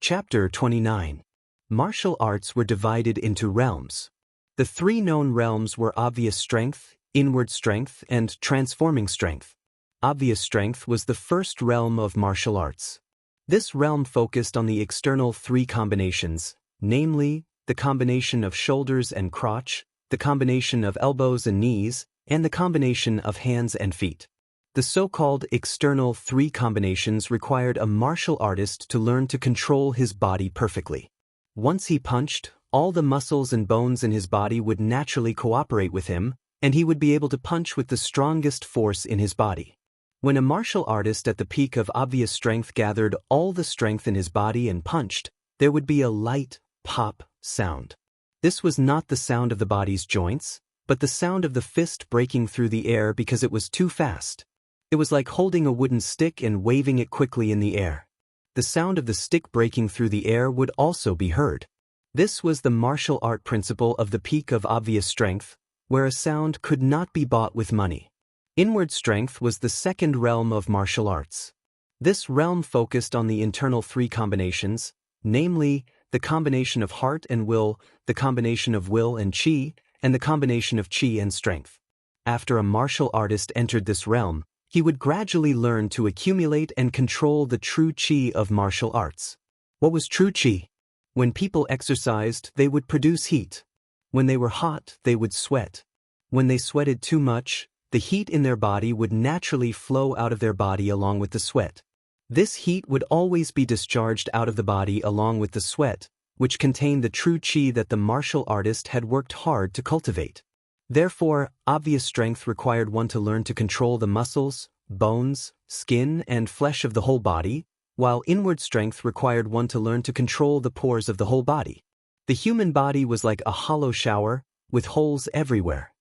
Chapter 29. Martial arts were divided into realms. The three known realms were obvious strength, inward strength, and transforming strength. Obvious strength was the first realm of martial arts. This realm focused on the external three combinations, namely, the combination of shoulders and crotch, the combination of elbows and knees, and the combination of hands and feet. The so-called external three combinations required a martial artist to learn to control his body perfectly. Once he punched, all the muscles and bones in his body would naturally cooperate with him, and he would be able to punch with the strongest force in his body. When a martial artist at the peak of obvious strength gathered all the strength in his body and punched, there would be a light, pop sound. This was not the sound of the body's joints, but the sound of the fist breaking through the air because it was too fast. It was like holding a wooden stick and waving it quickly in the air. The sound of the stick breaking through the air would also be heard. This was the martial art principle of the peak of obvious strength, where a sound could not be bought with money. Inward strength was the second realm of martial arts. This realm focused on the internal three combinations, namely, the combination of heart and will, the combination of will and qi, and the combination of qi and strength. After a martial artist entered this realm, he would gradually learn to accumulate and control the true qi of martial arts. What was true qi? When people exercised, they would produce heat. When they were hot, they would sweat. When they sweated too much, the heat in their body would naturally flow out of their body along with the sweat. This heat would always be discharged out of the body along with the sweat, which contained the true qi that the martial artist had worked hard to cultivate. Therefore, obvious strength required one to learn to control the muscles, bones, skin, and flesh of the whole body, while inward strength required one to learn to control the pores of the whole body. The human body was like a hollow shower, with holes everywhere.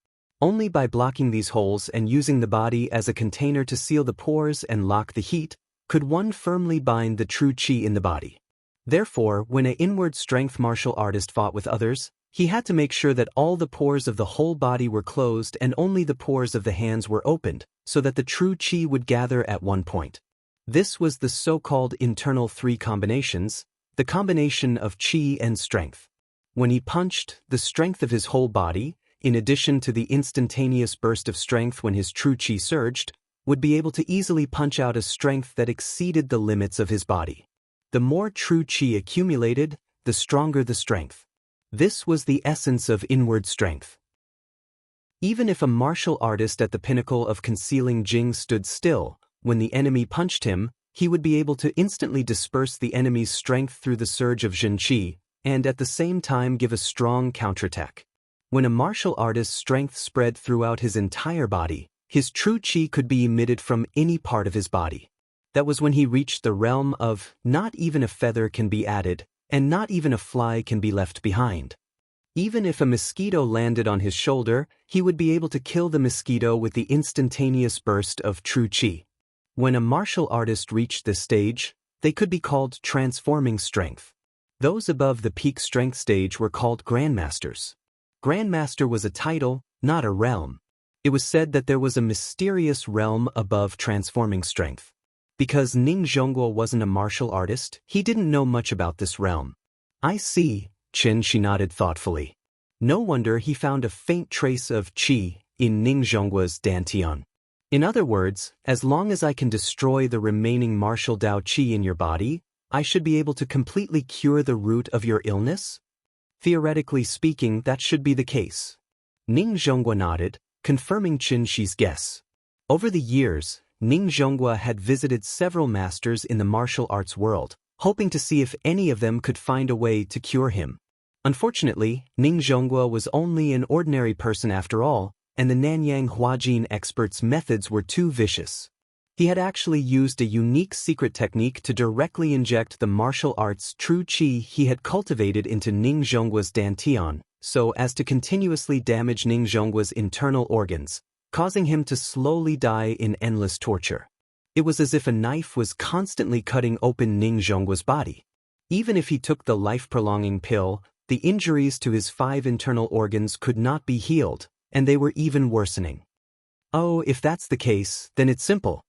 Only by blocking these holes and using the body as a container to seal the pores and lock the heat, could one firmly bind the true qi in the body. Therefore, when an inward strength martial artist fought with others, he had to make sure that all the pores of the whole body were closed and only the pores of the hands were opened, so that the true qi would gather at one point. This was the so-called internal three combinations, the combination of qi and strength. When he punched, the strength of his whole body, in addition to the instantaneous burst of strength when his true qi surged, would be able to easily punch out a strength that exceeded the limits of his body. The more true qi accumulated, the stronger the strength. This was the essence of inward strength. Even if a martial artist at the pinnacle of concealing Jing stood still, when the enemy punched him, he would be able to instantly disperse the enemy's strength through the surge of Jin qi, and at the same time give a strong counterattack. When a martial artist's strength spread throughout his entire body, his true qi could be emitted from any part of his body. That was when he reached the realm of not even a feather can be added, and not even a fly can be left behind. Even if a mosquito landed on his shoulder, he would be able to kill the mosquito with the instantaneous burst of true qi. When a martial artist reached this stage, they could be called transforming strength. Those above the peak strength stage were called grandmasters. Grandmaster was a title, not a realm. It was said that there was a mysterious realm above transforming strength. Because Ning Zhongguo wasn't a martial artist, he didn't know much about this realm. I see, she nodded thoughtfully. No wonder he found a faint trace of qi in Ning Zhongguo's dantian. In other words, as long as I can destroy the remaining martial Dao qi in your body, I should be able to completely cure the root of your illness? Theoretically speaking, that should be the case. Ning Zhongguo nodded, confirming Qin Shi's guess. Over the years, Ning Zhongguo had visited several masters in the martial arts world, hoping to see if any of them could find a way to cure him. Unfortunately, Ning Zhongguo was only an ordinary person after all, and the Nanyang Huajin expert's methods were too vicious. He had actually used a unique secret technique to directly inject the martial arts true qi he had cultivated into Ning Zhongguo's dantian, so as to continuously damage Ning Zhongguo's internal organs, causing him to slowly die in endless torture. It was as if a knife was constantly cutting open Ning Zhongguo's body. Even if he took the life-prolonging pill, the injuries to his 5 internal organs could not be healed, and they were even worsening. Oh, if that's the case, then it's simple.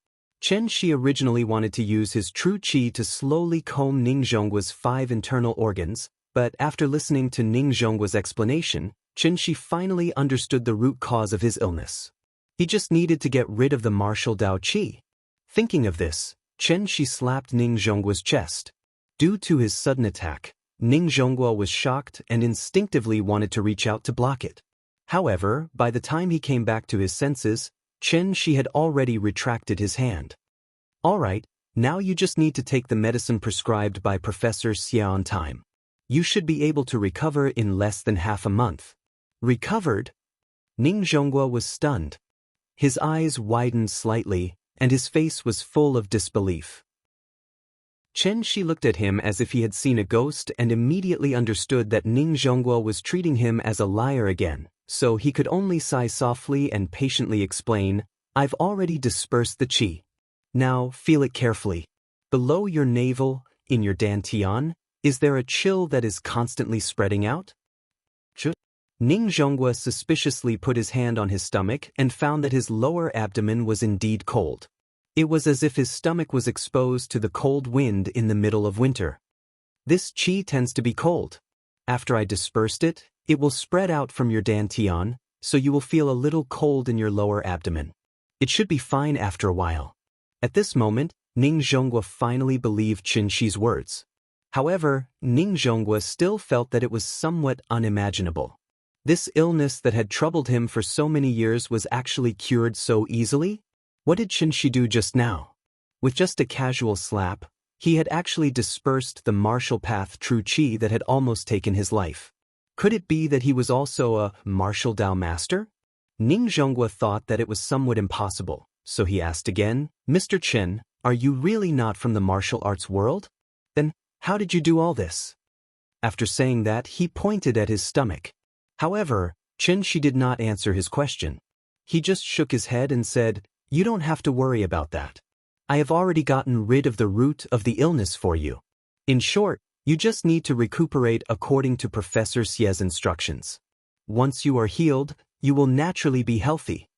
Xianxia originally wanted to use his true qi to slowly comb Ning Zhongguo's 5 internal organs, but after listening to Ning Zhongguo's explanation, Xianxia finally understood the root cause of his illness. He just needed to get rid of the martial Dao qi. Thinking of this, Xianxia slapped Ning Zhongguo's chest. Due to his sudden attack, Ning Zhongguo was shocked and instinctively wanted to reach out to block it. However, by the time he came back to his senses, Xianxia had already retracted his hand. Alright, now you just need to take the medicine prescribed by Professor Xia on time. You should be able to recover in less than half a month. Recovered? Ning Zhongguo was stunned. His eyes widened slightly, and his face was full of disbelief. Xianxia looked at him as if he had seen a ghost and immediately understood that Ning Zhongguo was treating him as a liar again, so he could only sigh softly and patiently explain, "I've already dispersed the qi. Now feel it carefully. Below your navel, in your dantian, is there a chill that is constantly spreading out?" Ning Zhongguo suspiciously put his hand on his stomach and found that his lower abdomen was indeed cold. It was as if his stomach was exposed to the cold wind in the middle of winter. This qi tends to be cold. After I dispersed it, it will spread out from your dantian, so you will feel a little cold in your lower abdomen. It should be fine after a while. At this moment, Ning Zhongguo finally believed Xianxi's words. However, Ning Zhongguo still felt that it was somewhat unimaginable. This illness that had troubled him for so many years was actually cured so easily? What did Xianxi do just now? With just a casual slap, he had actually dispersed the martial path true qi that had almost taken his life. Could it be that he was also a martial Dao master? Ning Zhongguo thought that it was somewhat impossible, so he asked again, "Mr. Chen, are you really not from the martial arts world? Then, how did you do all this?" After saying that, he pointed at his stomach. However, Xianxi did not answer his question. He just shook his head and said, "You don't have to worry about that. I have already gotten rid of the root of the illness for you. In short, you just need to recuperate according to Professor Xia's instructions. Once you are healed, you will naturally be healthy."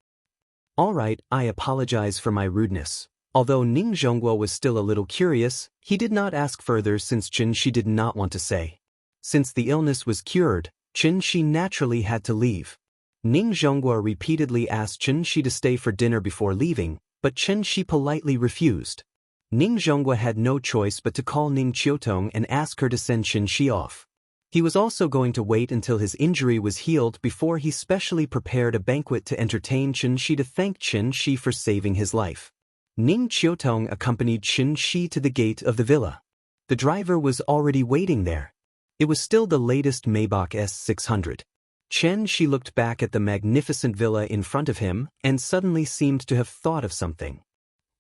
Alright, I apologize for my rudeness. Although Ning Zhongguo was still a little curious, he did not ask further since Xianxi did not want to say. Since the illness was cured, Xianxi naturally had to leave. Ning Zhongguo repeatedly asked Xianxi to stay for dinner before leaving, but Xianxi politely refused. Ning Zhongguo had no choice but to call Ning Qiutong and ask her to send Xianxi off. He was also going to wait until his injury was healed before he specially prepared a banquet to entertain Xianxi to thank Xianxi for saving his life. Ning Qiutong accompanied Xianxi to the gate of the villa. The driver was already waiting there. It was still the latest Maybach S600. Xianxi looked back at the magnificent villa in front of him and suddenly seemed to have thought of something.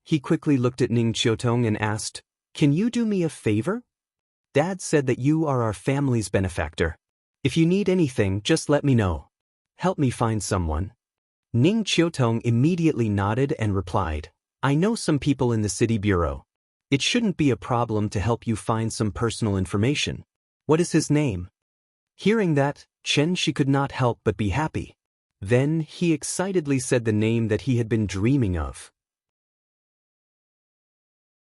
He quickly looked at Ning Qiutong and asked, "Can you do me a favor? Dad said that you are our family's benefactor. If you need anything, just let me know. Help me find someone." Ning Qiutong immediately nodded and replied, "I know some people in the city bureau. It shouldn't be a problem to help you find some personal information. What is his name?" Hearing that, Xianxi could not help but be happy. Then he excitedly said the name that he had been dreaming of.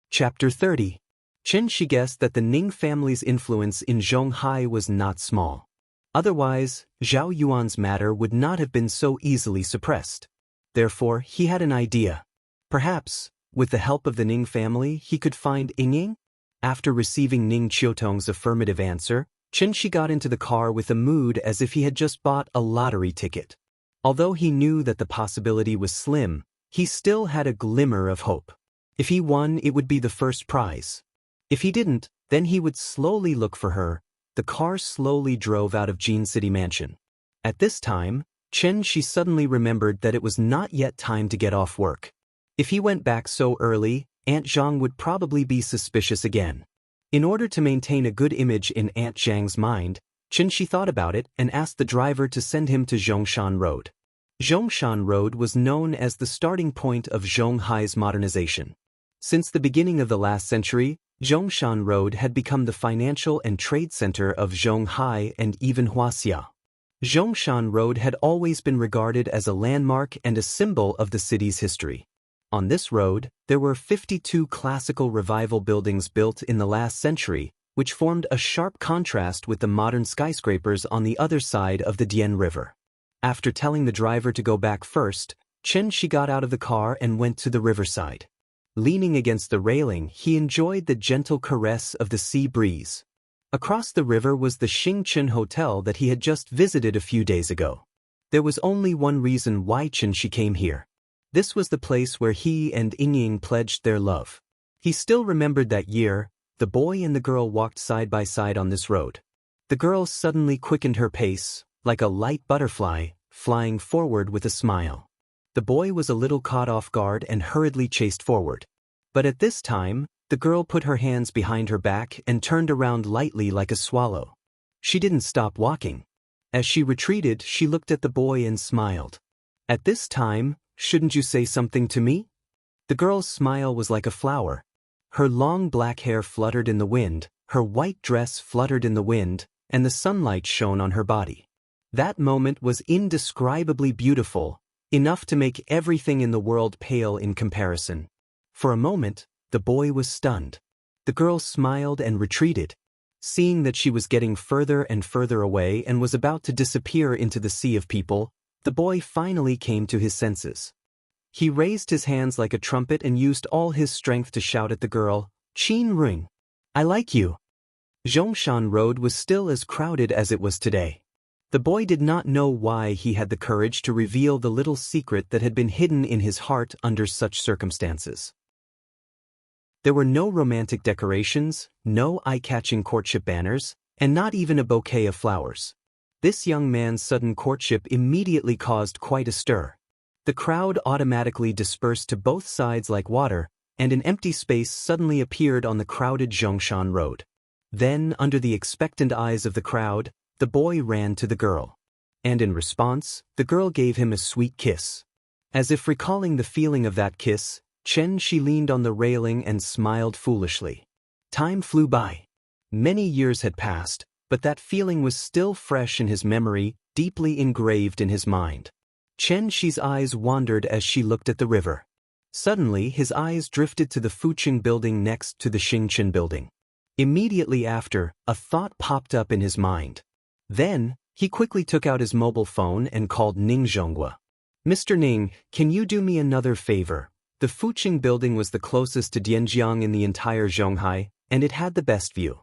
Chapter 30. Xianxi guessed that the Ning family's influence in Zhonghai was not small. Otherwise, Zhao Yuan's matter would not have been so easily suppressed. Therefore, he had an idea. Perhaps, with the help of the Ning family, he could find Yingying? After receiving Ning Qiutong's affirmative answer, Xianxi got into the car with a mood as if he had just bought a lottery ticket. Although he knew that the possibility was slim, he still had a glimmer of hope. If he won, it would be the first prize. If he didn't, then he would slowly look for her. The car slowly drove out of Jin City Mansion. At this time, Xianxi suddenly remembered that it was not yet time to get off work. If he went back so early, Aunt Zhang would probably be suspicious again. In order to maintain a good image in Aunt Zhang's mind, Xianxi thought about it and asked the driver to send him to Zhongshan Road. Zhongshan Road was known as the starting point of Zhonghai's modernization. Since the beginning of the last century, Zhongshan Road had become the financial and trade center of Zhonghai and even Wuxia. Zhongshan Road had always been regarded as a landmark and a symbol of the city's history. On this road, there were 52 classical revival buildings built in the last century, which formed a sharp contrast with the modern skyscrapers on the other side of the Dian River. After telling the driver to go back first, Xianxia got out of the car and went to the riverside. Leaning against the railing, he enjoyed the gentle caress of the sea breeze. Across the river was the Xingchen Hotel that he had just visited a few days ago. There was only one reason why Xianxia came here. This was the place where he and Yingying pledged their love. He still remembered that year. The boy and the girl walked side by side on this road. The girl suddenly quickened her pace, like a light butterfly, flying forward with a smile. The boy was a little caught off guard and hurriedly chased forward. But at this time, the girl put her hands behind her back and turned around lightly like a swallow. She didn't stop walking. As she retreated, she looked at the boy and smiled. At this time, shouldn't you say something to me? The girl's smile was like a flower. Her long black hair fluttered in the wind, her white dress fluttered in the wind, and the sunlight shone on her body. That moment was indescribably beautiful, enough to make everything in the world pale in comparison. For a moment, the boy was stunned. The girl smiled and retreated. Seeing that she was getting further and further away and was about to disappear into the sea of people, the boy finally came to his senses. He raised his hands like a trumpet and used all his strength to shout at the girl, "Qin Ring, I like you." Zhongshan Road was still as crowded as it was today. The boy did not know why he had the courage to reveal the little secret that had been hidden in his heart under such circumstances. There were no romantic decorations, no eye-catching courtship banners, and not even a bouquet of flowers. This young man's sudden courtship immediately caused quite a stir. The crowd automatically dispersed to both sides like water, and an empty space suddenly appeared on the crowded Zhongshan Road. Then, under the expectant eyes of the crowd, the boy ran to the girl. And in response, the girl gave him a sweet kiss. As if recalling the feeling of that kiss, Xianxia leaned on the railing and smiled foolishly. Time flew by. Many years had passed, but that feeling was still fresh in his memory, deeply engraved in his mind. Xianxia's eyes wandered as she looked at the river. Suddenly, his eyes drifted to the Fuqing building next to the Xingchen building. Immediately after, a thought popped up in his mind. Then, he quickly took out his mobile phone and called Ning Zhonghua. "Mr. Ning, can you do me another favor?" The Fuqing building was the closest to Dianjiang in the entire Zhonghai, and it had the best view.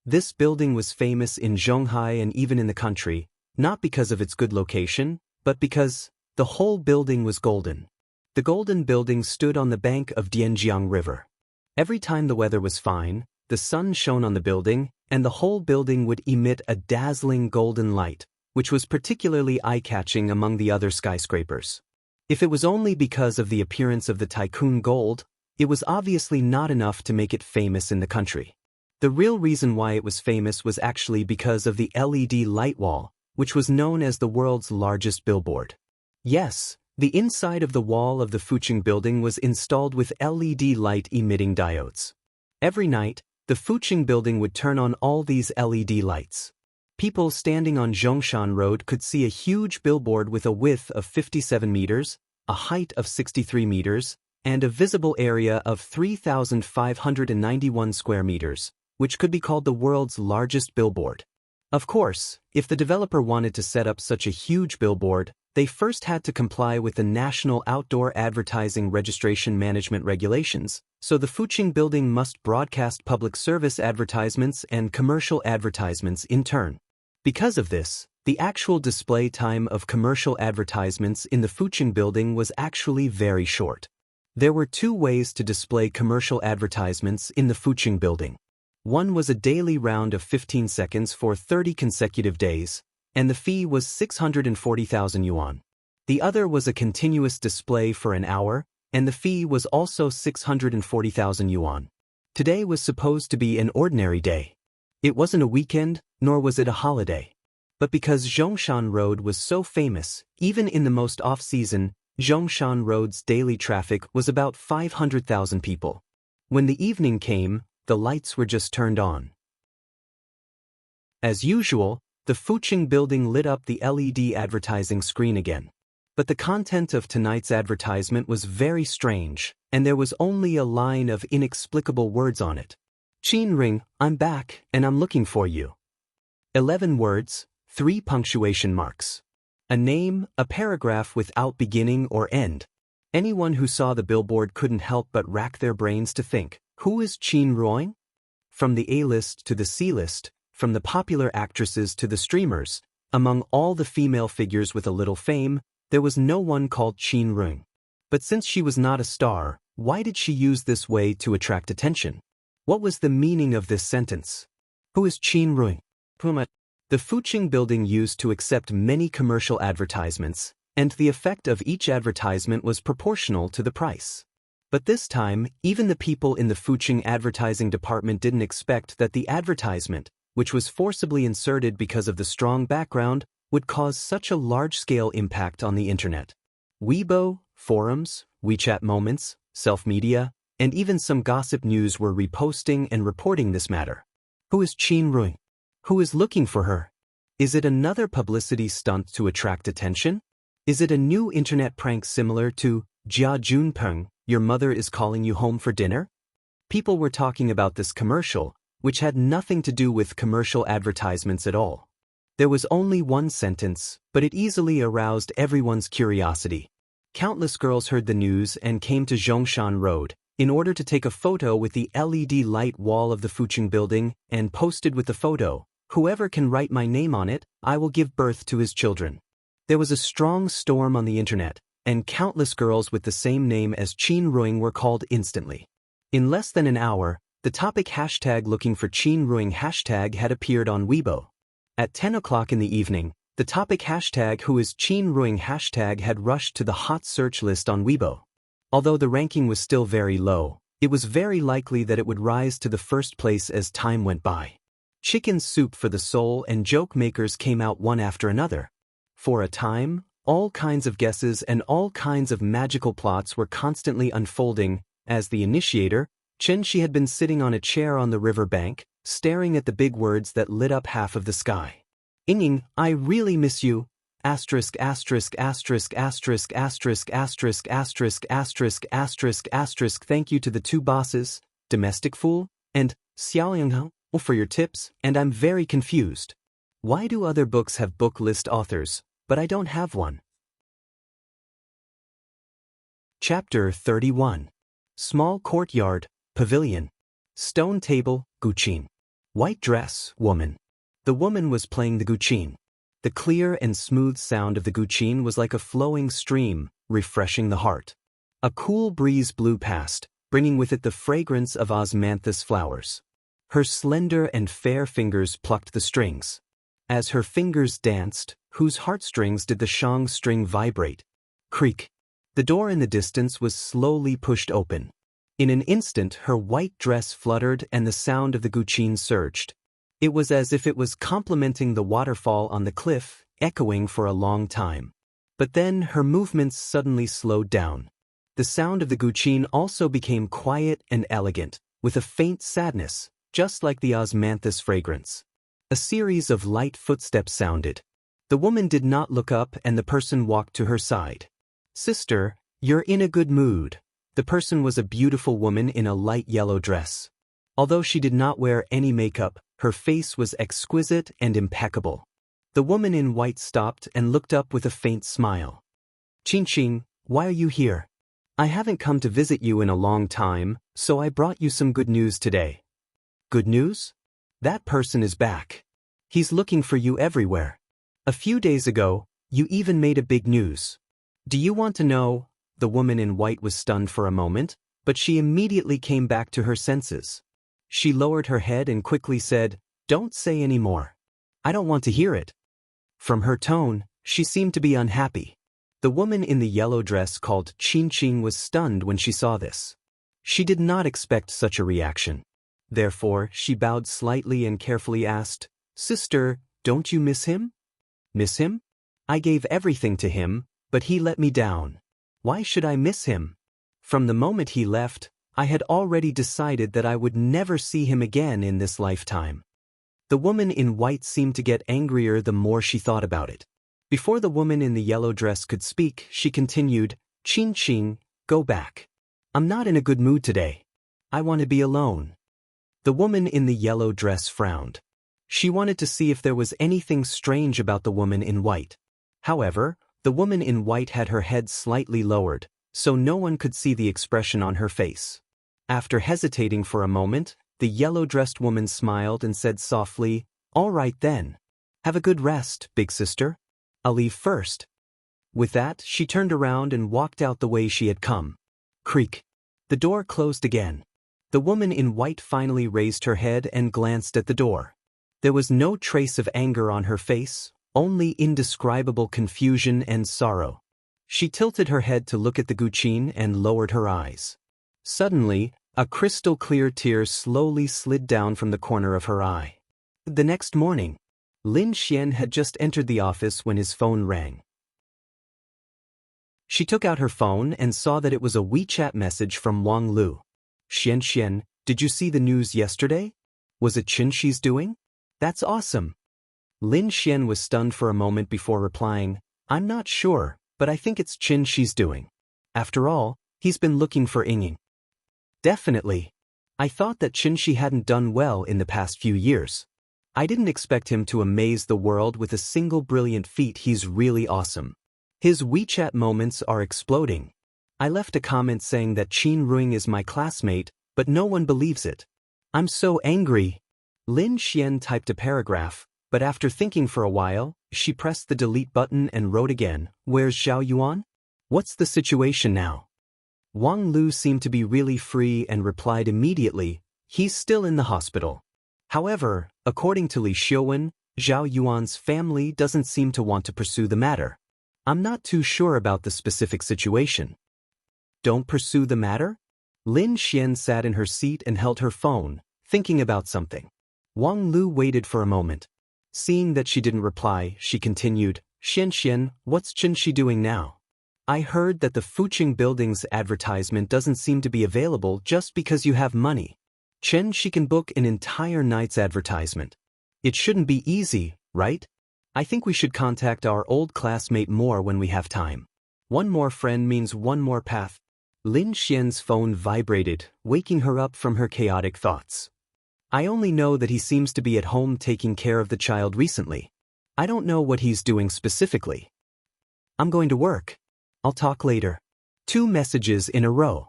This building was famous in Zhonghai and even in the country, not because of its good location, but because the whole building was golden. The golden building stood on the bank of Dianjiang River. Every time the weather was fine, the sun shone on the building, and the whole building would emit a dazzling golden light, which was particularly eye-catching among the other skyscrapers. If it was only because of the appearance of the tycoon gold, it was obviously not enough to make it famous in the country. The real reason why it was famous was actually because of the LED light wall, which was known as the world's largest billboard. Yes, the inside of the wall of the Fuqing building was installed with LED light-emitting diodes. Every night, the Fuqing building would turn on all these LED lights. People standing on Zhongshan Road could see a huge billboard with a width of 57 meters, a height of 63 meters, and a visible area of 3,591 square meters, which could be called the world's largest billboard. Of course, if the developer wanted to set up such a huge billboard, they first had to comply with the National Outdoor Advertising Registration Management Regulations, so the Fuqing building must broadcast public service advertisements and commercial advertisements in turn. Because of this, the actual display time of commercial advertisements in the Fuqing building was actually very short. There were two ways to display commercial advertisements in the Fuqing building. One was a daily round of 15 seconds for 30 consecutive days, and the fee was 640,000 yuan. The other was a continuous display for an hour, and the fee was also 640,000 yuan. Today was supposed to be an ordinary day. It wasn't a weekend, nor was it a holiday. But because Zhongshan Road was so famous, even in the most off-season, Zhongshan Road's daily traffic was about 500,000 people. When the evening came, the lights were just turned on. As usual, the Fuqing building lit up the LED advertising screen again. But the content of tonight's advertisement was very strange, and there was only a line of inexplicable words on it. Qin Ring, I'm back, and I'm looking for you. 11 words, 3 punctuation marks. A name, a paragraph without beginning or end. Anyone who saw the billboard couldn't help but rack their brains to think, who is Qin Ring? From the A-list to the C-list, from the popular actresses to the streamers, among all the female figures with a little fame, there was no one called Qin Ring. But since she was not a star, why did she use this way to attract attention? What was the meaning of this sentence? Who is Qin Ring? Puma. The Fuqing building used to accept many commercial advertisements, and the effect of each advertisement was proportional to the price. But this time, even the people in the Fuqing advertising department didn't expect that the advertisement, which was forcibly inserted because of the strong background, would cause such a large-scale impact on the internet. Weibo, forums, WeChat moments, self-media, and even some gossip news were reposting and reporting this matter. Who is Qin Ring? Who is looking for her? Is it another publicity stunt to attract attention? Is it a new internet prank similar to Jia Junpeng, your mother is calling you home for dinner? People were talking about this commercial, which had nothing to do with commercial advertisements at all. There was only one sentence, but it easily aroused everyone's curiosity. Countless girls heard the news and came to Zhongshan Road in order to take a photo with the LED light wall of the Fuqing building and posted with the photo, "Whoever can write my name on it, I will give birth to his children." There was a strong storm on the internet, and countless girls with the same name as Qin Ring were called instantly. In less than an hour, the topic hashtag looking for Qin Ring hashtag had appeared on Weibo. At 10 o'clock in the evening, the topic hashtag who is Qin Ring hashtag had rushed to the hot search list on Weibo. Although the ranking was still very low, it was very likely that it would rise to the first place as time went by. Chicken soup for the soul and joke makers came out one after another. For a time, all kinds of guesses and all kinds of magical plots were constantly unfolding. As the initiator, Xianxia had been sitting on a chair on the river bank, staring at the big words that lit up half of the sky. Ying, I really miss you. Asterisk asterisk asterisk asterisk asterisk asterisk asterisk asterisk asterisk asterisk. Thank you to the 2 bosses, Domestic Fool and Xiaoyang, for your tips, and I'm very confused. Why do other books have book list authors, but I don't have one? Chapter 31. Small courtyard, pavilion. Stone table, guqin. White dress, woman. The woman was playing the guqin. The clear and smooth sound of the guqin was like a flowing stream, refreshing the heart. A cool breeze blew past, bringing with it the fragrance of osmanthus flowers. Her slender and fair fingers plucked the strings. As her fingers danced, whose heartstrings did the shang string vibrate? Creak. The door in the distance was slowly pushed open. In an instant her white dress fluttered and the sound of the guqin surged. It was as if it was complimenting the waterfall on the cliff, echoing for a long time. But then her movements suddenly slowed down. The sound of the guqin also became quiet and elegant, with a faint sadness, just like the osmanthus fragrance. A series of light footsteps sounded. The woman did not look up and the person walked to her side. Sister, you're in a good mood. The person was a beautiful woman in a light yellow dress. Although she did not wear any makeup, her face was exquisite and impeccable. The woman in white stopped and looked up with a faint smile. Qin, why are you here? I haven't come to visit you in a long time, so I brought you some good news today. Good news? That person is back. He's looking for you everywhere. A few days ago, you even made a big news. Do you want to know? The woman in white was stunned for a moment, but she immediately came back to her senses. She lowered her head and quickly said, Don't say any more. I don't want to hear it. From her tone, she seemed to be unhappy. The woman in the yellow dress called Qin was stunned when she saw this. She did not expect such a reaction. Therefore, she bowed slightly and carefully asked, Sister, don't you miss him? Miss him? I gave everything to him, but he let me down. Why should I miss him? From the moment he left, I had already decided that I would never see him again in this lifetime. The woman in white seemed to get angrier the more she thought about it. Before the woman in the yellow dress could speak, she continued, "Qin Qing, go back. I'm not in a good mood today. I want to be alone." The woman in the yellow dress frowned. She wanted to see if there was anything strange about the woman in white. However, the woman in white had her head slightly lowered, so no one could see the expression on her face. After hesitating for a moment, the yellow-dressed woman smiled and said softly, "All right then. Have a good rest, big sister. I'll leave first." With that, she turned around and walked out the way she had come. Creak. The door closed again. The woman in white finally raised her head and glanced at the door. There was no trace of anger on her face, only indescribable confusion and sorrow. She tilted her head to look at the Guqin and lowered her eyes. Suddenly, a crystal-clear tear slowly slid down from the corner of her eye. The next morning, Lin Xian had just entered the office when his phone rang. She took out her phone and saw that it was a WeChat message from Wang Lu. "Xianxia, did you see the news yesterday? Was it Qin she's doing? That's awesome." Lin Xian was stunned for a moment before replying, "I'm not sure, but I think it's Qin she's doing. After all, he's been looking for Yingying." "Definitely. I thought that Qin she hadn't done well in the past few years. I didn't expect him to amaze the world with a single brilliant feat. He's really awesome. His WeChat moments are exploding. I left a comment saying that Qin Ruing is my classmate, but no one believes it. I'm so angry." Lin Xian typed a paragraph, but after thinking for a while, she pressed the delete button and wrote again, "Where's Zhao Yuan? What's the situation now?" Wang Lu seemed to be really free and replied immediately, "He's still in the hospital. However, according to Li Xiuwen, Zhao Yuan's family doesn't seem to want to pursue the matter. I'm not too sure about the specific situation." "Don't pursue the matter?" Lin Xian sat in her seat and held her phone, thinking about something. Wang Lu waited for a moment. Seeing that she didn't reply, she continued, "Xianxian, what's Qin she doing now? I heard that the Fuqing building's advertisement doesn't seem to be available just because you have money. Chen she can book an entire night's advertisement. It shouldn't be easy, right? I think we should contact our old classmate more when we have time. One more friend means one more path." Lin Xian's phone vibrated, waking her up from her chaotic thoughts. "I only know that he seems to be at home taking care of the child recently. I don't know what he's doing specifically. I'm going to work. I'll talk later." 2 messages in a row.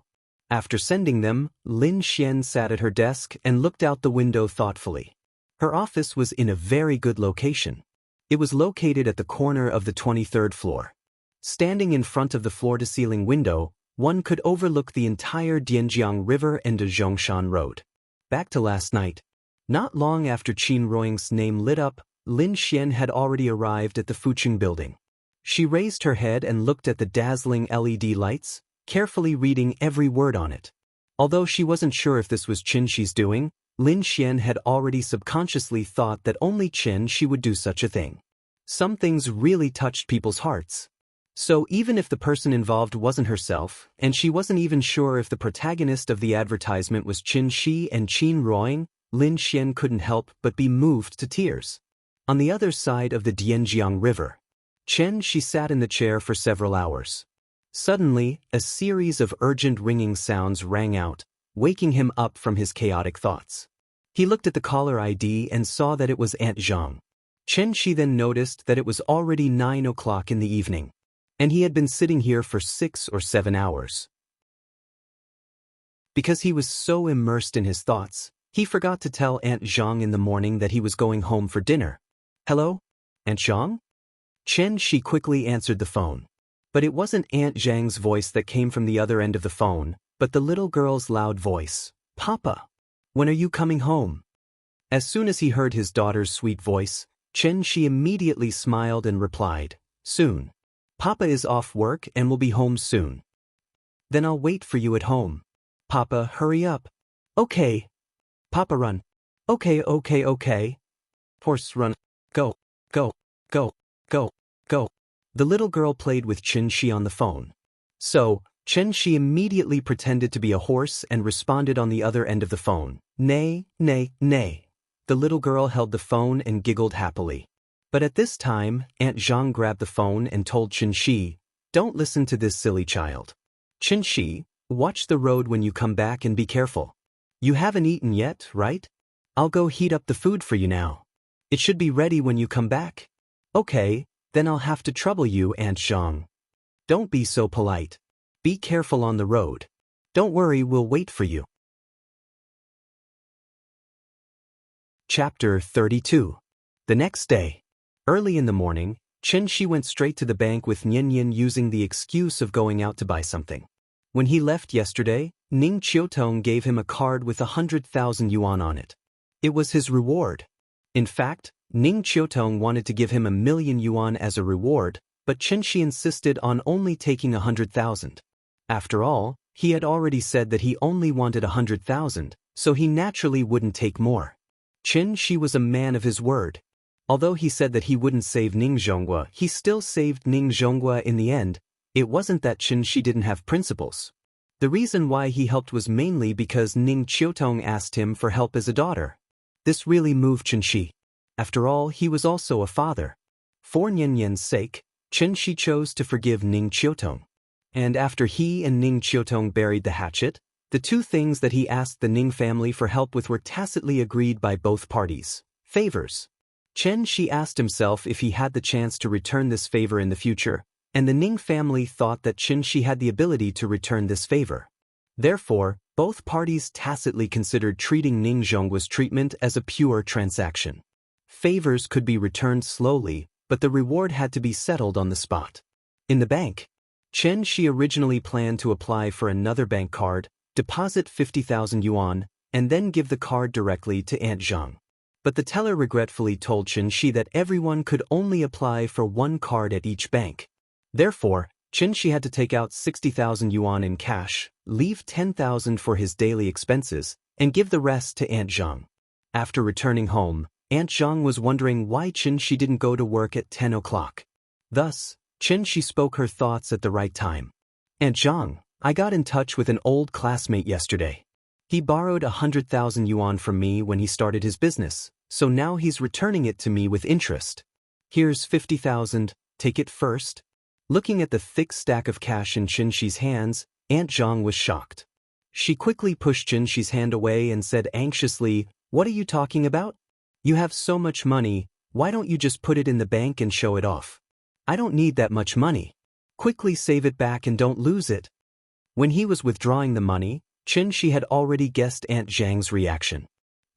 After sending them, Lin Xian sat at her desk and looked out the window thoughtfully. Her office was in a very good location. It was located at the corner of the 23rd floor. Standing in front of the floor-to-ceiling window, one could overlook the entire Dianjiang River and the Zhongshan Road. Back to last night. Not long after Qin Ruing's name lit up, Lin Xian had already arrived at the Fuqing building. She raised her head and looked at the dazzling LED lights, carefully reading every word on it. Although she wasn't sure if this was Qin she's doing, Lin Xian had already subconsciously thought that only Qin she would do such a thing. Some things really touched people's hearts. So even if the person involved wasn't herself, and she wasn't even sure if the protagonist of the advertisement was Qin Shi and Qin Ruing, Lin Xian couldn't help but be moved to tears. On the other side of the Dianjiang River, Chen Shi sat in the chair for several hours. Suddenly, a series of urgent ringing sounds rang out, waking him up from his chaotic thoughts. He looked at the caller ID and saw that it was Aunt Zhang. Chen Shi then noticed that it was already 9 o'clock in the evening, and he had been sitting here for 6 or 7 hours. Because he was so immersed in his thoughts, he forgot to tell Aunt Zhang in the morning that he was going home for dinner. "Hello? Aunt Zhang?" Chen Shi quickly answered the phone. But it wasn't Aunt Zhang's voice that came from the other end of the phone, but the little girl's loud voice. "Papa, when are you coming home?" As soon as he heard his daughter's sweet voice, Chen Shi immediately smiled and replied, "Soon. Papa is off work and will be home soon. Then I'll wait for you at home. Papa, hurry up." "Okay. Papa, run." Okay. Horse, run. Go, go, go, go, go." The little girl played with Chen Shi on the phone. So, Chen Shi immediately pretended to be a horse and responded on the other end of the phone, "Neigh, neigh, neigh." The little girl held the phone and giggled happily. But at this time, Aunt Zhang grabbed the phone and told Xianxia, "Don't listen to this silly child. Xianxia, watch the road when you come back and be careful. You haven't eaten yet, right? I'll go heat up the food for you now. It should be ready when you come back." "Okay, then I'll have to trouble you, Aunt Zhang. Don't be so polite. Be careful on the road. Don't worry, we'll wait for you." Chapter 32. The next day. Early in the morning, Xianxia went straight to the bank with Nian using the excuse of going out to buy something. When he left yesterday, Ning Qiutong gave him a card with 100,000 yuan on it. It was his reward. In fact, Ning Qiutong wanted to give him 1,000,000 yuan as a reward, but Xianxia insisted on only taking 100,000. After all, he had already said that he only wanted 100,000, so he naturally wouldn't take more. Xianxia was a man of his word. Although he said that he wouldn't save Ning Zhonghua, he still saved Ning Zhonghua in the end. It wasn't that Xianxia didn't have principles. The reason why he helped was mainly because Ning Qiutong asked him for help as a daughter. This really moved Xianxia. After all, he was also a father. For Nian's sake, Xianxia chose to forgive Ning Qiutong. And after he and Ning Qiutong buried the hatchet, the two things that he asked the Ning family for help with were tacitly agreed by both parties: favors. Xianxia asked himself if he had the chance to return this favor in the future, and the Ning family thought that Xianxia had the ability to return this favor. Therefore, both parties tacitly considered treating Ning Zhonghua's treatment as a pure transaction. Favors could be returned slowly, but the reward had to be settled on the spot. In the bank, Xianxia originally planned to apply for another bank card, deposit 50,000 yuan, and then give the card directly to Aunt Zhang. But the teller regretfully told Xianxia that everyone could only apply for one card at each bank. Therefore, Xianxia had to take out 60,000 yuan in cash, leave 10,000 for his daily expenses, and give the rest to Aunt Zhang. After returning home, Aunt Zhang was wondering why Xianxia didn't go to work at 10 o'clock. Thus, Xianxia spoke her thoughts at the right time. "Aunt Zhang, I got in touch with an old classmate yesterday. He borrowed 100,000 yuan from me when he started his business, so now he's returning it to me with interest. Here's 50,000, take it first." Looking at the thick stack of cash in Xianxia's hands, Aunt Zhang was shocked. She quickly pushed Xianxia's hand away and said anxiously, "What are you talking about? You have so much money, why don't you just put it in the bank and show it off? I don't need that much money. Quickly save it back and don't lose it." When he was withdrawing the money, Xianxia had already guessed Aunt Zhang's reaction.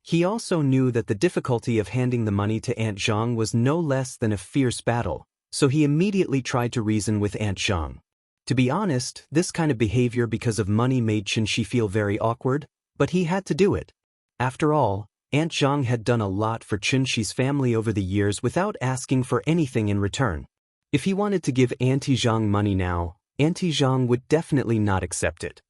He also knew that the difficulty of handing the money to Aunt Zhang was no less than a fierce battle, so he immediately tried to reason with Aunt Zhang. To be honest, this kind of behavior because of money made Xianxia feel very awkward, but he had to do it. After all, Aunt Zhang had done a lot for Xianxia's family over the years without asking for anything in return. If he wanted to give Auntie Zhang money now, Auntie Zhang would definitely not accept it.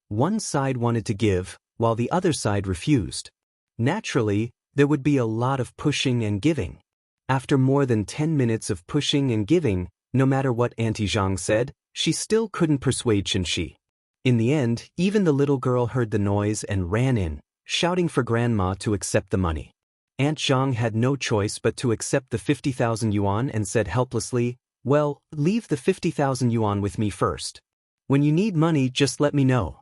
One side wanted to give, while the other side refused. Naturally, there would be a lot of pushing and giving. After more than 10 minutes of pushing and giving, no matter what Auntie Zhang said, she still couldn't persuade Xianxia. In the end, even the little girl heard the noise and ran in, shouting for Grandma to accept the money. Aunt Zhang had no choice but to accept the 50,000 yuan and said helplessly, "Well, leave the 50,000 yuan with me first. When you need money, just let me know."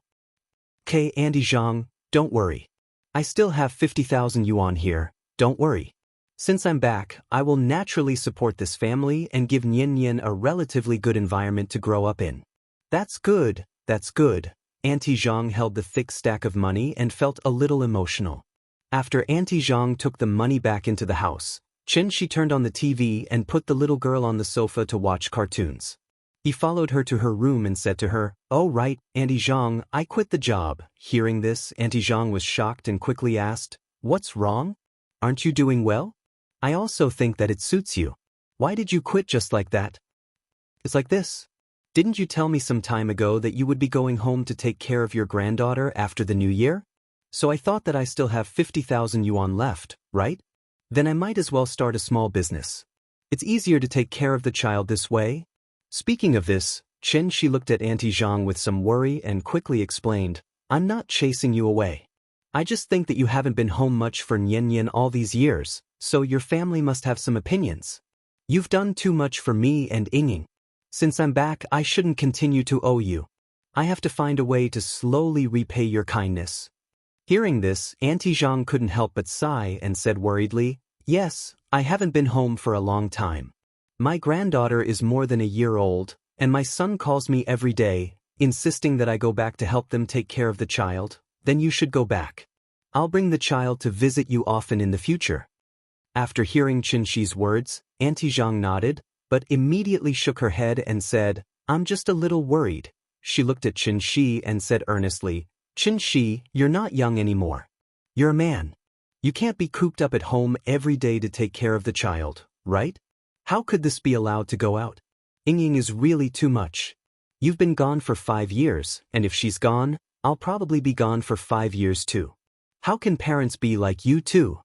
"Okay, Auntie Zhang, don't worry. I still have 50,000 yuan here, don't worry. Since I'm back, I will naturally support this family and give Nian a relatively good environment to grow up in." That's good, that's good." Auntie Zhang held the thick stack of money and felt a little emotional. After Auntie Zhang took the money back into the house, Xianxia turned on the TV and put the little girl on the sofa to watch cartoons. He followed her to her room and said to her, "Oh right, Auntie Zhang, I quit the job." Hearing this, Auntie Zhang was shocked and quickly asked, "What's wrong? Aren't you doing well? I also think that it suits you. Why did you quit just like that?" "It's like this. Didn't you tell me some time ago that you would be going home to take care of your granddaughter after the new year? So I thought that I still have 50,000 yuan left, right? Then I might as well start a small business. It's easier to take care of the child this way." Speaking of this, Xianxia looked at Auntie Zhang with some worry and quickly explained, "I'm not chasing you away. I just think that you haven't been home much for Nian all these years, so your family must have some opinions. You've done too much for me and Yingying. Since I'm back, I shouldn't continue to owe you. I have to find a way to slowly repay your kindness." Hearing this, Auntie Zhang couldn't help but sigh and said worriedly, "Yes, I haven't been home for a long time. My granddaughter is more than a year old, and my son calls me every day, insisting that I go back to help them take care of the child. Then you should go back. I'll bring the child to visit you often in the future." After hearing Xianxi's words, Auntie Zhang nodded, but immediately shook her head and said, "I'm just a little worried." She looked at Xianxi and said earnestly, "Xianxi, you're not young anymore. You're a man. You can't be cooped up at home every day to take care of the child, right? How could this be allowed to go out? Yingying is really too much. You've been gone for 5 years, and if she's gone, I'll probably be gone for 5 years too. How can parents be like you too?"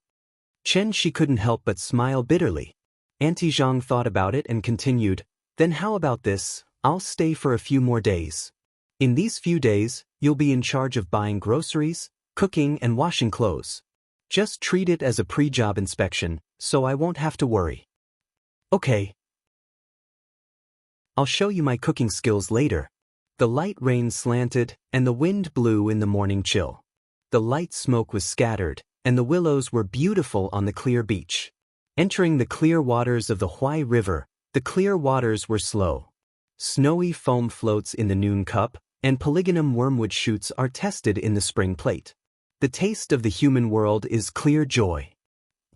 Xianxi couldn't help but smile bitterly. Auntie Zhang thought about it and continued, "Then how about this? I'll stay for a few more days. In these few days, you'll be in charge of buying groceries, cooking and washing clothes. Just treat it as a pre-job inspection, so I won't have to worry." "Okay. I'll show you my cooking skills later." The light rain slanted, and the wind blew in the morning chill. The light smoke was scattered, and the willows were beautiful on the clear beach. Entering the clear waters of the Huai River, the clear waters were slow. Snowy foam floats in the noon cup, and polygonum wormwood shoots are tested in the spring plate. The taste of the human world is clear joy.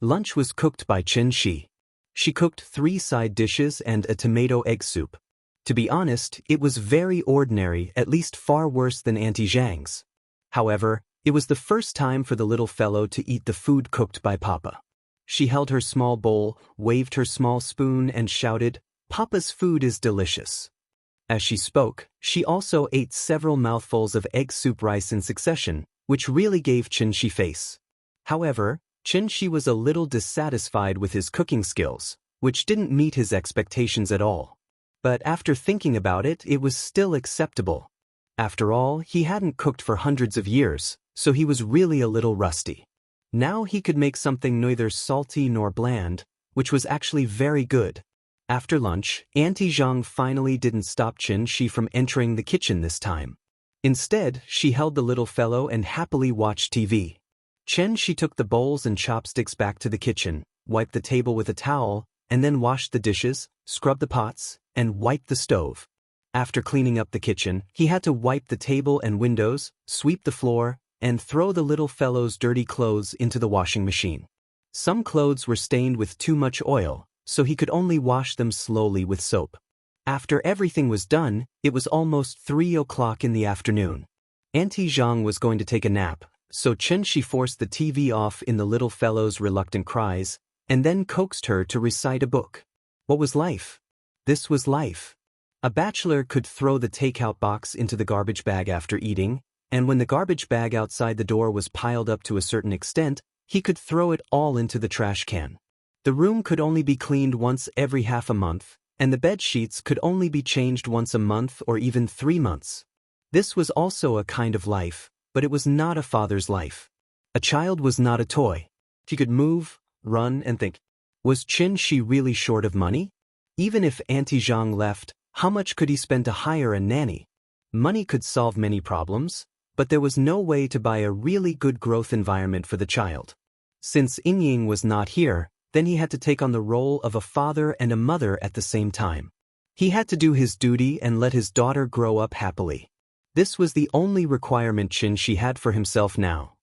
Lunch was cooked by Xianxi. She cooked 3 side dishes and a tomato egg soup. To be honest, it was very ordinary, at least far worse than Auntie Zhang's. However, it was the first time for the little fellow to eat the food cooked by Papa. She held her small bowl, waved her small spoon and shouted, "Papa's food is delicious." As she spoke, she also ate several mouthfuls of egg soup rice in succession, which really gave Xianxi face. However, Xianxi was a little dissatisfied with his cooking skills, which didn't meet his expectations at all. But after thinking about it, it was still acceptable. After all, he hadn't cooked for hundreds of years, so he was really a little rusty. Now he could make something neither salty nor bland, which was actually very good. After lunch, Auntie Zhang finally didn't stop Xianxi from entering the kitchen this time. Instead, she held the little fellow and happily watched TV. Xianxi took the bowls and chopsticks back to the kitchen, wiped the table with a towel, and then washed the dishes, scrubbed the pots, and wiped the stove. After cleaning up the kitchen, he had to wipe the table and windows, sweep the floor, and throw the little fellow's dirty clothes into the washing machine. Some clothes were stained with too much oil, so he could only wash them slowly with soap. After everything was done, it was almost 3 o'clock in the afternoon. Auntie Zhang was going to take a nap, so Xianxi forced the TV off in the little fellow's reluctant cries, and then coaxed her to recite a book. What was life? This was life. A bachelor could throw the takeout box into the garbage bag after eating, and when the garbage bag outside the door was piled up to a certain extent, he could throw it all into the trash can. The room could only be cleaned once every half a month, and the bed sheets could only be changed once a month or even 3 months. This was also a kind of life, but it was not a father's life. A child was not a toy. He could move, run, and think. Was Xianxi really short of money? Even if Auntie Zhang left, how much could he spend to hire a nanny? Money could solve many problems, but there was no way to buy a really good growth environment for the child. Since Yingying was not here, then he had to take on the role of a father and a mother at the same time. He had to do his duty and let his daughter grow up happily. This was the only requirement Xianxi had for himself now.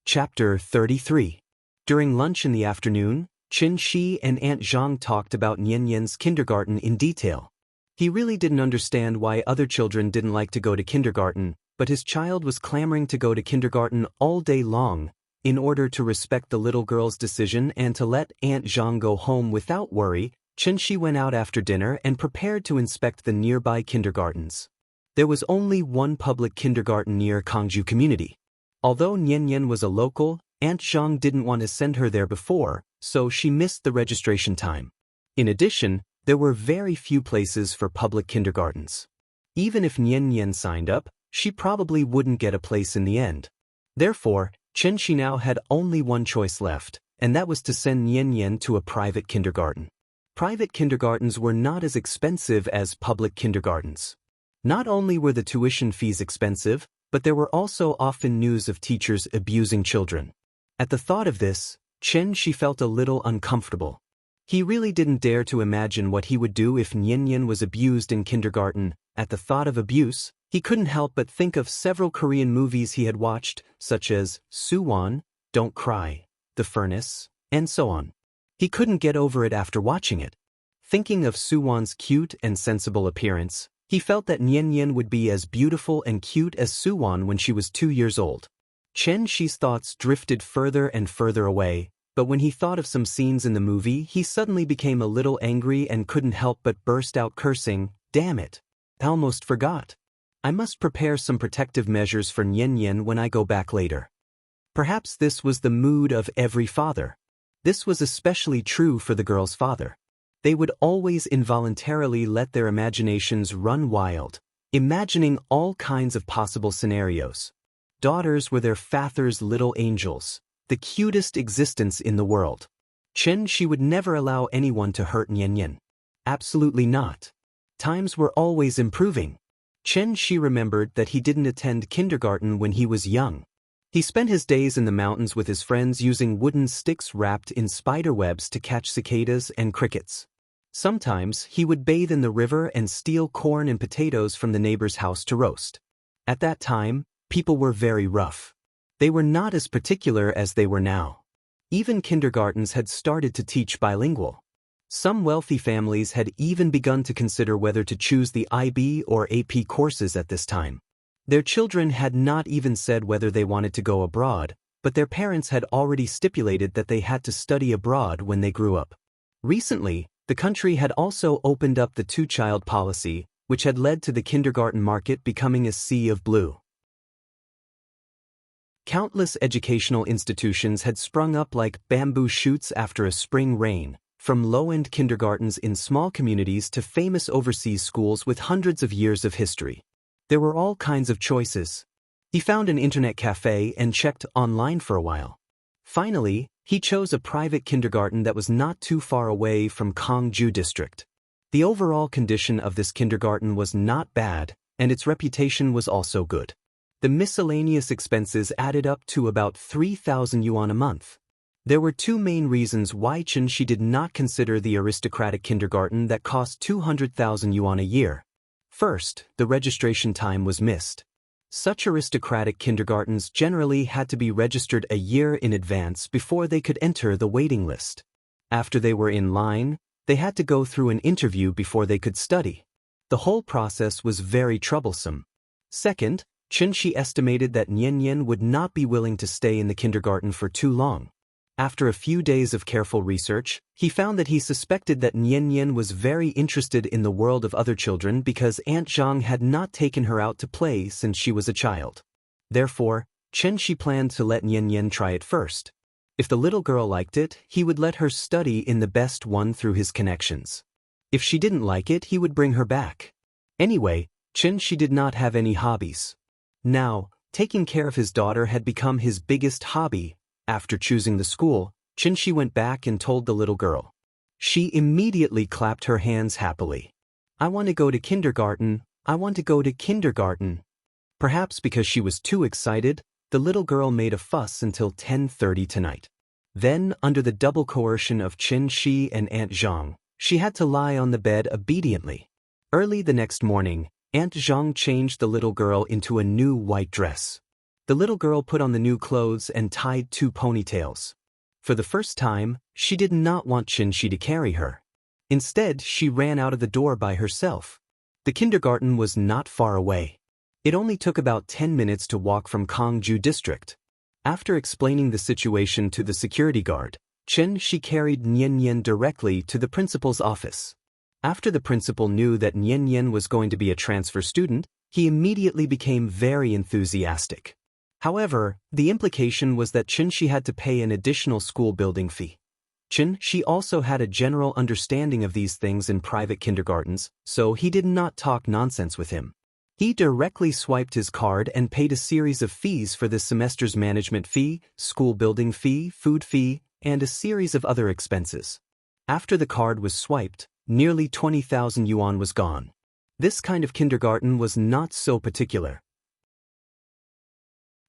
Chapter 33. During lunch in the afternoon, Xianxi and Aunt Zhang talked about Nianyan's kindergarten in detail. He really didn't understand why other children didn't like to go to kindergarten, but his child was clamoring to go to kindergarten all day long. In order to respect the little girl's decision and to let Aunt Zhang go home without worry, Xianxi went out after dinner and prepared to inspect the nearby kindergartens. There was only one public kindergarten near Kangju community. Although Nianyan was a local, Aunt Zhang didn't want to send her there before, so she missed the registration time. In addition, there were very few places for public kindergartens. Even if Nianyan signed up, she probably wouldn't get a place in the end. Therefore, Xianxia now had only one choice left, and that was to send Nian to a private kindergarten. Private kindergartens were not as expensive as public kindergartens. Not only were the tuition fees expensive, but there were also often news of teachers abusing children. At the thought of this, Xianxia felt a little uncomfortable. He really didn't dare to imagine what he would do if Nian was abused in kindergarten. At the thought of abuse, he couldn't help but think of several Korean movies he had watched, such as Suwon, Don't Cry, The Furnace, and so on. He couldn't get over it after watching it. Thinking of Suwon's cute and sensible appearance, he felt that Nian would be as beautiful and cute as Suwon when she was 2 years old. Xianxia's thoughts drifted further and further away, but when he thought of some scenes in the movie, he suddenly became a little angry and couldn't help but burst out cursing, "Damn it! I almost forgot. I must prepare some protective measures for Nian when I go back later." Perhaps this was the mood of every father. This was especially true for the girl's father. They would always involuntarily let their imaginations run wild, imagining all kinds of possible scenarios. Daughters were their father's little angels, the cutest existence in the world. Xianxia would never allow anyone to hurt Nian. Absolutely not. Times were always improving. Xianxia remembered that he didn't attend kindergarten when he was young. He spent his days in the mountains with his friends using wooden sticks wrapped in spider webs to catch cicadas and crickets. Sometimes he would bathe in the river and steal corn and potatoes from the neighbor's house to roast. At that time, people were very rough. They were not as particular as they were now. Even kindergartens had started to teach bilingual. Some wealthy families had even begun to consider whether to choose the IB or AP courses at this time. Their children had not even said whether they wanted to go abroad, but their parents had already stipulated that they had to study abroad when they grew up. Recently, the country had also opened up the two-child policy, which had led to the kindergarten market becoming a sea of blue. Countless educational institutions had sprung up like bamboo shoots after a spring rain, from low-end kindergartens in small communities to famous overseas schools with hundreds of years of history. There were all kinds of choices. He found an internet cafe and checked online for a while. Finally, he chose a private kindergarten that was not too far away from Gangju district. The overall condition of this kindergarten was not bad, and its reputation was also good. The miscellaneous expenses added up to about 3,000 yuan a month. There were two main reasons why Xianxia did not consider the aristocratic kindergarten that cost 200,000 yuan a year. First, the registration time was missed. Such aristocratic kindergartens generally had to be registered a year in advance before they could enter the waiting list. After they were in line, they had to go through an interview before they could study. The whole process was very troublesome. Second, Xianxia estimated that Nian would not be willing to stay in the kindergarten for too long. After a few days of careful research, he found that he suspected that Nian was very interested in the world of other children because Aunt Zhang had not taken her out to play since she was a child. Therefore, Xianxia planned to let Nian try it first. If the little girl liked it, he would let her study in the best one through his connections. If she didn't like it, he would bring her back. Anyway, Xianxia did not have any hobbies. Now, taking care of his daughter had become his biggest hobby. After choosing the school, Xianxia went back and told the little girl. She immediately clapped her hands happily. "I want to go to kindergarten, I want to go to kindergarten." Perhaps because she was too excited, the little girl made a fuss until 10:30 tonight. Then, under the double coercion of Xianxia and Aunt Zhang, she had to lie on the bed obediently. Early the next morning, Aunt Zhang changed the little girl into a new white dress. The little girl put on the new clothes and tied 2 ponytails. For the first time, she did not want Xianxia to carry her. Instead, she ran out of the door by herself. The kindergarten was not far away. It only took about 10 minutes to walk from Gangju district. After explaining the situation to the security guard, Xianxia carried Nian directly to the principal's office. After the principal knew that Nian was going to be a transfer student, he immediately became very enthusiastic. However, the implication was that Xianxia had to pay an additional school building fee. Xianxia also had a general understanding of these things in private kindergartens, so he did not talk nonsense with him. He directly swiped his card and paid a series of fees for this semester's management fee, school building fee, food fee, and a series of other expenses. After the card was swiped, nearly 20,000 yuan was gone. This kind of kindergarten was not so particular.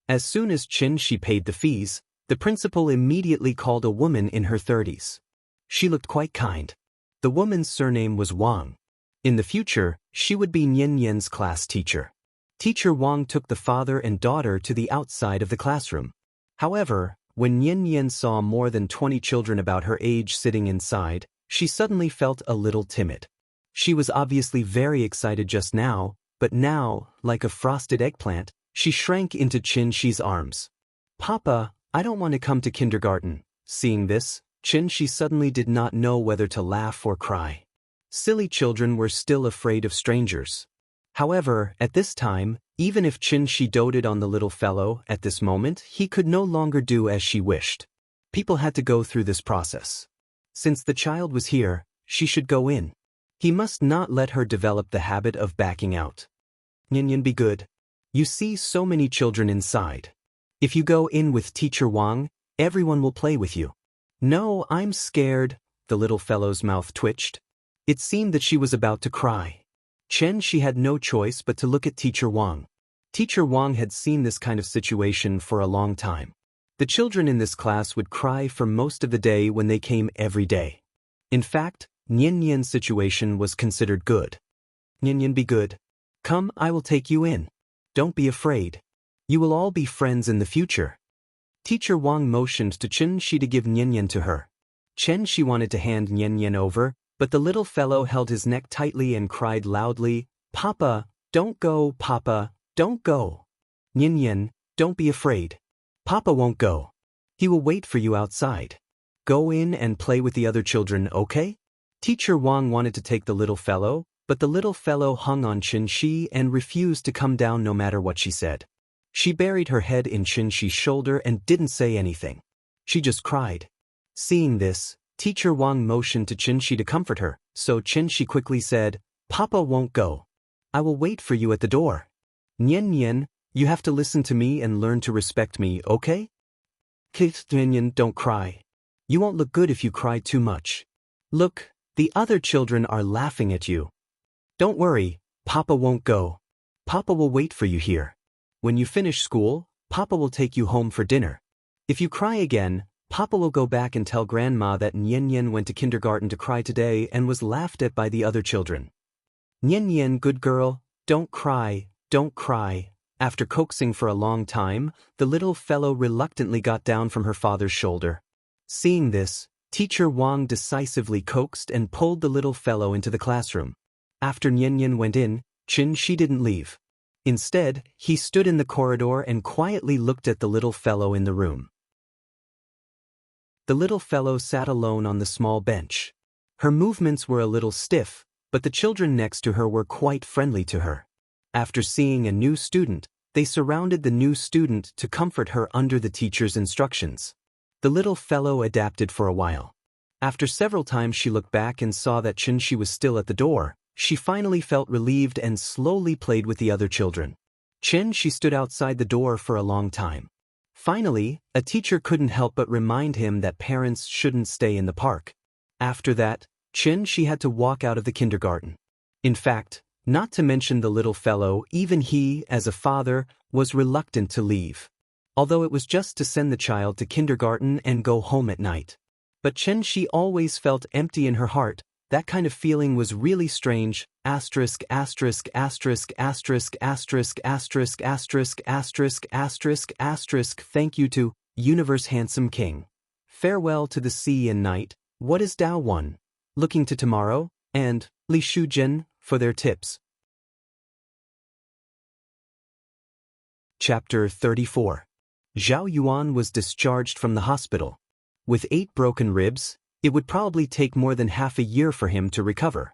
As soon as Xianxia paid the fees, the principal immediately called a woman in her 30s. She looked quite kind. The woman's surname was Wang. In the future, she would be Nianyan's class teacher. Teacher Wang took the father and daughter to the outside of the classroom. However, when Nianyan saw more than 20 children about her age sitting inside, she suddenly felt a little timid. She was obviously very excited just now, but now, like a frosted eggplant, she shrank into Xianxia's arms. "Papa, I don't want to come to kindergarten." Seeing this, Xianxia suddenly did not know whether to laugh or cry. Silly children were still afraid of strangers. However, at this time, even if Xianxia doted on the little fellow, at this moment he could no longer do as she wished. People had to go through this process. Since the child was here, she should go in. He must not let her develop the habit of backing out. "Nianyan, be good. You see so many children inside. If you go in with Teacher Wang, everyone will play with you." "No, I'm scared." The little fellow's mouth twitched. It seemed that she was about to cry. Xianxia had no choice but to look at Teacher Wang. Teacher Wang had seen this kind of situation for a long time. The children in this class would cry for most of the day when they came every day. In fact, Nianyan's situation was considered good. "Nianyan, be good. Come, I will take you in. Don't be afraid. You will all be friends in the future." Teacher Wang motioned to Xianxia to give Nianyan to her. Xianxia wanted to hand Nianyan over, but the little fellow held his neck tightly and cried loudly, "Papa, don't go, Papa, don't go. Nianyan, don't be afraid. Papa won't go. He will wait for you outside. Go in and play with the other children, okay?" Teacher Wang wanted to take the little fellow, but the little fellow hung on Xianxia and refused to come down no matter what she said. She buried her head in Xianxia's shoulder and didn't say anything. She just cried. Seeing this, Teacher Wang motioned to Xianxia to comfort her, so Xianxia quickly said, "Papa won't go. I will wait for you at the door. Nianyan, you have to listen to me and learn to respect me, okay? Nianyan, don't cry. You won't look good if you cry too much. Look, the other children are laughing at you. Don't worry, Papa won't go. Papa will wait for you here. When you finish school, Papa will take you home for dinner. If you cry again, Papa will go back and tell Grandma that Nianyan went to kindergarten to cry today and was laughed at by the other children. Nianyan, good girl, don't cry, don't cry." After coaxing for a long time, the little fellow reluctantly got down from her father's shoulder. Seeing this, Teacher Wang decisively coaxed and pulled the little fellow into the classroom. After Nianyan went in, Xianxia didn't leave. Instead, he stood in the corridor and quietly looked at the little fellow in the room. The little fellow sat alone on the small bench. Her movements were a little stiff, but the children next to her were quite friendly to her. After seeing a new student, they surrounded the new student to comfort her under the teacher's instructions. The little fellow adapted for a while. After several times she looked back and saw that Xianxia was still at the door, she finally felt relieved and slowly played with the other children. Xianxia stood outside the door for a long time. Finally, a teacher couldn't help but remind him that parents shouldn't stay in the park. After that, Xianxia had to walk out of the kindergarten. In fact, not to mention the little fellow, even he, as a father, was reluctant to leave. Although it was just to send the child to kindergarten and go home at night. But Xianxia always felt empty in her heart. That kind of feeling was really strange. Asterisk, asterisk, asterisk, asterisk, asterisk, asterisk, asterisk, asterisk, asterisk, asterisk. Thank you to Universe Handsome King. Farewell to the sea and night. What is Dao 1? Looking to tomorrow, and Li Shujin for their tips. Chapter 34. Zhao Yuan was discharged from the hospital. With 8 broken ribs, it would probably take more than half a year for him to recover.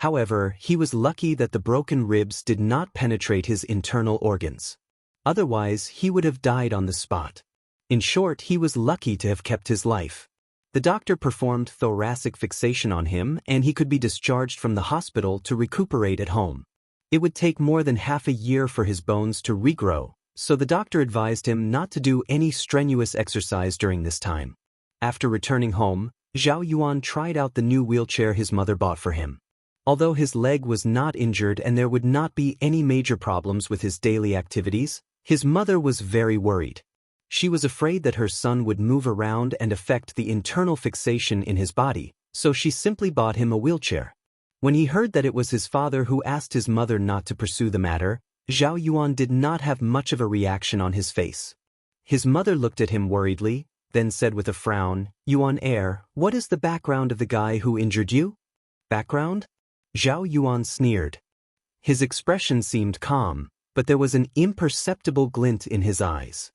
However, he was lucky that the broken ribs did not penetrate his internal organs. Otherwise, he would have died on the spot. In short, he was lucky to have kept his life. The doctor performed thoracic fixation on him and he could be discharged from the hospital to recuperate at home. It would take more than half a year for his bones to regrow, so the doctor advised him not to do any strenuous exercise during this time. After returning home, Zhao Yuan tried out the new wheelchair his mother bought for him. Although his leg was not injured and there would not be any major problems with his daily activities, his mother was very worried. She was afraid that her son would move around and affect the internal fixation in his body, so she simply bought him a wheelchair. When he heard that it was his father who asked his mother not to pursue the matter, Zhao Yuan did not have much of a reaction on his face. His mother looked at him worriedly, then said with a frown, "Yuan heir, what is the background of the guy who injured you?" "Background?" Zhao Yuan sneered. His expression seemed calm, but there was an imperceptible glint in his eyes.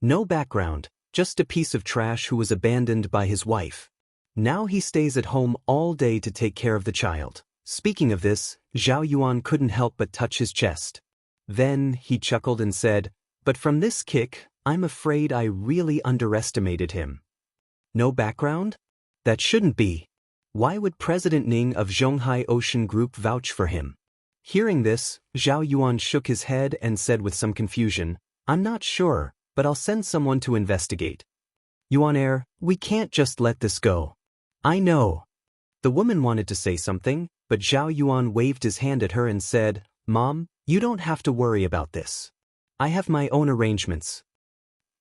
No background, just a piece of trash who was abandoned by his wife. Now he stays at home all day to take care of the child. Speaking of this, Zhao Yuan couldn't help but touch his chest. Then he chuckled and said, "But from this kick, I'm afraid I really underestimated him." No background? That shouldn't be. Why would President Ning of Zhonghai Ocean Group vouch for him? Hearing this, Zhao Yuan shook his head and said with some confusion, "I'm not sure, but I'll send someone to investigate." "Yuan heir, we can't just let this go." "I know." The woman wanted to say something, but Zhao Yuan waved his hand at her and said, "Mom, you don't have to worry about this. I have my own arrangements."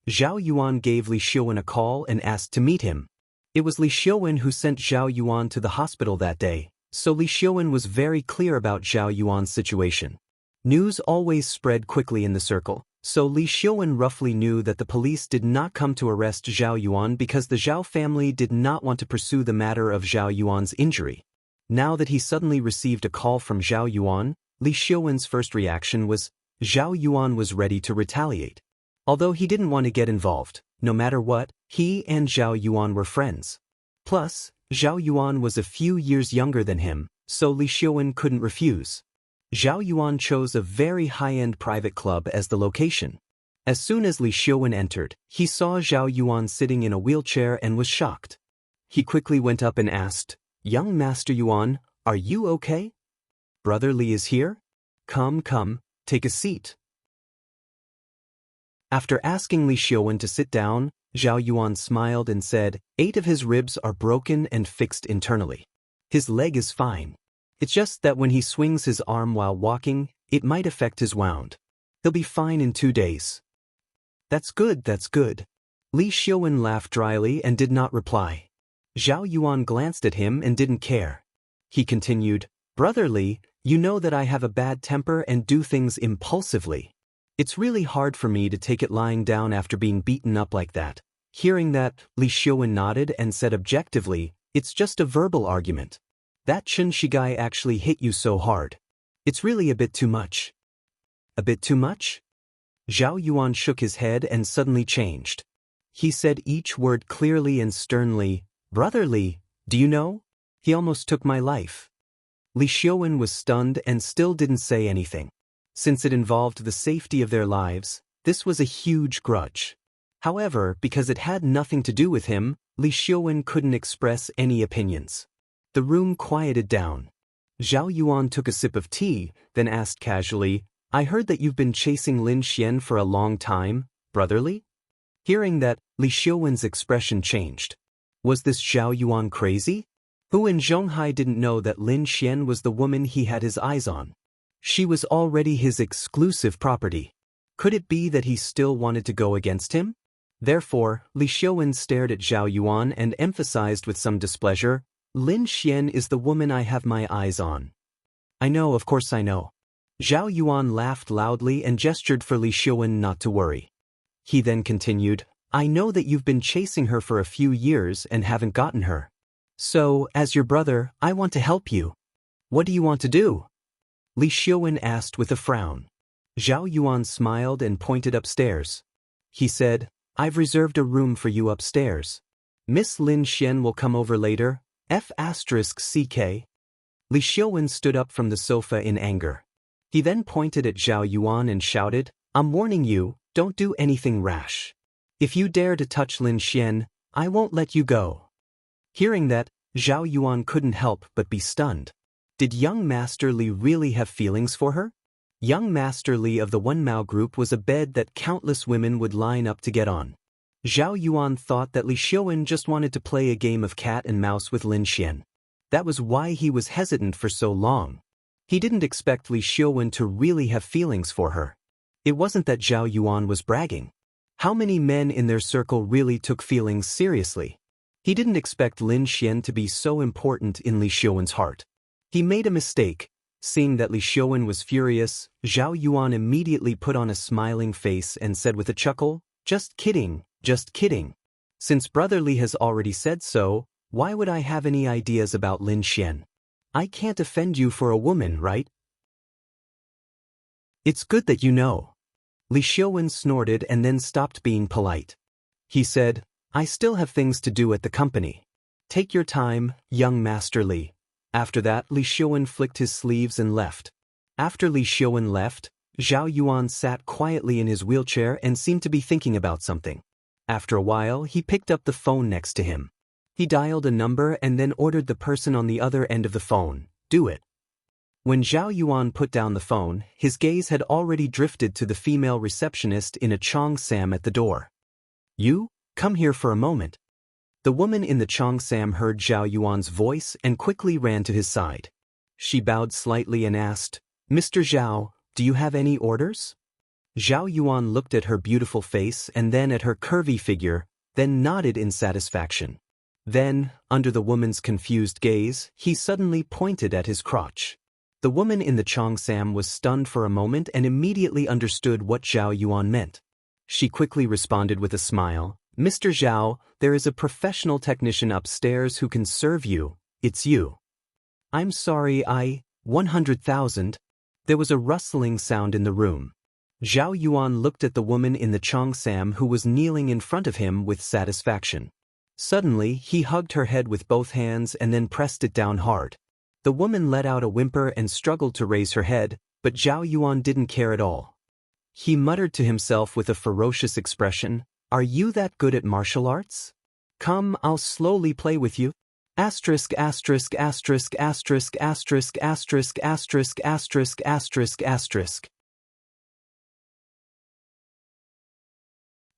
Zhao Yuan gave Li Xiuwen a call and asked to meet him. It was Li Xiuwen who sent Zhao Yuan to the hospital that day, so Li Xiuwen was very clear about Zhao Yuan's situation. News always spread quickly in the circle, so Li Xiuwen roughly knew that the police did not come to arrest Zhao Yuan because the Zhao family did not want to pursue the matter of Zhao Yuan's injury. Now that he suddenly received a call from Zhao Yuan, Li Xiuwen's first reaction was, Zhao Yuan was ready to retaliate. Although he didn't want to get involved, no matter what, he and Zhao Yuan were friends. Plus, Zhao Yuan was a few years younger than him, so Li Xiuwen couldn't refuse. Zhao Yuan chose a very high-end private club as the location. As soon as Li Xiuwen entered, he saw Zhao Yuan sitting in a wheelchair and was shocked. He quickly went up and asked, "Young Master Yuan, are you okay? Brother Li is here? Come, take a seat." After asking Li Xiuwen to sit down, Zhao Yuan smiled and said, 8 of his ribs are broken and fixed internally. His leg is fine. It's just that when he swings his arm while walking, it might affect his wound. He'll be fine in 2 days. That's good. Li Xiuwen laughed dryly and did not reply. Zhao Yuan glanced at him and didn't care. He continued, "Brother Li, you know that I have a bad temper and do things impulsively. It's really hard for me to take it lying down after being beaten up like that." Hearing that, Li Xiuwen nodded and said objectively, "It's just a verbal argument. That Chen Shigai actually hit you so hard. It's really a bit too much." "A bit too much?" Zhao Yuan shook his head and suddenly changed. He said each word clearly and sternly, "Brother Li, do you know? He almost took my life." Li Xiuwen was stunned and still didn't say anything. Since it involved the safety of their lives, this was a huge grudge. However, because it had nothing to do with him, Li Xiuwen couldn't express any opinions. The room quieted down. Zhao Yuan took a sip of tea, then asked casually, "I heard that you've been chasing Lin Xian for a long time, Brother Li?" Hearing that, Li Xiuwen's expression changed. Was this Zhao Yuan crazy? Who in Zhonghai didn't know that Lin Xian was the woman he had his eyes on? She was already his exclusive property. Could it be that he still wanted to go against him? Therefore, Li Xiuwen stared at Zhao Yuan and emphasized with some displeasure, "Lin Xian is the woman I have my eyes on." "I know, of course I know." Zhao Yuan laughed loudly and gestured for Li Xiuwen not to worry. He then continued, "I know that you've been chasing her for a few years and haven't gotten her. So, as your brother, I want to help you. What do you want to do?" Li Xiuwen asked with a frown. Zhao Yuan smiled and pointed upstairs. He said, "I've reserved a room for you upstairs. Miss Lin Xian will come over later, F***CK. Li Xiuwen stood up from the sofa in anger. He then pointed at Zhao Yuan and shouted, "I'm warning you, don't do anything rash. If you dare to touch Lin Xian, I won't let you go." Hearing that, Zhao Yuan couldn't help but be stunned. Did young Master Li really have feelings for her? Young Master Li of the One Mao group was a bed that countless women would line up to get on. Zhao Yuan thought that Li Xiaowen just wanted to play a game of cat and mouse with Lin Xian. That was why he was hesitant for so long. He didn't expect Li Xiaowen to really have feelings for her. It wasn't that Zhao Yuan was bragging. How many men in their circle really took feelings seriously? He didn't expect Lin Xian to be so important in Li Xiaowen's heart. He made a mistake. Seeing that Li Xiaowen was furious, Zhao Yuan immediately put on a smiling face and said with a chuckle, "Just kidding, just kidding. Since Brother Li has already said so, why would I have any ideas about Lin Xian? I can't offend you for a woman, right?" "It's good that you know." Li Xiaowen snorted and then stopped being polite. He said, "I still have things to do at the company. Take your time, young Master Li." After that, Li Xiaowen flicked his sleeves and left. After Li Xiaowen left, Zhao Yuan sat quietly in his wheelchair and seemed to be thinking about something. After a while, he picked up the phone next to him. He dialed a number and then ordered the person on the other end of the phone, "Do it." When Zhao Yuan put down the phone, his gaze had already drifted to the female receptionist in a cheongsam at the door. "You, come here for a moment." The woman in the cheongsam heard Zhao Yuan's voice and quickly ran to his side. She bowed slightly and asked, "Mr. Zhao, do you have any orders?" Zhao Yuan looked at her beautiful face and then at her curvy figure, then nodded in satisfaction. Then, under the woman's confused gaze, he suddenly pointed at his crotch. The woman in the cheongsam was stunned for a moment and immediately understood what Zhao Yuan meant. She quickly responded with a smile, "Mr. Zhao, there is a professional technician upstairs who can serve you. It's you." "I'm sorry, 100,000. There was a rustling sound in the room. Zhao Yuan looked at the woman in the cheongsam who was kneeling in front of him with satisfaction. Suddenly, he hugged her head with both hands and then pressed it down hard. The woman let out a whimper and struggled to raise her head, but Zhao Yuan didn't care at all. He muttered to himself with a ferocious expression, "Are you that good at martial arts? Come, I'll slowly play with you." Asterisk asterisk asterisk asterisk asterisk asterisk asterisk asterisk asterisk asterisk.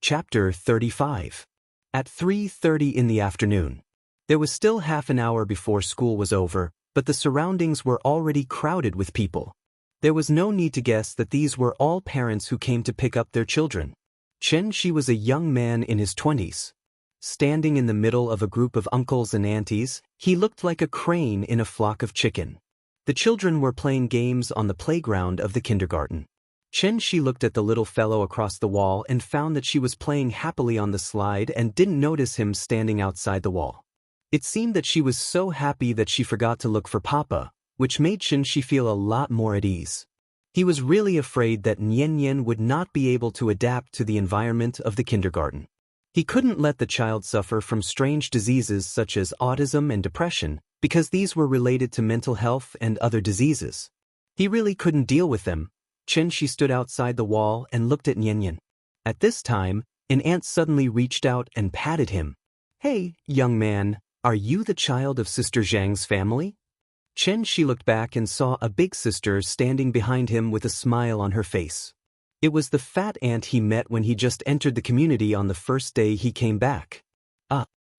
Chapter 35. At 3:30 in the afternoon. There was still half an hour before school was over, but the surroundings were already crowded with people. There was no need to guess that these were all parents who came to pick up their children. Xianxia was a young man in his 20s. Standing in the middle of a group of uncles and aunties, he looked like a crane in a flock of chicken. The children were playing games on the playground of the kindergarten. Xianxia looked at the little fellow across the wall and found that she was playing happily on the slide and didn't notice him standing outside the wall. It seemed that she was so happy that she forgot to look for Papa, which made Xianxia feel a lot more at ease. He was really afraid that Nian would not be able to adapt to the environment of the kindergarten. He couldn't let the child suffer from strange diseases such as autism and depression, because these were related to mental health and other diseases. He really couldn't deal with them. Xianxia stood outside the wall and looked at Nian. At this time, an aunt suddenly reached out and patted him. "Hey, young man, are you the child of Sister Zhang's family?" Xianxia looked back and saw a big sister standing behind him with a smile on her face. It was the fat aunt he met when he just entered the community on the first day he came back.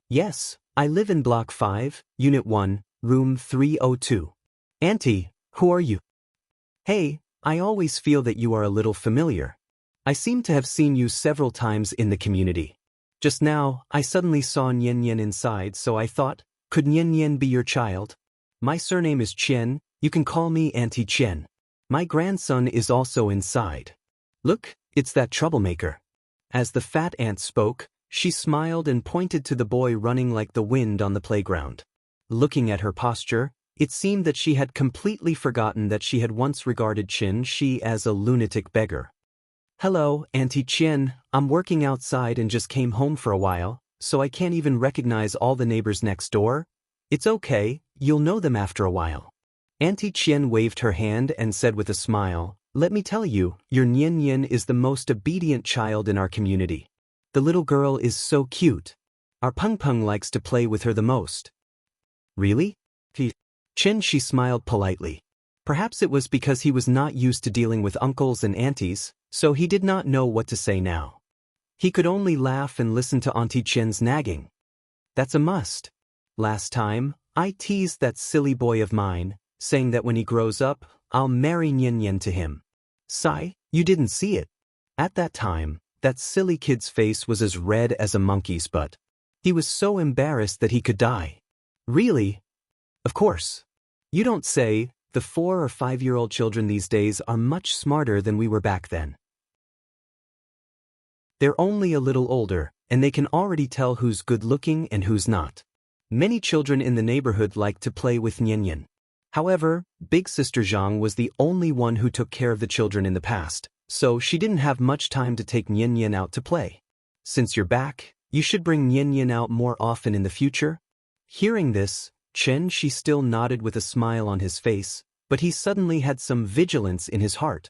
Yes, I live in Block 5, Unit 1, Room 302. Auntie, who are you?" "Hey, I always feel that you are a little familiar. I seem to have seen you several times in the community. Just now, I suddenly saw Nian inside, so I thought, could Nian be your child? My surname is Chen, you can call me Auntie Chen. My grandson is also inside. Look, it's that troublemaker." As the fat aunt spoke, she smiled and pointed to the boy running like the wind on the playground. Looking at her posture, it seemed that she had completely forgotten that she had once regarded Xianxia as a lunatic beggar. "Hello, Auntie Chen, I'm working outside and just came home for a while, so I can't even recognize all the neighbors next door. It's okay, you'll know them after a while." Auntie Chen waved her hand and said with a smile, "Let me tell you, your Nian is the most obedient child in our community. The little girl is so cute. Our Peng Peng likes to play with her the most." "Really?" Xianxia smiled politely. Perhaps it was because he was not used to dealing with uncles and aunties, so he did not know what to say now. He could only laugh and listen to Auntie Chen's nagging. That's a must. Last time, I teased that silly boy of mine, saying that when he grows up, I'll marry Nian to him. Sigh, you didn't see it. At that time, that silly kid's face was as red as a monkey's butt. He was so embarrassed that he could die. Really? Of course. You don't say. The 4 or 5-year-old children these days are much smarter than we were back then. They're only a little older, and they can already tell who's good-looking and who's not. Many children in the neighborhood like to play with Nian. However, Big Sister Zhang was the only one who took care of the children in the past, so she didn't have much time to take Nian out to play. Since you're back, you should bring Nian out more often in the future. Hearing this, she still nodded with a smile on his face, but he suddenly had some vigilance in his heart.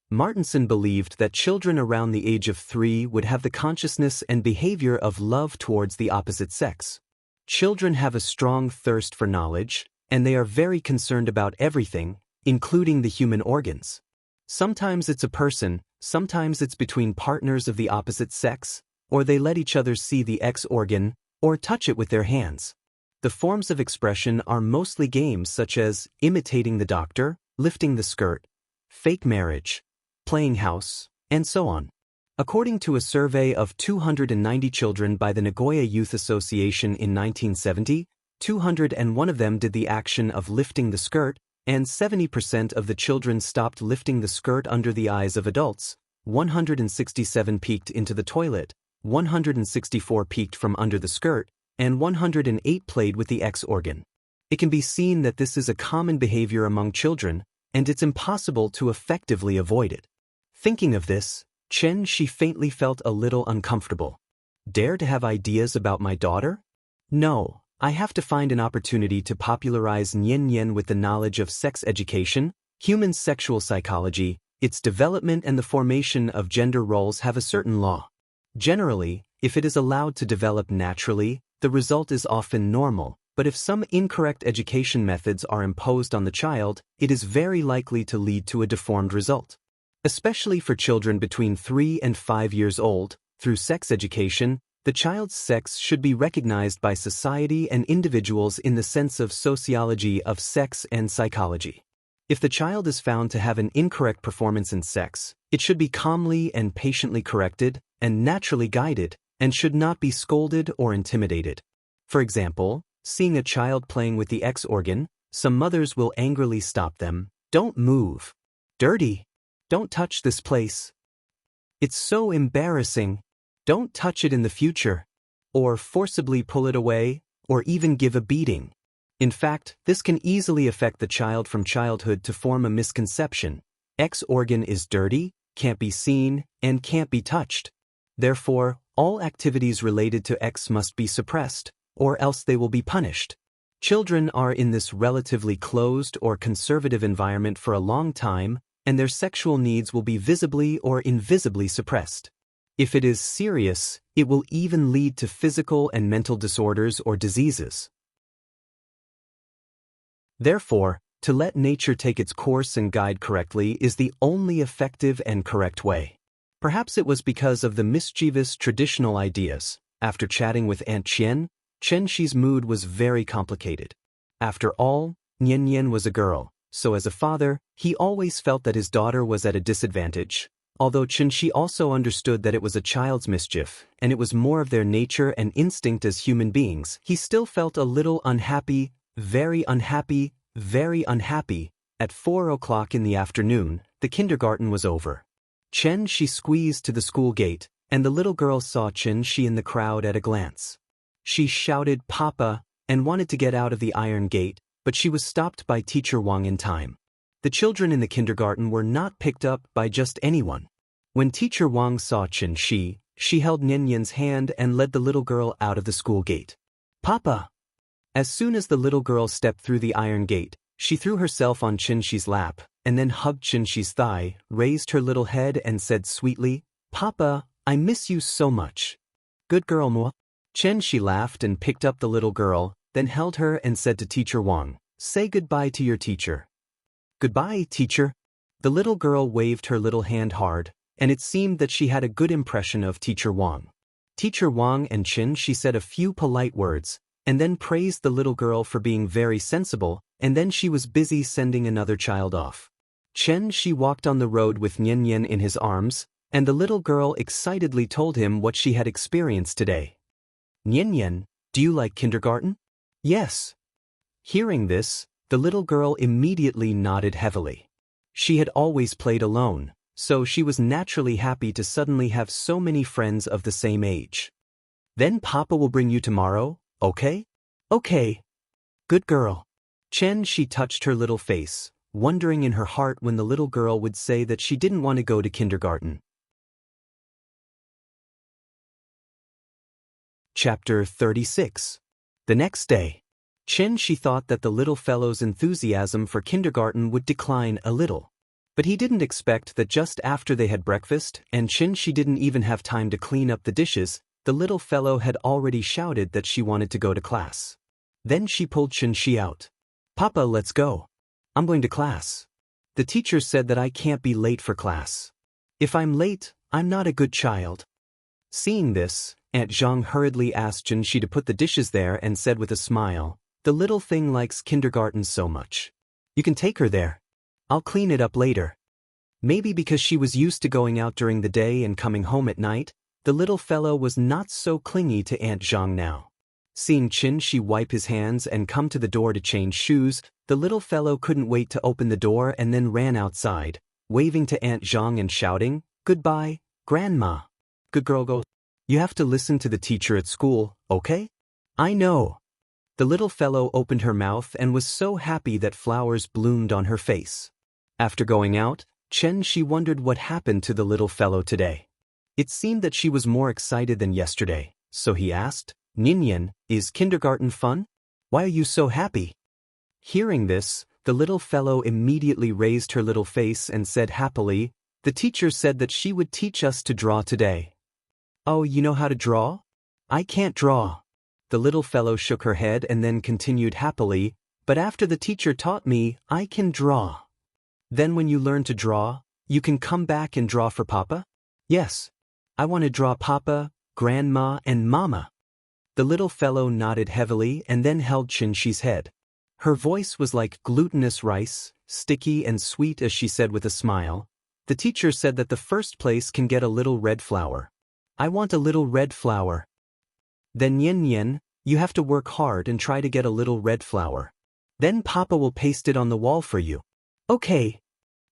Martinson believed that children around the age of 3 would have the consciousness and behavior of love towards the opposite sex. Children have a strong thirst for knowledge, and they are very concerned about everything, including the human organs. Sometimes it's a person, sometimes it's between partners of the opposite sex, or they let each other see the X organ, or touch it with their hands. The forms of expression are mostly games such as imitating the doctor, lifting the skirt, fake marriage, playing house, and so on. According to a survey of 290 children by the Nagoya Youth Association in 1970, 201 of them did the action of lifting the skirt, and 70% of the children stopped lifting the skirt under the eyes of adults. 167 peeked into the toilet, 164 peeked from under the skirt, and 108 played with the X organ. It can be seen that this is a common behavior among children, and it's impossible to effectively avoid it. Thinking of this, she faintly felt a little uncomfortable. Dare to have ideas about my daughter? No, I have to find an opportunity to popularize Nian with the knowledge of sex education, human sexual psychology, its development and the formation of gender roles have a certain law. Generally, if it is allowed to develop naturally, the result is often normal, but if some incorrect education methods are imposed on the child, it is very likely to lead to a deformed result. Especially for children between 3 and 5 years old, through sex education, the child's sex should be recognized by society and individuals in the sense of sociology of sex and psychology. If the child is found to have an incorrect performance in sex, it should be calmly and patiently corrected and naturally guided, and should not be scolded or intimidated. For example, seeing a child playing with the X organ, some mothers will angrily stop them. Don't move. Dirty. Don't touch this place. It's so embarrassing. Don't touch it in the future. Or forcibly pull it away, or even give a beating. In fact, this can easily affect the child from childhood to form a misconception. X organ is dirty, can't be seen, and can't be touched. Therefore, all activities related to X must be suppressed, or else they will be punished. Children are in this relatively closed or conservative environment for a long time, and their sexual needs will be visibly or invisibly suppressed. If it is serious, it will even lead to physical and mental disorders or diseases. Therefore, to let nature take its course and guide correctly is the only effective and correct way. Perhaps it was because of the mischievous traditional ideas. After chatting with Aunt Xianxia's mood was very complicated. After all, Nian was a girl, so as a father, he always felt that his daughter was at a disadvantage. Although Xianxia also understood that it was a child's mischief, and it was more of their nature and instinct as human beings, he still felt a little unhappy, very unhappy, very unhappy. At 4 o'clock in the afternoon, the kindergarten was over. Xianxia squeezed to the school gate, and the little girl saw Xianxia in the crowd at a glance. She shouted "Papa," and wanted to get out of the iron gate, but she was stopped by Teacher Wang in time. The children in the kindergarten were not picked up by just anyone. When Teacher Wang saw Xianxia, she held Nian's hand and led the little girl out of the school gate. "Papa!" As soon as the little girl stepped through the iron gate, she threw herself on Xianxia's lap, and then hugged Xianxia's thigh, raised her little head and said sweetly, "Papa, I miss you so much." "Good girl, moi." Xianxia laughed and picked up the little girl, then held her and said to Teacher Wang, Say goodbye to your teacher. Goodbye, teacher. The little girl waved her little hand hard, and it seemed that she had a good impression of Teacher Wang. Teacher Wang and Xianxia said a few polite words, and then praised the little girl for being very sensible, and then she was busy sending another child off. Xianxia walked on the road with Nian in his arms, and the little girl excitedly told him what she had experienced today. Nian, do you like kindergarten? Yes. Hearing this, the little girl immediately nodded heavily. She had always played alone, so she was naturally happy to suddenly have so many friends of the same age. Then Papa will bring you tomorrow, okay? Okay. Good girl. She touched her little face, wondering in her heart when the little girl would say that she didn't want to go to kindergarten. Chapter 36. The next day. She thought that the little fellow's enthusiasm for kindergarten would decline a little. But he didn't expect that just after they had breakfast, and she didn't even have time to clean up the dishes, the little fellow had already shouted that she wanted to go to class. Then she pulled Xianxia out. Papa, let's go. I'm going to class. The teacher said that I can't be late for class. If I'm late, I'm not a good child. Seeing this, Aunt Zhang hurriedly asked Xianxia to put the dishes there and said with a smile, the little thing likes kindergarten so much. You can take her there. I'll clean it up later. Maybe because she was used to going out during the day and coming home at night, the little fellow was not so clingy to Aunt Zhang now. Seeing Xianxia wipe his hands and come to the door to change shoes, the little fellow couldn't wait to open the door and then ran outside, waving to Aunt Zhang and shouting, Goodbye, Grandma. Good girl, go. You have to listen to the teacher at school, okay? I know. The little fellow opened her mouth and was so happy that flowers bloomed on her face. After going out, she wondered what happened to the little fellow today. It seemed that she was more excited than yesterday, so he asked, Nian, is kindergarten fun? Why are you so happy? Hearing this, the little fellow immediately raised her little face and said happily, the teacher said that she would teach us to draw today. Oh, you know how to draw? I can't draw. The little fellow shook her head and then continued happily, but after the teacher taught me, I can draw. Then when you learn to draw, you can come back and draw for Papa? Yes. I want to draw Papa, Grandma, and Mama. The little fellow nodded heavily and then held Xianxia's head. Her voice was like glutinous rice, sticky and sweet as she said with a smile, the teacher said that the first place can get a little red flower. I want a little red flower. Then Nian, you have to work hard and try to get a little red flower. Then Papa will paste it on the wall for you. Okay.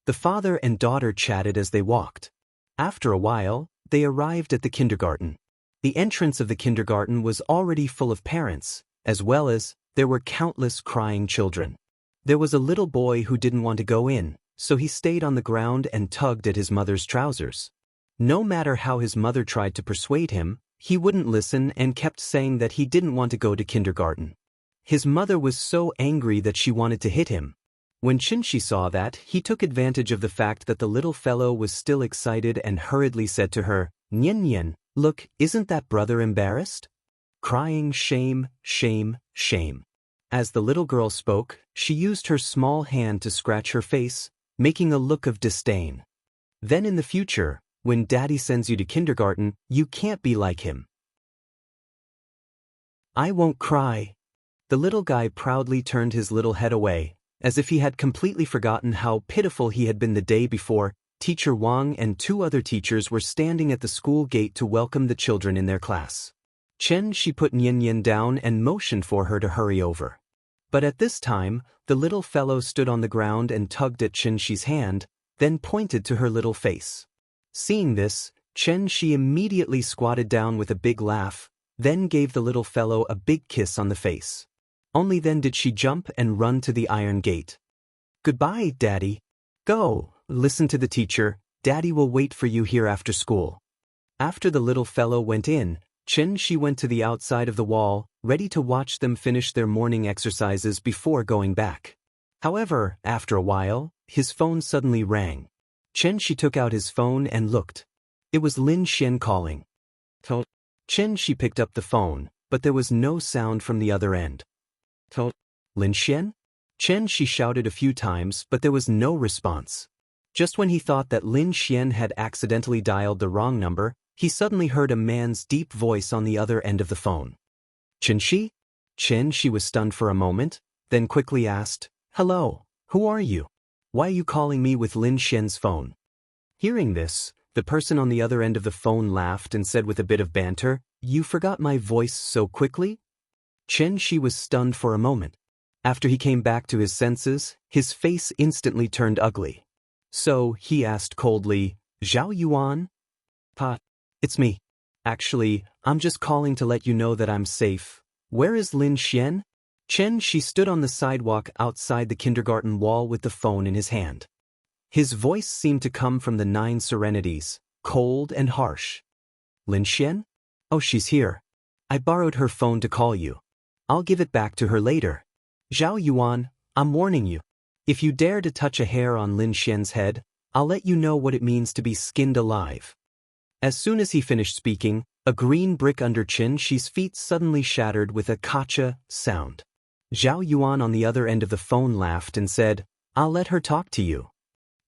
The father and daughter chatted as they walked. After a while, they arrived at the kindergarten. The entrance of the kindergarten was already full of parents, as well as, there were countless crying children. There was a little boy who didn't want to go in, so he stayed on the ground and tugged at his mother's trousers. No matter how his mother tried to persuade him, he wouldn't listen and kept saying that he didn't want to go to kindergarten. His mother was so angry that she wanted to hit him. When Xianxia saw that, he took advantage of the fact that the little fellow was still excited and hurriedly said to her, Nian, look, isn't that brother embarrassed? Crying shame, shame, shame. As the little girl spoke, she used her small hand to scratch her face, making a look of disdain. Then in the future, when Daddy sends you to kindergarten, you can't be like him. I won't cry. The little guy proudly turned his little head away, as if he had completely forgotten how pitiful he had been the day before. Teacher Wang and two other teachers were standing at the school gate to welcome the children in their class. She put Nian down and motioned for her to hurry over. But at this time, the little fellow stood on the ground and tugged at Xianxia's hand, then pointed to her little face. Seeing this, Xianxia immediately squatted down with a big laugh, then gave the little fellow a big kiss on the face. Only then did she jump and run to the iron gate. Goodbye, Daddy. Go, listen to the teacher, Daddy will wait for you here after school. After the little fellow went in, Xianxia went to the outside of the wall, ready to watch them finish their morning exercises before going back. However, after a while, his phone suddenly rang. Xianxia took out his phone and looked. It was Lin Xian calling. Xianxia picked up the phone, but there was no sound from the other end. Lin Xian? Xianxia shouted a few times, but there was no response. Just when he thought that Lin Xian had accidentally dialed the wrong number, he suddenly heard a man's deep voice on the other end of the phone. Xianxia? Xianxia was stunned for a moment, then quickly asked, "Hello, who are you? Why are you calling me with Lin Xian's phone?" Hearing this, the person on the other end of the phone laughed and said with a bit of banter, "You forgot my voice so quickly?" Xianxia was stunned for a moment. After he came back to his senses, his face instantly turned ugly. So, he asked coldly, "Zhao Yuan?" "Pa, it's me. Actually, I'm just calling to let you know that I'm safe. Where is Lin Xian?" She stood on the sidewalk outside the kindergarten wall with the phone in his hand. His voice seemed to come from the 9 serenities, cold and harsh. "Lin Xian? Oh, she's here. I borrowed her phone to call you. I'll give it back to her later. Zhao Yuan, I'm warning you. If you dare to touch a hair on Lin Xian's head, I'll let you know what it means to be skinned alive." As soon as he finished speaking, a green brick under Xianxia's feet suddenly shattered with a "kacha" sound. Zhao Yuan on the other end of the phone laughed and said, "I'll let her talk to you."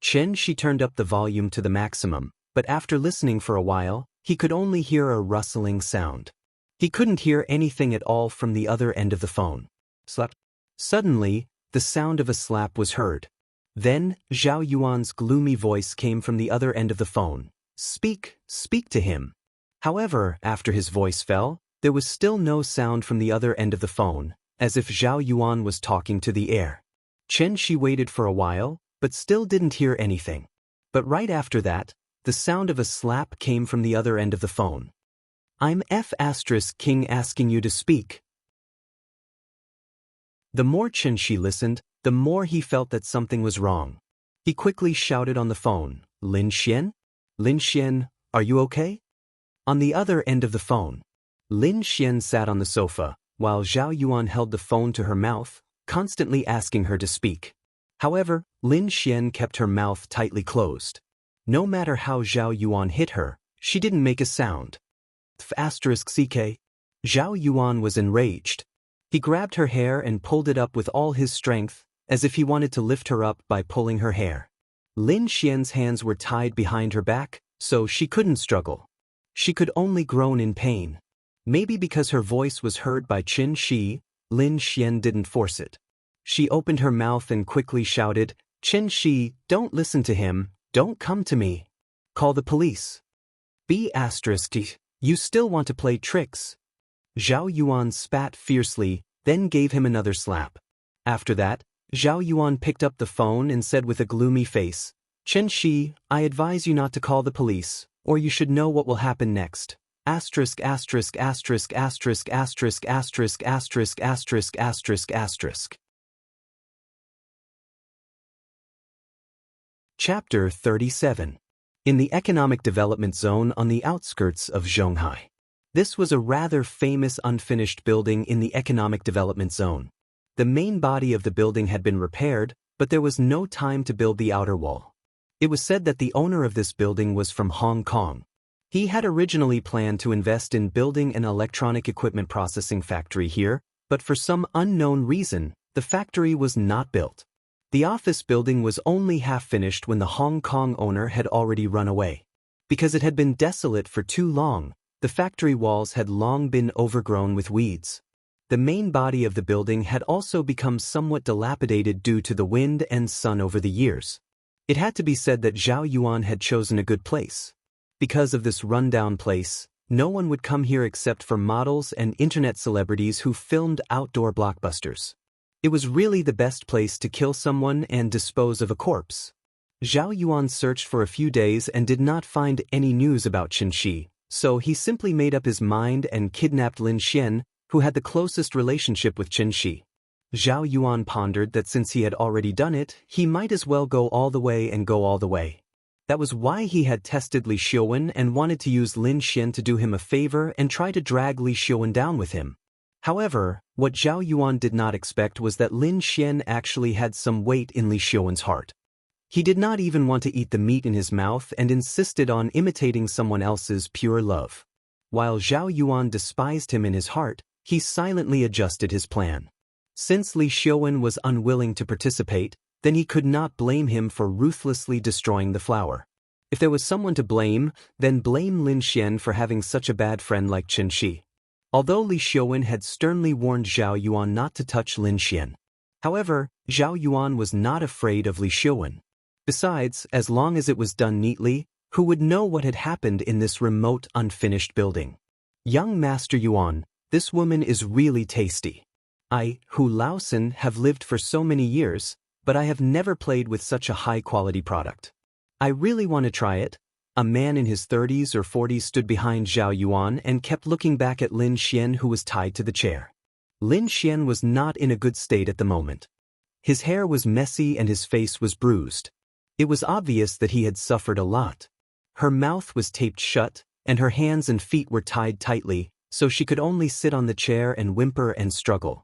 Xianxia turned up the volume to the maximum, but after listening for a while, he could only hear a rustling sound. He couldn't hear anything at all from the other end of the phone. Slap. Suddenly, the sound of a slap was heard. Then, Zhao Yuan's gloomy voice came from the other end of the phone. "Speak to him." However, after his voice fell, there was still no sound from the other end of the phone, as if Zhao Yuan was talking to the air. Xianxia waited for a while, but still didn't hear anything. But right after that, the sound of a slap came from the other end of the phone. "I'm King asking you to speak." The more Xianxia listened, the more he felt that something was wrong. He quickly shouted on the phone, "Lin Xian? Lin Xian, are you okay?" On the other end of the phone, Lin Xian sat on the sofa, while Zhao Yuan held the phone to her mouth, constantly asking her to speak. However, Lin Xian kept her mouth tightly closed. No matter how Zhao Yuan hit her, she didn't make a sound. *CK. Zhao Yuan was enraged. He grabbed her hair and pulled it up with all his strength, as if he wanted to lift her up by pulling her hair. Lin Xian's hands were tied behind her back, so she couldn't struggle. She could only groan in pain. Maybe because her voice was heard by Xianxia, Lin Xian didn't force it. She opened her mouth and quickly shouted, "Xianxia, don't listen to him, don't come to me. Call the police." You still want to play tricks? Zhao Yuan spat fiercely, then gave him another slap. After that, Zhao Yuan picked up the phone and said with a gloomy face, "Xianxia, I advise you not to call the police, or you should know what will happen next. Asterisk asterisk asterisk asterisk asterisk asterisk asterisk asterisk asterisk asterisk." Chapter 37. In the Economic Development Zone on the outskirts of Zhonghai. This was a rather famous unfinished building in the Economic Development Zone. The main body of the building had been repaired, but there was no time to build the outer wall. It was said that the owner of this building was from Hong Kong. He had originally planned to invest in building an electronic equipment processing factory here, but for some unknown reason, the factory was not built. The office building was only half finished when the Hong Kong owner had already run away. Because it had been desolate for too long, the factory walls had long been overgrown with weeds. The main body of the building had also become somewhat dilapidated due to the wind and sun over the years. It had to be said that Zhao Yuan had chosen a good place. Because of this rundown place, no one would come here except for models and internet celebrities who filmed outdoor blockbusters. It was really the best place to kill someone and dispose of a corpse. Zhao Yuan searched for a few days and did not find any news about Xianxia, so he simply made up his mind and kidnapped Lin Xian, who had the closest relationship with Xianxia. Zhao Yuan pondered that since he had already done it, he might as well go all the way and go all the way. That was why he had tested Li Xiuwen and wanted to use Lin Xian to do him a favor and try to drag Li Xiuwen down with him. However, what Zhao Yuan did not expect was that Lin Xian actually had some weight in Li Xiuwen's heart. He did not even want to eat the meat in his mouth and insisted on imitating someone else's pure love. While Zhao Yuan despised him in his heart, he silently adjusted his plan. Since Li Xiaowen was unwilling to participate, then he could not blame him for ruthlessly destroying the flower. If there was someone to blame, then blame Lin Xian for having such a bad friend like Chen Shi. Although Li Xiaowen had sternly warned Zhao Yuan not to touch Lin Xian. However, Zhao Yuan was not afraid of Li Xiaowen. Besides, as long as it was done neatly, who would know what had happened in this remote, unfinished building? Young Master Yuan, this woman is really tasty. I, Hu Laosen, have lived for so many years, but I have never played with such a high-quality product. I really want to try it. A man in his 30s or 40s stood behind Zhao Yuan and kept looking back at Lin Xian, who was tied to the chair. Lin Xian was not in a good state at the moment. His hair was messy and his face was bruised. It was obvious that he had suffered a lot. Her mouth was taped shut, and her hands and feet were tied tightly, so she could only sit on the chair and whimper and struggle.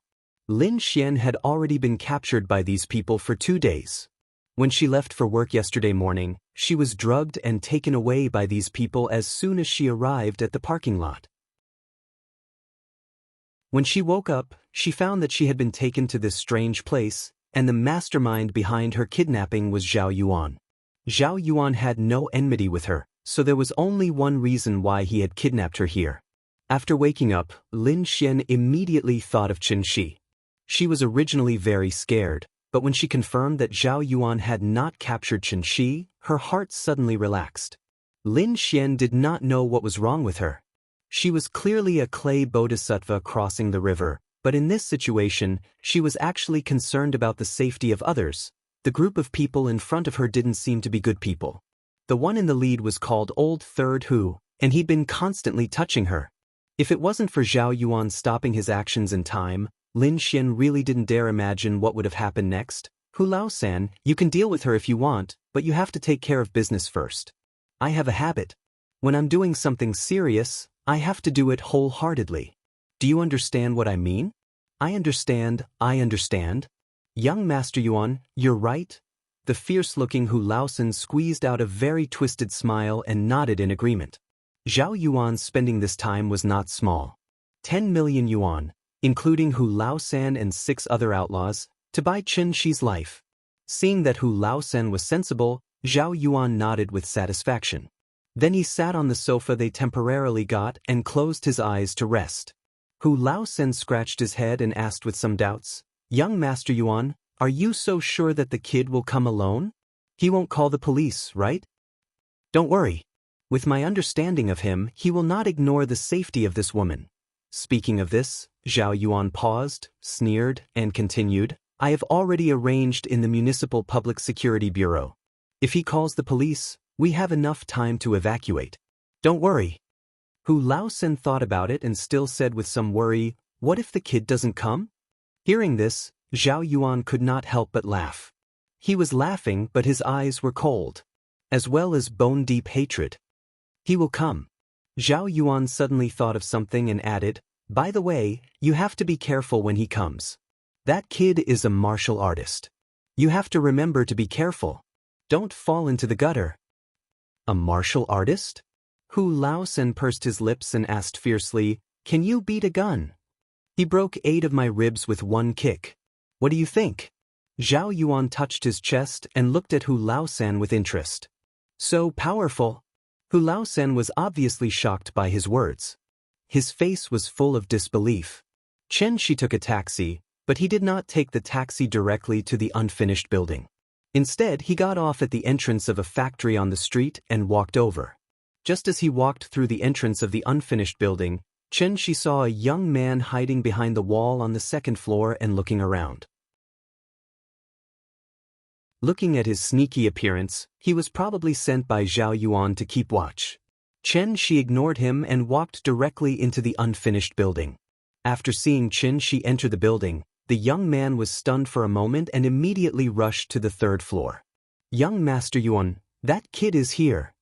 Lin Xian had already been captured by these people for 2 days. When she left for work yesterday morning, she was drugged and taken away by these people as soon as she arrived at the parking lot. When she woke up, she found that she had been taken to this strange place, and the mastermind behind her kidnapping was Zhao Yuan. Zhao Yuan had no enmity with her, so there was only one reason why he had kidnapped her here. After waking up, Lin Xian immediately thought of Chen Shi. She was originally very scared, but when she confirmed that Zhao Yuan had not captured Chen Shi, her heart suddenly relaxed. Lin Xian did not know what was wrong with her. She was clearly a clay bodhisattva crossing the river, but in this situation, she was actually concerned about the safety of others. The group of people in front of her didn't seem to be good people. The one in the lead was called Old Third Hu, and he'd been constantly touching her. If it wasn't for Zhao Yuan stopping his actions in time, Lin Xian really didn't dare imagine what would have happened next. Hu Lao-san, you can deal with her if you want, but you have to take care of business first. I have a habit. When I'm doing something serious, I have to do it wholeheartedly. Do you understand what I mean? I understand. Young Master Yuan, you're right. The fierce-looking Hu Laosen squeezed out a very twisted smile and nodded in agreement. Zhao Yuan's spending this time was not small. 10 million yuan, including Hu Laosan and 6 other outlaws, to buy Chen Shi's life. Seeing that Hu Laosan was sensible, Zhao Yuan nodded with satisfaction. Then he sat on the sofa they temporarily got and closed his eyes to rest. Hu Laosan scratched his head and asked with some doubts, Young Master Yuan, are you so sure that the kid will come alone? He won't call the police, right? Don't worry. With my understanding of him, he will not ignore the safety of this woman. Speaking of this, Zhao Yuan paused, sneered, and continued, I have already arranged in the Municipal Public Security Bureau. If he calls the police, we have enough time to evacuate. Don't worry. Hu Laosen thought about it and still said with some worry, what if the kid doesn't come? Hearing this, Zhao Yuan could not help but laugh. He was laughing, but his eyes were cold, as well as bone-deep hatred. He will come. Zhao Yuan suddenly thought of something and added, by the way, you have to be careful when he comes. That kid is a martial artist. You have to remember to be careful. Don't fall into the gutter. A martial artist? Hu Laosen pursed his lips and asked fiercely, can you beat a gun? He broke 8 of my ribs with one kick. What do you think? Zhao Yuan touched his chest and looked at Hu Laosan with interest. So powerful. Hu Laosan was obviously shocked by his words. His face was full of disbelief. Chen Shi took a taxi, but he did not take the taxi directly to the unfinished building. Instead, he got off at the entrance of a factory on the street and walked over. Just as he walked through the entrance of the unfinished building, Chen Shi saw a young man hiding behind the wall on the 2nd floor and looking around. Looking at his sneaky appearance, he was probably sent by Zhao Yuan to keep watch. Chen Shi ignored him and walked directly into the unfinished building. After seeing Chen Shi enter the building, the young man was stunned for a moment and immediately rushed to the 3rd floor. Young Master Yuan, that kid is here.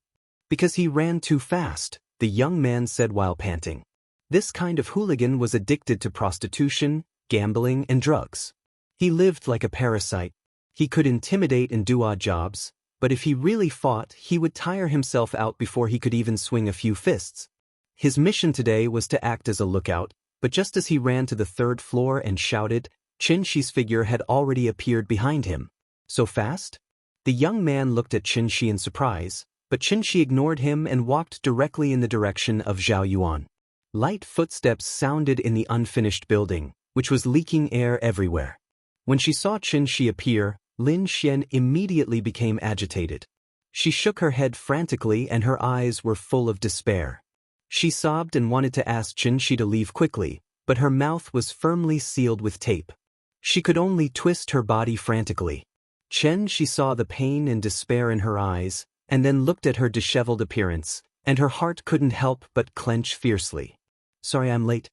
Because he ran too fast, the young man said while panting. This kind of hooligan was addicted to prostitution, gambling, and drugs. He lived like a parasite. He could intimidate and do odd jobs, but if he really fought, he would tire himself out before he could even swing a few fists. His mission today was to act as a lookout, but just as he ran to the 3rd floor and shouted, Xianxi's figure had already appeared behind him. So fast? The young man looked at Xianxi in surprise, but Xianxi ignored him and walked directly in the direction of Zhao Yuan. Light footsteps sounded in the unfinished building, which was leaking air everywhere. When she saw Xianxi appear, Lin Xian immediately became agitated. She shook her head frantically and her eyes were full of despair. She sobbed and wanted to ask Xianxi to leave quickly, but her mouth was firmly sealed with tape. She could only twist her body frantically. Xianxi saw the pain and despair in her eyes, and then looked at her disheveled appearance, and her heart couldn't help but clench fiercely. Sorry I'm late.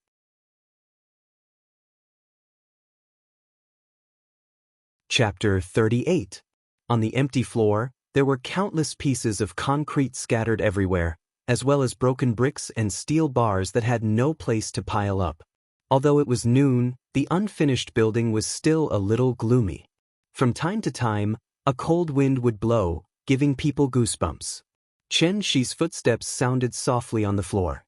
Chapter 38. On the empty floor, there were countless pieces of concrete scattered everywhere, as well as broken bricks and steel bars that had no place to pile up. Although it was noon, the unfinished building was still a little gloomy. From time to time, a cold wind would blow, giving people goosebumps. Xianxi's footsteps sounded softly on the floor.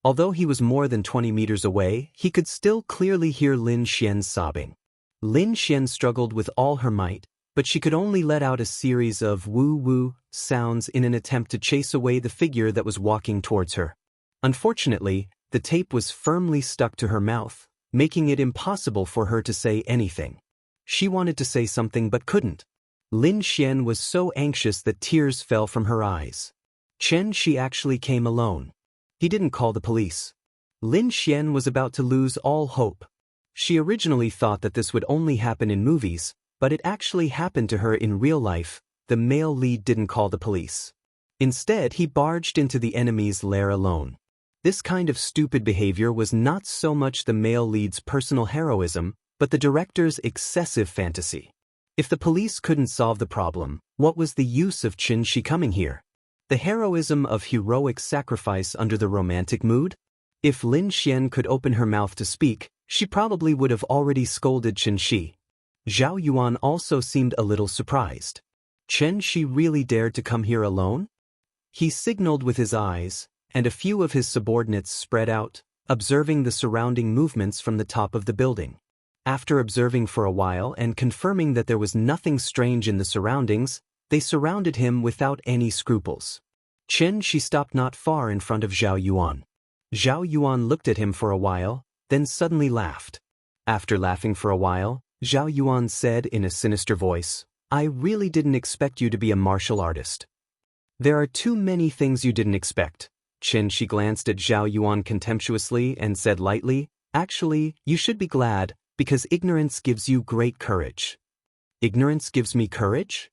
Although he was more than 20 meters away, he could still clearly hear Lin Xian sobbing. Lin Xian struggled with all her might, but she could only let out a series of woo-woo sounds in an attempt to chase away the figure that was walking towards her. Unfortunately, the tape was firmly stuck to her mouth, making it impossible for her to say anything. She wanted to say something but couldn't. Lin Xian was so anxious that tears fell from her eyes. Xianxi actually came alone. He didn't call the police. Lin Xian was about to lose all hope. She originally thought that this would only happen in movies, but it actually happened to her in real life. The male lead didn't call the police. Instead, he barged into the enemy's lair alone. This kind of stupid behavior was not so much the male lead's personal heroism, but the director's excessive fantasy. If the police couldn't solve the problem, what was the use of Xianxi coming here? The heroism of heroic sacrifice under the romantic mood? If Lin Xian could open her mouth to speak, she probably would have already scolded Xianxi. Zhao Yuan also seemed a little surprised. Xianxi really dared to come here alone? He signaled with his eyes, and a few of his subordinates spread out, observing the surrounding movements from the top of the building. After observing for a while and confirming that there was nothing strange in the surroundings, they surrounded him without any scruples. Xianxi stopped not far in front of Zhao Yuan. Zhao Yuan looked at him for a while, then suddenly laughed. After laughing for a while, Zhao Yuan said in a sinister voice, "I really didn't expect you to be a martial artist." "There are too many things you didn't expect." Xianxi glanced at Zhao Yuan contemptuously and said lightly, "Actually, you should be glad, because ignorance gives you great courage." "Ignorance gives me courage?"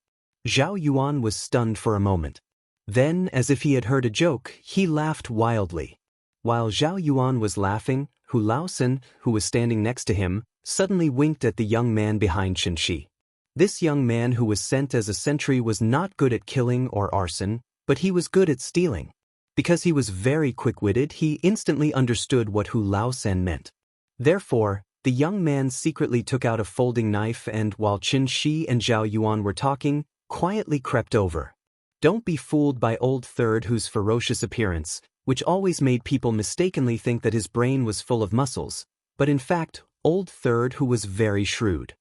Zhao Yuan was stunned for a moment. Then, as if he had heard a joke, he laughed wildly. While Zhao Yuan was laughing, Hu Laosen, who was standing next to him, suddenly winked at the young man behind Xianxi. This young man who was sent as a sentry was not good at killing or arson, but he was good at stealing. Because he was very quick-witted, he instantly understood what Hu Laosen meant. Therefore, the young man secretly took out a folding knife and, while Xianxi and Zhao Yuan were talking, quietly crept over. Don't be fooled by Old Third, whose ferocious appearance, which always made people mistakenly think that his brain was full of muscles, but in fact, Old Third who was very shrewd.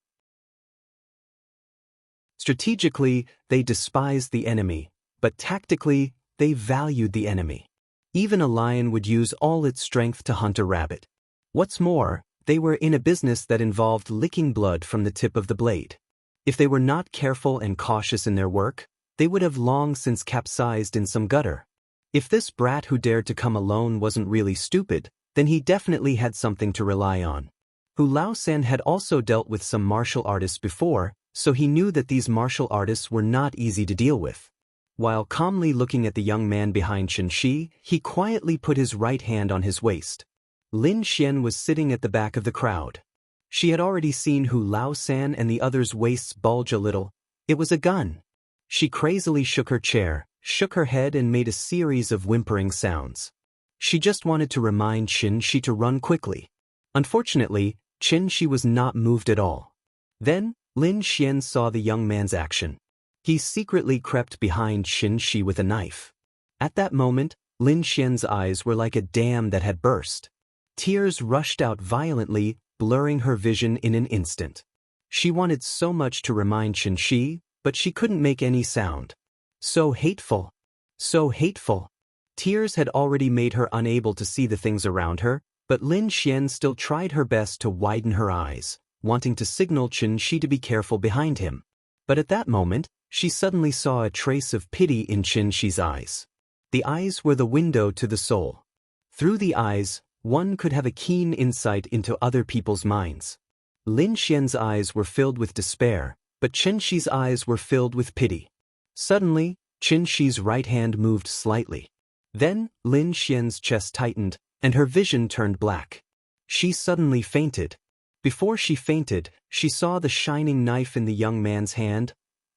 Strategically, they despised the enemy, but tactically, they valued the enemy. Even a lion would use all its strength to hunt a rabbit. What's more, they were in a business that involved licking blood from the tip of the blade. If they were not careful and cautious in their work, they would have long since capsized in some gutter. If this brat who dared to come alone wasn't really stupid, then he definitely had something to rely on. Hu Laosen had also dealt with some martial artists before, so he knew that these martial artists were not easy to deal with. While calmly looking at the young man behind Xianxi, he quietly put his right hand on his waist. Lin Xian was sitting at the back of the crowd. She had already seen Hu Laosen and the others' waists bulge a little. It was a gun. She crazily shook her chair, shook her head and made a series of whimpering sounds. She just wanted to remind Xianxi to run quickly. Unfortunately, Xianxi was not moved at all. Then, Lin Xian saw the young man's action. He secretly crept behind Xianxi with a knife. At that moment, Lin Xian's eyes were like a dam that had burst. Tears rushed out violently, blurring her vision in an instant. She wanted so much to remind Xianxia, but she couldn't make any sound. So hateful. So hateful. Tears had already made her unable to see the things around her, but Lin Xian still tried her best to widen her eyes, wanting to signal Xianxia to be careful behind him. But at that moment, she suddenly saw a trace of pity in Xianxia's eyes. The eyes were the window to the soul. Through the eyes, one could have a keen insight into other people's minds. Lin Xian's eyes were filled with despair, but Xianxia's eyes were filled with pity. Suddenly, Xianxia's right hand moved slightly. Then, Lin Xian's chest tightened, and her vision turned black. She suddenly fainted. Before she fainted, she saw the shining knife in the young man's hand.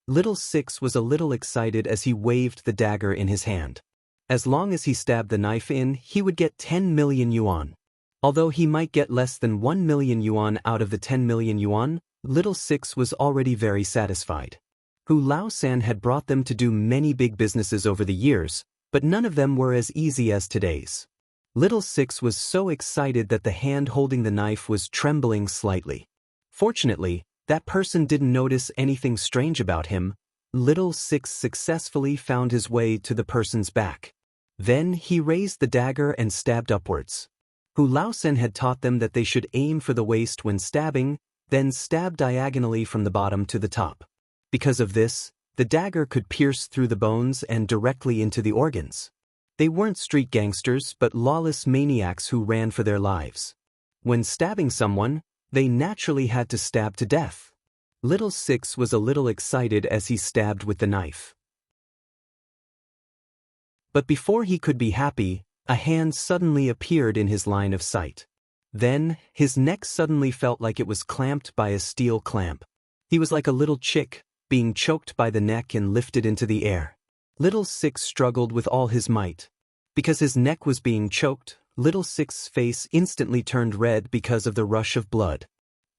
Little Six was a little excited as he waved the dagger in his hand. As long as he stabbed the knife in, he would get 10 million yuan. Although he might get less than 1 million yuan out of the 10 million yuan, Little Six was already very satisfied. Hu Laosan had brought them to do many big businesses over the years, but none of them were as easy as today's. Little Six was so excited that the hand holding the knife was trembling slightly. Fortunately, that person didn't notice anything strange about him. Little Six successfully found his way to the person's back. Then he raised the dagger and stabbed upwards. Hu Laosan had taught them that they should aim for the waist when stabbing, then stab diagonally from the bottom to the top. Because of this, the dagger could pierce through the bones and directly into the organs. They weren't street gangsters but lawless maniacs who ran for their lives. When stabbing someone, they naturally had to stab to death. Little Six was a little excited as he stabbed with the knife. But before he could be happy, a hand suddenly appeared in his line of sight. Then, his neck suddenly felt like it was clamped by a steel clamp. He was like a little chick, being choked by the neck and lifted into the air. Little Six struggled with all his might. Because his neck was being choked, Little Six's face instantly turned red because of the rush of blood.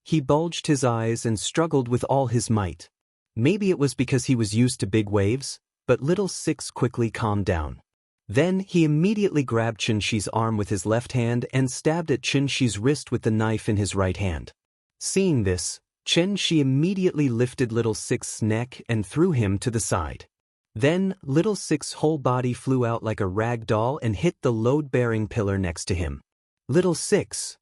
He bulged his eyes and struggled with all his might. Maybe it was because he was used to big waves, but Little Six quickly calmed down. Then he immediately grabbed Xianxia's arm with his left hand and stabbed at Xianxia's wrist with the knife in his right hand. Seeing this, Xianxia immediately lifted Little Six's neck and threw him to the side. Then, Little Six's whole body flew out like a rag doll and hit the load-bearing pillar next to him. Little Six!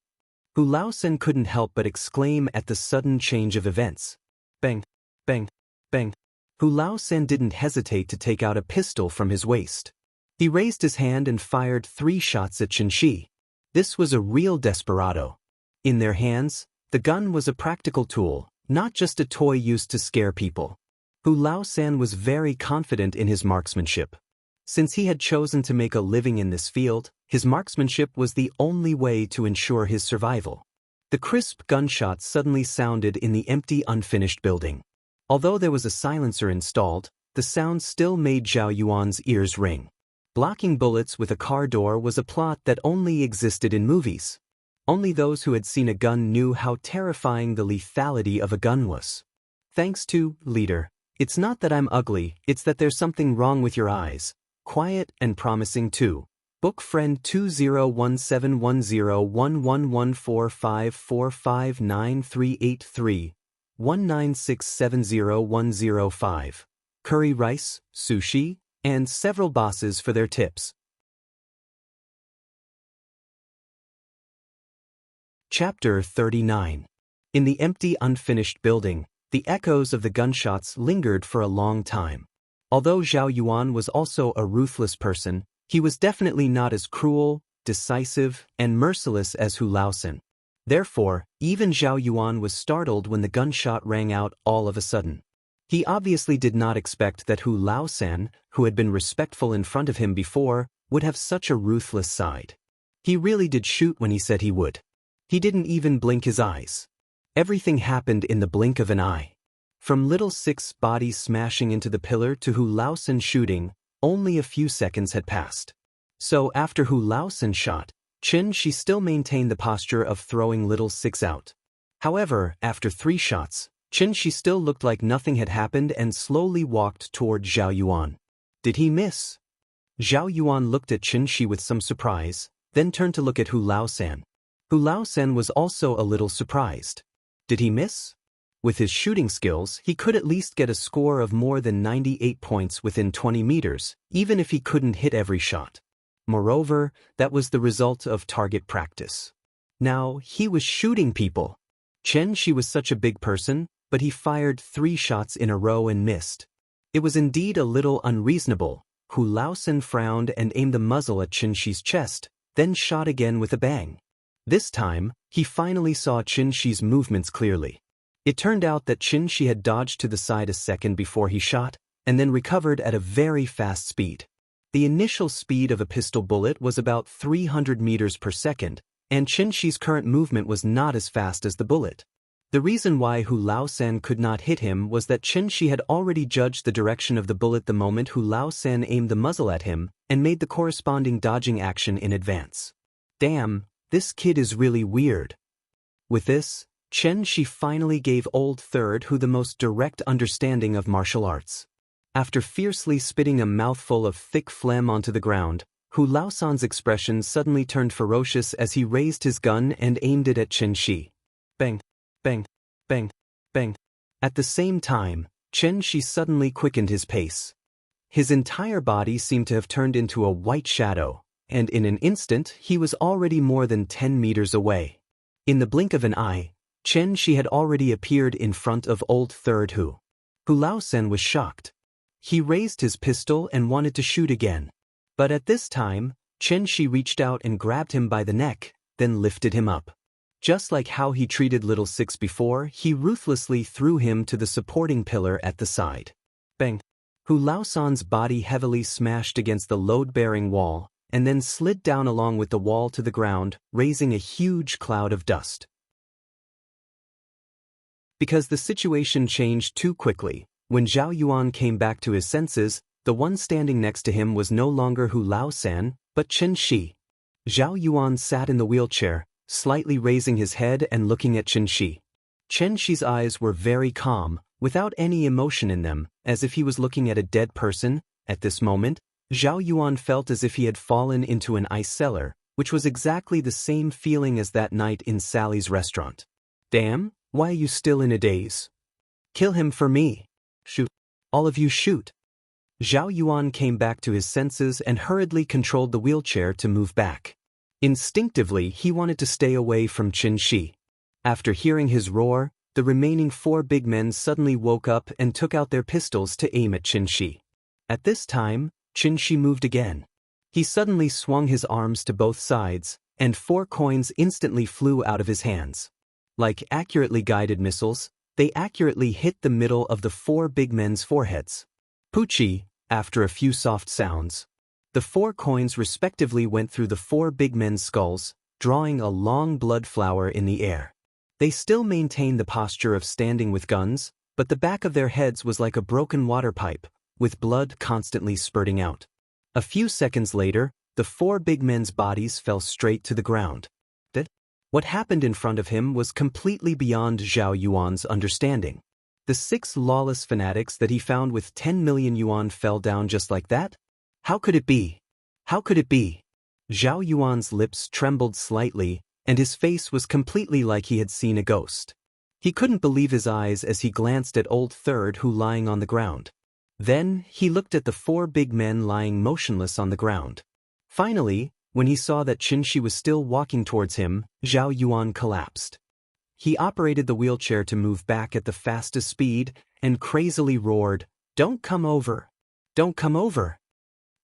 Hu Laosan couldn't help but exclaim at the sudden change of events. Bang! Bang! Bang! Hu Laosan didn't hesitate to take out a pistol from his waist. He raised his hand and fired 3 shots at Xianxia. This was a real desperado. In their hands, the gun was a practical tool, not just a toy used to scare people. Hu Laosan was very confident in his marksmanship. Since he had chosen to make a living in this field, his marksmanship was the only way to ensure his survival. The crisp gunshot suddenly sounded in the empty, unfinished building. Although there was a silencer installed, the sound still made Zhao Yuan's ears ring. Blocking bullets with a car door was a plot that only existed in movies. Only those who had seen a gun knew how terrifying the lethality of a gun was. Thanks to Leader. It's not that I'm ugly, it's that there's something wrong with your eyes. Quiet and promising too. Book friend 2017101145459383 196701005. Curry rice, sushi, and several bosses for their tips. Chapter 39. In the empty, unfinished building, the echoes of the gunshots lingered for a long time. Although Zhao Yuan was also a ruthless person, he was definitely not as cruel, decisive, and merciless as Hu Laosan. Therefore, even Zhao Yuan was startled when the gunshot rang out all of a sudden. He obviously did not expect that Hu Laosan, who had been respectful in front of him before, would have such a ruthless side. He really did shoot when he said he would. He didn't even blink his eyes. Everything happened in the blink of an eye. From Little Six's body smashing into the pillar to Hu Laosan shooting, only a few seconds had passed. So after Hu Laosan shot, Xianxia still maintained the posture of throwing Little Six out. However, after 3 shots, Xianxia still looked like nothing had happened and slowly walked toward Zhao Yuan. Did he miss? Zhao Yuan looked at Xianxia with some surprise, then turned to look at Hu Laosan. Hu Laosen was also a little surprised. Did he miss? With his shooting skills, he could at least get a score of more than 98 points within 20 meters, even if he couldn't hit every shot. Moreover, that was the result of target practice. Now, he was shooting people. Xianxia was such a big person, but he fired 3 shots in a row and missed. It was indeed a little unreasonable. Hu Laosen frowned and aimed the muzzle at Xianxia's chest, then shot again with a bang. This time, he finally saw Xianxia's movements clearly. It turned out that Xianxia had dodged to the side a second before he shot, and then recovered at a very fast speed. The initial speed of a pistol bullet was about 300 meters per second, and Xianxia's current movement was not as fast as the bullet. The reason why Hu Laosen could not hit him was that Xianxia had already judged the direction of the bullet the moment Hu Laosen aimed the muzzle at him and made the corresponding dodging action in advance. Damn, this kid is really weird. With this, Xianxia finally gave Old Third Hu the most direct understanding of martial arts. After fiercely spitting a mouthful of thick phlegm onto the ground, Hu Laosen's expression suddenly turned ferocious as he raised his gun and aimed it at Xianxia. Bang, bang, bang, bang. At the same time, Xianxia suddenly quickened his pace. His entire body seemed to have turned into a white shadow, and in an instant he was already more than 10 meters away. In the blink of an eye, Xianxia had already appeared in front of Old Third Hu. Hu Laosen was shocked. He raised his pistol and wanted to shoot again. But at this time, Xianxia reached out and grabbed him by the neck, then lifted him up. Just like how he treated Little Six before, he ruthlessly threw him to the supporting pillar at the side. Bang! Hu Laosen's body heavily smashed against the load-bearing wall, and then slid down along with the wall to the ground, raising a huge cloud of dust. Because the situation changed too quickly, when Zhao Yuan came back to his senses, the one standing next to him was no longer Hu Laosen, but Xianxia. Zhao Yuan sat in the wheelchair, slightly raising his head and looking at Xianxia. Xianxia's eyes were very calm, without any emotion in them, as if he was looking at a dead person. At this moment, Zhao Yuan felt as if he had fallen into an ice cellar, which was exactly the same feeling as that night in Sally's restaurant. Damn, why are you still in a daze? Kill him for me. Shoot. All of you shoot. Zhao Yuan came back to his senses and hurriedly controlled the wheelchair to move back. Instinctively, he wanted to stay away from Xianxia. After hearing his roar, the remaining 4 big men suddenly woke up and took out their pistols to aim at Xianxia. At this time, Xianxia moved again. He suddenly swung his arms to both sides, and 4 coins instantly flew out of his hands. Like accurately guided missiles, they accurately hit the middle of the 4 big men's foreheads. Poochie, after a few soft sounds. The 4 coins respectively went through the 4 big men's skulls, drawing a long blood flower in the air. They still maintained the posture of standing with guns, but the back of their heads was like a broken water pipe, with blood constantly spurting out. A few seconds later, the 4 big men's bodies fell straight to the ground. What happened in front of him was completely beyond Zhao Yuan's understanding. The 6 lawless fanatics that he found with 10 million yuan fell down just like that? How could it be? How could it be? Zhao Yuan's lips trembled slightly, and his face was completely like he had seen a ghost. He couldn't believe his eyes as he glanced at Old Third Hu lying on the ground. Then, he looked at the 4 big men lying motionless on the ground. Finally, when he saw that Xianxia was still walking towards him, Zhao Yuan collapsed. He operated the wheelchair to move back at the fastest speed and crazily roared, "Don't come over! Don't come over!"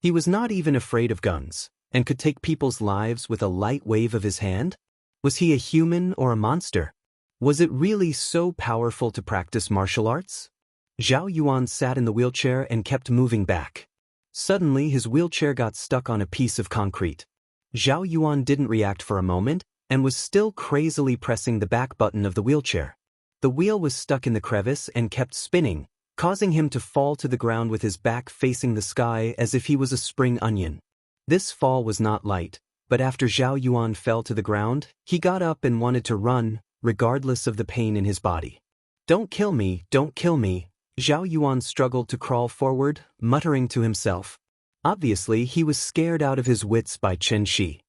He was not even afraid of guns, and could take people's lives with a light wave of his hand? Was he a human or a monster? Was it really so powerful to practice martial arts? Zhao Yuan sat in the wheelchair and kept moving back. Suddenly his wheelchair got stuck on a piece of concrete. Zhao Yuan didn't react for a moment, and was still crazily pressing the back button of the wheelchair. The wheel was stuck in the crevice and kept spinning, causing him to fall to the ground with his back facing the sky as if he was a spring onion. This fall was not light, but after Zhao Yuan fell to the ground, he got up and wanted to run, regardless of the pain in his body. "Don't kill me, don't kill me." Zhao Yuan struggled to crawl forward, muttering to himself. Obviously, he was scared out of his wits by Xianxia.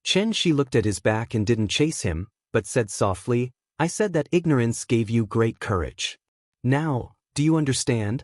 Chen Shi looked at his back and didn't chase him, but said softly, "I said that ignorance gave you great courage. Now, do you understand?"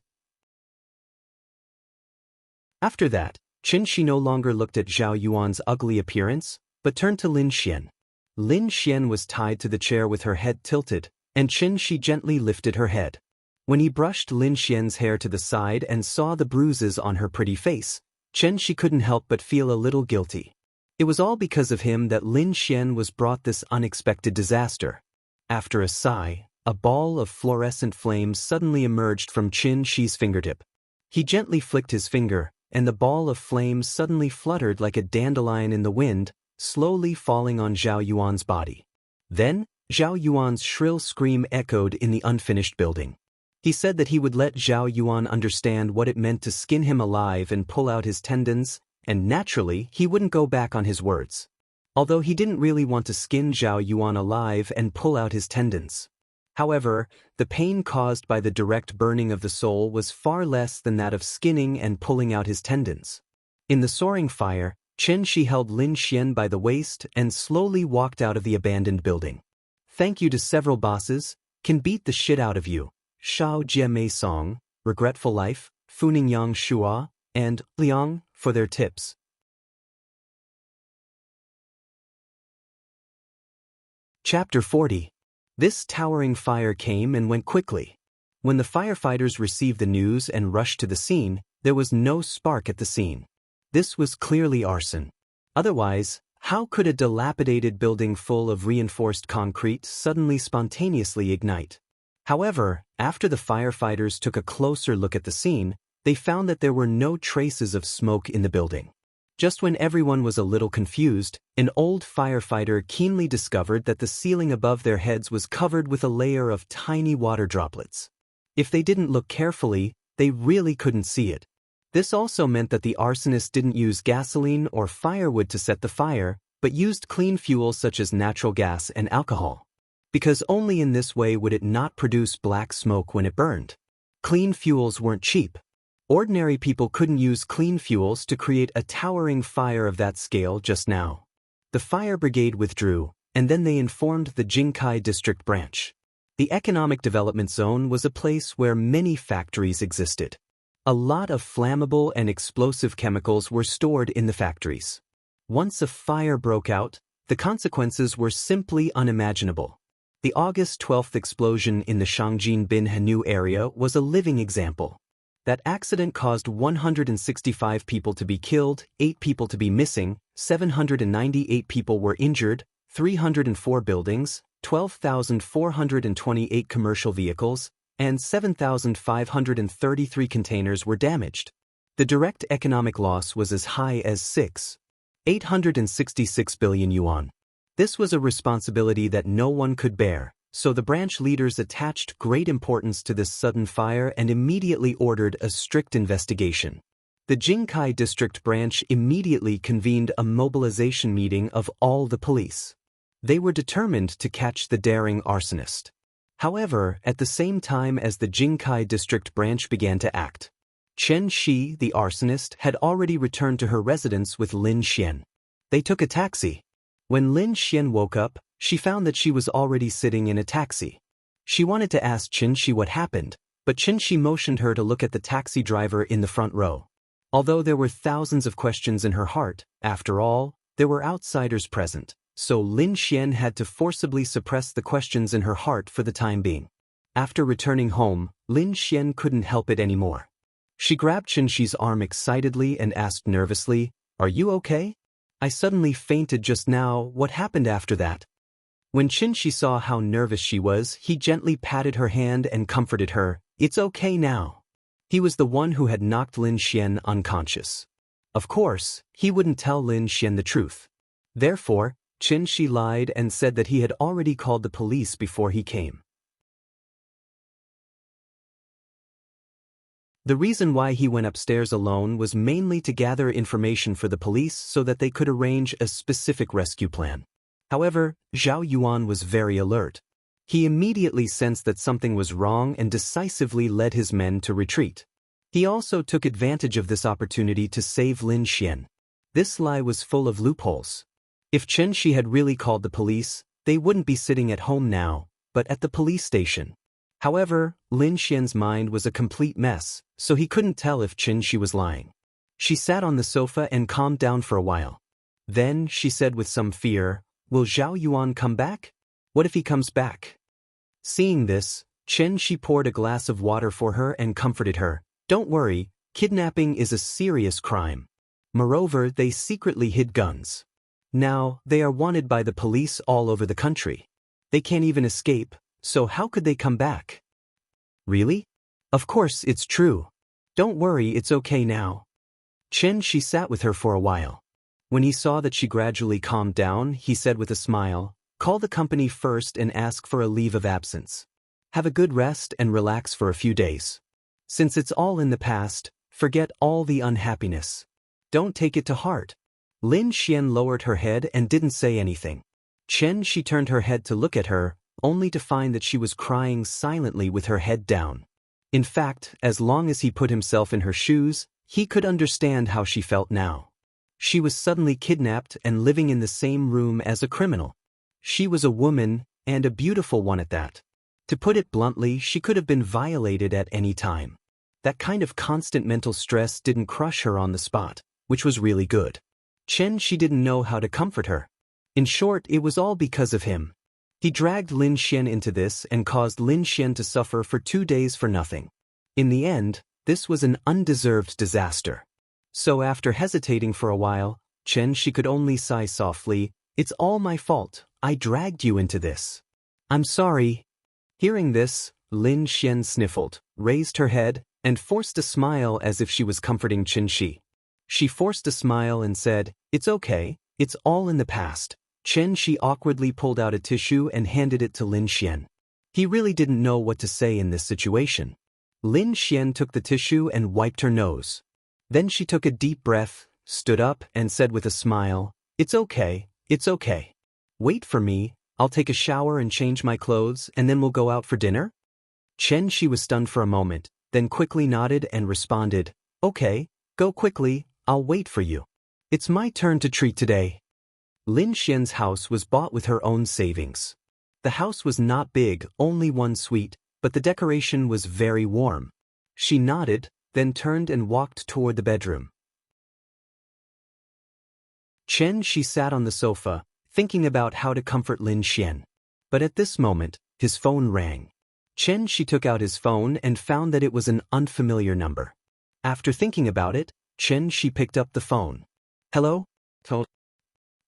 After that, Chen Shi no longer looked at Zhao Yuan's ugly appearance, but turned to Lin Xian. Lin Xian was tied to the chair with her head tilted, and Chen Shi gently lifted her head. When he brushed Lin Xian's hair to the side and saw the bruises on her pretty face, Chen Shi couldn't help but feel a little guilty. It was all because of him that Lin Xian was brought this unexpected disaster. After a sigh, a ball of fluorescent flames suddenly emerged from Chen Shi's fingertip. He gently flicked his finger, and the ball of flames suddenly fluttered like a dandelion in the wind, slowly falling on Zhao Yuan's body. Then, Zhao Yuan's shrill scream echoed in the unfinished building. He said that he would let Zhao Yuan understand what it meant to skin him alive and pull out his tendons, and naturally he wouldn't go back on his words. Although he didn't really want to skin Zhao Yuan alive and pull out his tendons. However, the pain caused by the direct burning of the soul was far less than that of skinning and pulling out his tendons. In the soaring fire, Chen Shi held Lin Xian by the waist and slowly walked out of the abandoned building. Thank you to several bosses, can beat the shit out of you, Shao Jie Mei Song, Regretful Life, Funing Yang Shua, and Liang, for their tips. Chapter 40. This towering fire came and went quickly. When the firefighters received the news and rushed to the scene, there was no spark at the scene. This was clearly arson. Otherwise, how could a dilapidated building full of reinforced concrete suddenly spontaneously ignite? However, after the firefighters took a closer look at the scene, they found that there were no traces of smoke in the building. Just when everyone was a little confused, an old firefighter keenly discovered that the ceiling above their heads was covered with a layer of tiny water droplets. If they didn't look carefully, they really couldn't see it. This also meant that the arsonist didn't use gasoline or firewood to set the fire, but used clean fuels such as natural gas and alcohol. Because only in this way would it not produce black smoke when it burned. Clean fuels weren't cheap. Ordinary people couldn't use clean fuels to create a towering fire of that scale just now. The fire brigade withdrew, and then they informed the Jingkai district branch. The economic development zone was a place where many factories existed. A lot of flammable and explosive chemicals were stored in the factories. Once a fire broke out, the consequences were simply unimaginable. The August 12th explosion in the Shangjin Bin Hanu area was a living example. That accident caused 165 people to be killed, 8 people to be missing, 798 people were injured, 304 buildings, 12,428 commercial vehicles, and 7,533 containers were damaged. The direct economic loss was as high as 866 billion yuan. This was a responsibility that no one could bear, so the branch leaders attached great importance to this sudden fire and immediately ordered a strict investigation. The Jingkai district branch immediately convened a mobilization meeting of all the police. They were determined to catch the daring arsonist. However, at the same time as the Jingkai district branch began to act, Chen Shi, the arsonist, had already returned to her residence with Lin Xian. They took a taxi. When Lin Xian woke up, she found that she was already sitting in a taxi. She wanted to ask Chen Shi what happened, but Chen Shi motioned her to look at the taxi driver in the front row. Although there were thousands of questions in her heart, after all, there were outsiders present, so Lin Xian had to forcibly suppress the questions in her heart for the time being. After returning home, Lin Xian couldn't help it anymore. She grabbed Chen Shi's arm excitedly and asked nervously, "Are you okay? I suddenly fainted just now, what happened after that?" When Chen Shi saw how nervous she was, he gently patted her hand and comforted her, "It's okay now." He was the one who had knocked Lin Xian unconscious. Of course, he wouldn't tell Lin Xian the truth. Therefore, Chen Shi lied and said that he had already called the police before he came. The reason why he went upstairs alone was mainly to gather information for the police so that they could arrange a specific rescue plan. However, Zhao Yuan was very alert. He immediately sensed that something was wrong and decisively led his men to retreat. He also took advantage of this opportunity to save Lin Xian. This lie was full of loopholes. If Xianxia had really called the police, they wouldn't be sitting at home now, but at the police station. However, Lin Xian's mind was a complete mess, so he couldn't tell if Xianxia was lying. She sat on the sofa and calmed down for a while. Then, she said with some fear, "Will Zhao Yuan come back? What if he comes back?" Seeing this, Xianxia poured a glass of water for her and comforted her. "Don't worry, kidnapping is a serious crime. Moreover, they secretly hid guns. Now, they are wanted by the police all over the country. They can't even escape, so how could they come back?" "Really? Of course it's true. Don't worry, it's okay now." Xianxia sat with her for a while. When he saw that she gradually calmed down, he said with a smile, "Call the company first and ask for a leave of absence. Have a good rest and relax for a few days. Since it's all in the past, forget all the unhappiness. Don't take it to heart." Lin Xian lowered her head and didn't say anything. Xianxia turned her head to look at her, only to find that she was crying silently with her head down. In fact, as long as he put himself in her shoes, he could understand how she felt now. She was suddenly kidnapped and living in the same room as a criminal. She was a woman, and a beautiful one at that. To put it bluntly, she could have been violated at any time. That kind of constant mental stress didn't crush her on the spot, which was really good. Xianxia didn't know how to comfort her. In short, it was all because of him. He dragged Lin Xian into this and caused Lin Xian to suffer for 2 days for nothing. In the end, this was an undeserved disaster. So after hesitating for a while, Xianxia could only sigh softly, "It's all my fault, I dragged you into this. I'm sorry." Hearing this, Lin Xian sniffled, raised her head, and forced a smile as if she was comforting Xianxia. She forced a smile and said, "It's okay, it's all in the past." Xianxia awkwardly pulled out a tissue and handed it to Lin Xian. He really didn't know what to say in this situation. Lin Xian took the tissue and wiped her nose. Then she took a deep breath, stood up, and said with a smile, "It's okay, it's okay. Wait for me, I'll take a shower and change my clothes and then we'll go out for dinner?" Xianxia was stunned for a moment, then quickly nodded and responded, "Okay, go quickly, I'll wait for you. It's my turn to treat today." Lin Xian's house was bought with her own savings. The house was not big, only one suite, but the decoration was very warm. She nodded, then turned and walked toward the bedroom. Xianxia sat on the sofa, thinking about how to comfort Lin Xian. But at this moment, his phone rang. Xianxia took out his phone and found that it was an unfamiliar number. After thinking about it, Xianxia picked up the phone. "Hello?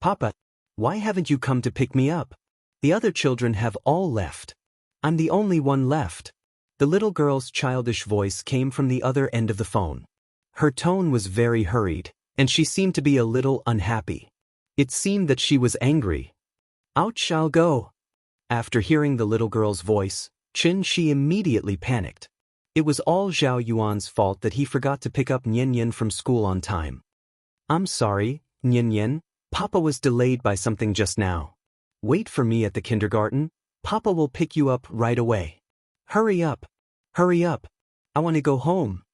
Papa, why haven't you come to pick me up? The other children have all left. I'm the only one left." The little girl's childish voice came from the other end of the phone. Her tone was very hurried, and she seemed to be a little unhappy. It seemed that she was angry. "Ouch, I'll go." After hearing the little girl's voice, Xianxia immediately panicked. It was all Zhao Yuan's fault that he forgot to pick up Nian from school on time. "I'm sorry, Nian. Papa was delayed by something just now. Wait for me at the kindergarten. Papa will pick you up right away. Hurry up. Hurry up. I want to go home."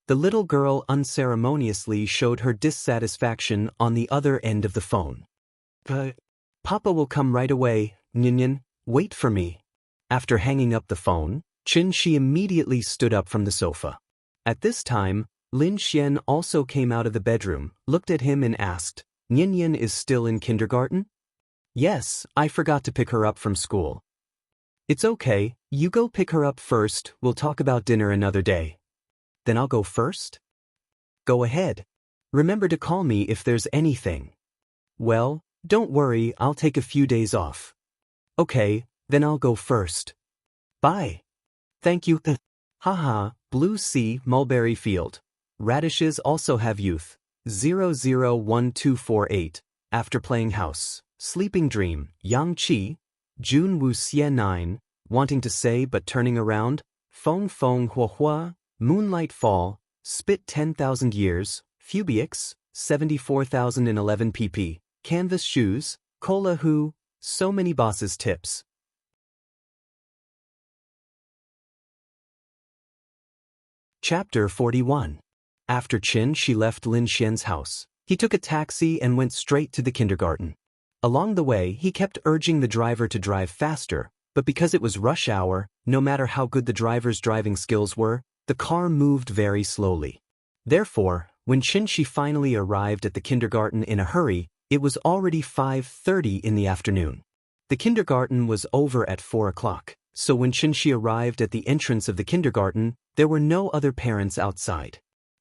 The little girl unceremoniously showed her dissatisfaction on the other end of the phone. "But Papa will come right away, Nian. Wait for me." After hanging up the phone, Xianxia immediately stood up from the sofa. At this time, Lin Xian also came out of the bedroom, looked at him and asked, "Nian is still in kindergarten?" "Yes, I forgot to pick her up from school." "It's okay, you go pick her up first, we'll talk about dinner another day." "Then I'll go first?" "Go ahead. Remember to call me if there's anything." "Well, don't worry, I'll take a few days off." "Okay, then I'll go first. Bye." "Thank you." Haha, Blue Sea, Mulberry Field. Radishes also have youth. 001248. After playing house. Sleeping Dream, Yang Qi. Jun Wuxia 9. Wanting to say but turning around. Feng Feng Hua Hua. Moonlight Fall. Spit 10,000 years. Fubiix, 74,011 pp. Canvas Shoes. Cola Hu. So many bosses tips. Chapter 41. After Xianxia left Lin Xian's house, he took a taxi and went straight to the kindergarten. Along the way, he kept urging the driver to drive faster, but because it was rush hour, no matter how good the driver's driving skills were, the car moved very slowly. Therefore, when Xianxia finally arrived at the kindergarten in a hurry, it was already 5:30 in the afternoon. The kindergarten was over at 4 o'clock, so when Xianxia arrived at the entrance of the kindergarten, there were no other parents outside.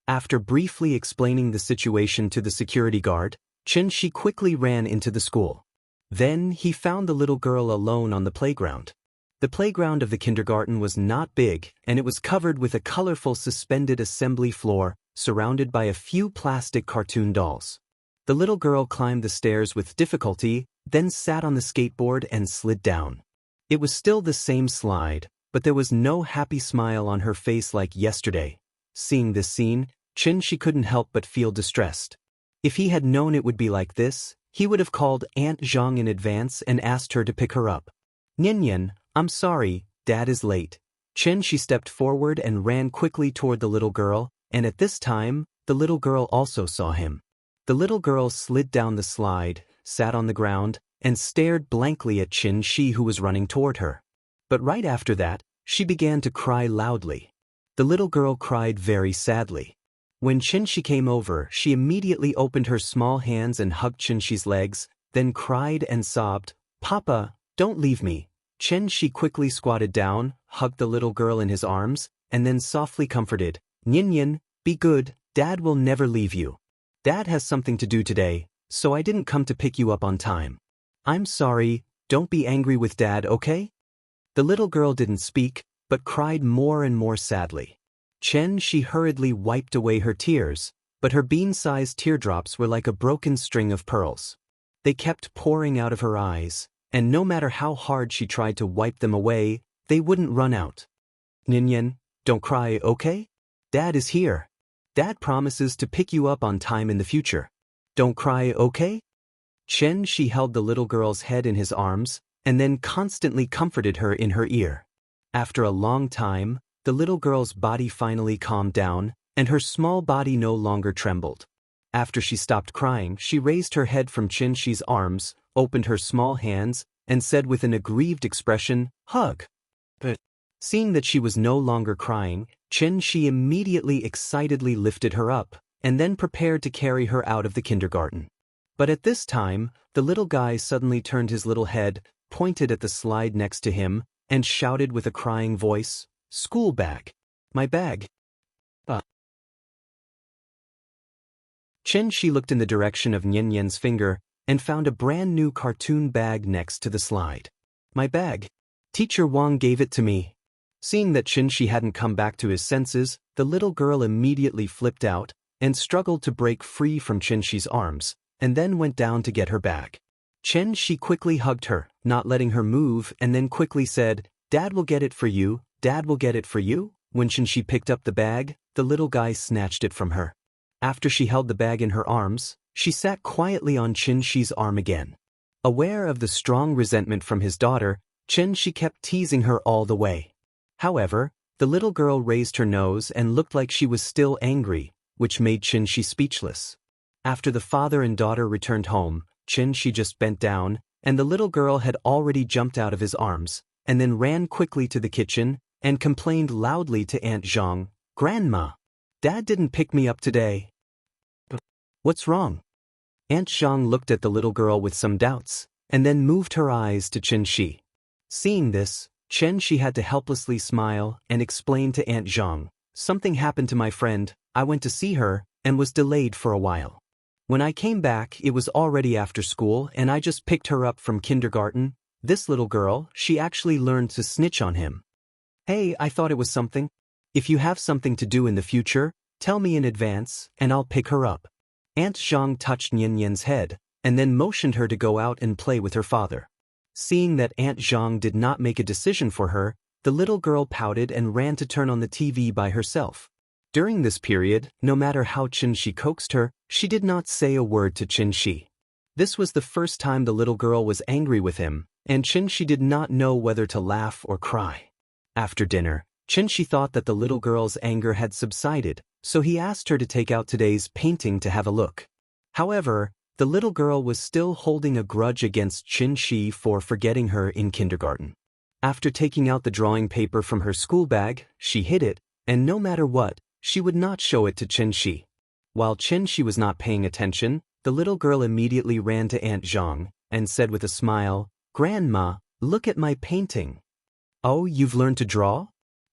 After briefly explaining the situation to the security guard, Xianxia quickly ran into the school. Then he found the little girl alone on the playground. The playground of the kindergarten was not big, and it was covered with a colorful suspended assembly floor, surrounded by a few plastic cartoon dolls. The little girl climbed the stairs with difficulty, then sat on the skateboard and slid down. It was still the same slide, but there was no happy smile on her face like yesterday. Seeing this scene, Xianxia couldn't help but feel distressed. If he had known it would be like this, he would have called Aunt Zhang in advance and asked her to pick her up. "Nian, I'm sorry, Dad is late." Xianxia stepped forward and ran quickly toward the little girl, and at this time, the little girl also saw him. The little girl slid down the slide, sat on the ground, and stared blankly at Xianxia, who was running toward her. But right after that, she began to cry loudly. The little girl cried very sadly. When Xianxia came over, she immediately opened her small hands and hugged Xianxia's legs, then cried and sobbed, "Papa, don't leave me." Xianxia quickly squatted down, hugged the little girl in his arms, and then softly comforted, "Nian, be good, Dad will never leave you. Dad has something to do today, so I didn't come to pick you up on time. I'm sorry, don't be angry with Dad, okay?" The little girl didn't speak, but cried more and more sadly. Xianxia hurriedly wiped away her tears, but her bean-sized teardrops were like a broken string of pearls. They kept pouring out of her eyes, and no matter how hard she tried to wipe them away, they wouldn't run out. "Nian, don't cry, okay? Dad is here. Dad promises to pick you up on time in the future. Don't cry, okay?" Xianxia held the little girl's head in his arms, and then constantly comforted her in her ear. After a long time, the little girl's body finally calmed down, and her small body no longer trembled. After she stopped crying, she raised her head from Xianxia's arms, opened her small hands, and said with an aggrieved expression, "Hug." But seeing that she was no longer crying, Xianxia immediately excitedly lifted her up, and then prepared to carry her out of the kindergarten. But at this time, the little guy suddenly turned his little head, pointed at the slide next to him, and shouted with a crying voice, "School bag. My bag." Xianxia looked in the direction of Nian's finger and found a brand new cartoon bag next to the slide. "My bag. Teacher Wang gave it to me." Seeing that Xianxia hadn't come back to his senses, the little girl immediately flipped out and struggled to break free from Xianxia's arms, and then went down to get her bag. Xianxia quickly hugged her, not letting her move, and then quickly said, "Dad will get it for you. Dad will get it for you." When Xianxia picked up the bag, the little guy snatched it from her. After she held the bag in her arms, she sat quietly on Xianxia's arm again. Aware of the strong resentment from his daughter, Xianxia kept teasing her all the way. However, the little girl raised her nose and looked like she was still angry, which made Xianxia speechless. After the father and daughter returned home, Xianxia just bent down, and the little girl had already jumped out of his arms, and then ran quickly to the kitchen and complained loudly to Aunt Zhang, "Grandma, Dad didn't pick me up today." "What's wrong?" Aunt Zhang looked at the little girl with some doubts, and then moved her eyes to Xianxia. Seeing this, Xianxia had to helplessly smile and explain to Aunt Zhang, "Something happened to my friend, I went to see her, and was delayed for a while. When I came back, it was already after school, and I just picked her up from kindergarten. This little girl, she actually learned to snitch on him. Hey, I thought it was something. If you have something to do in the future, tell me in advance, and I'll pick her up." Aunt Zhang touched Nian's head, and then motioned her to go out and play with her father. Seeing that Aunt Zhang did not make a decision for her, the little girl pouted and ran to turn on the TV by herself. During this period, no matter how Xianxia coaxed her, she did not say a word to Xianxia. This was the first time the little girl was angry with him, and Xianxia did not know whether to laugh or cry. After dinner, Xianxia thought that the little girl's anger had subsided, so he asked her to take out today's painting to have a look. However, The little girl was still holding a grudge against Xianxia for forgetting her in kindergarten. After taking out the drawing paper from her school bag, she hid it, and no matter what, she would not show it to Xianxia. While Xianxia was not paying attention, the little girl immediately ran to Aunt Zhang and said with a smile, "Grandma, look at my painting." "Oh, you've learned to draw?"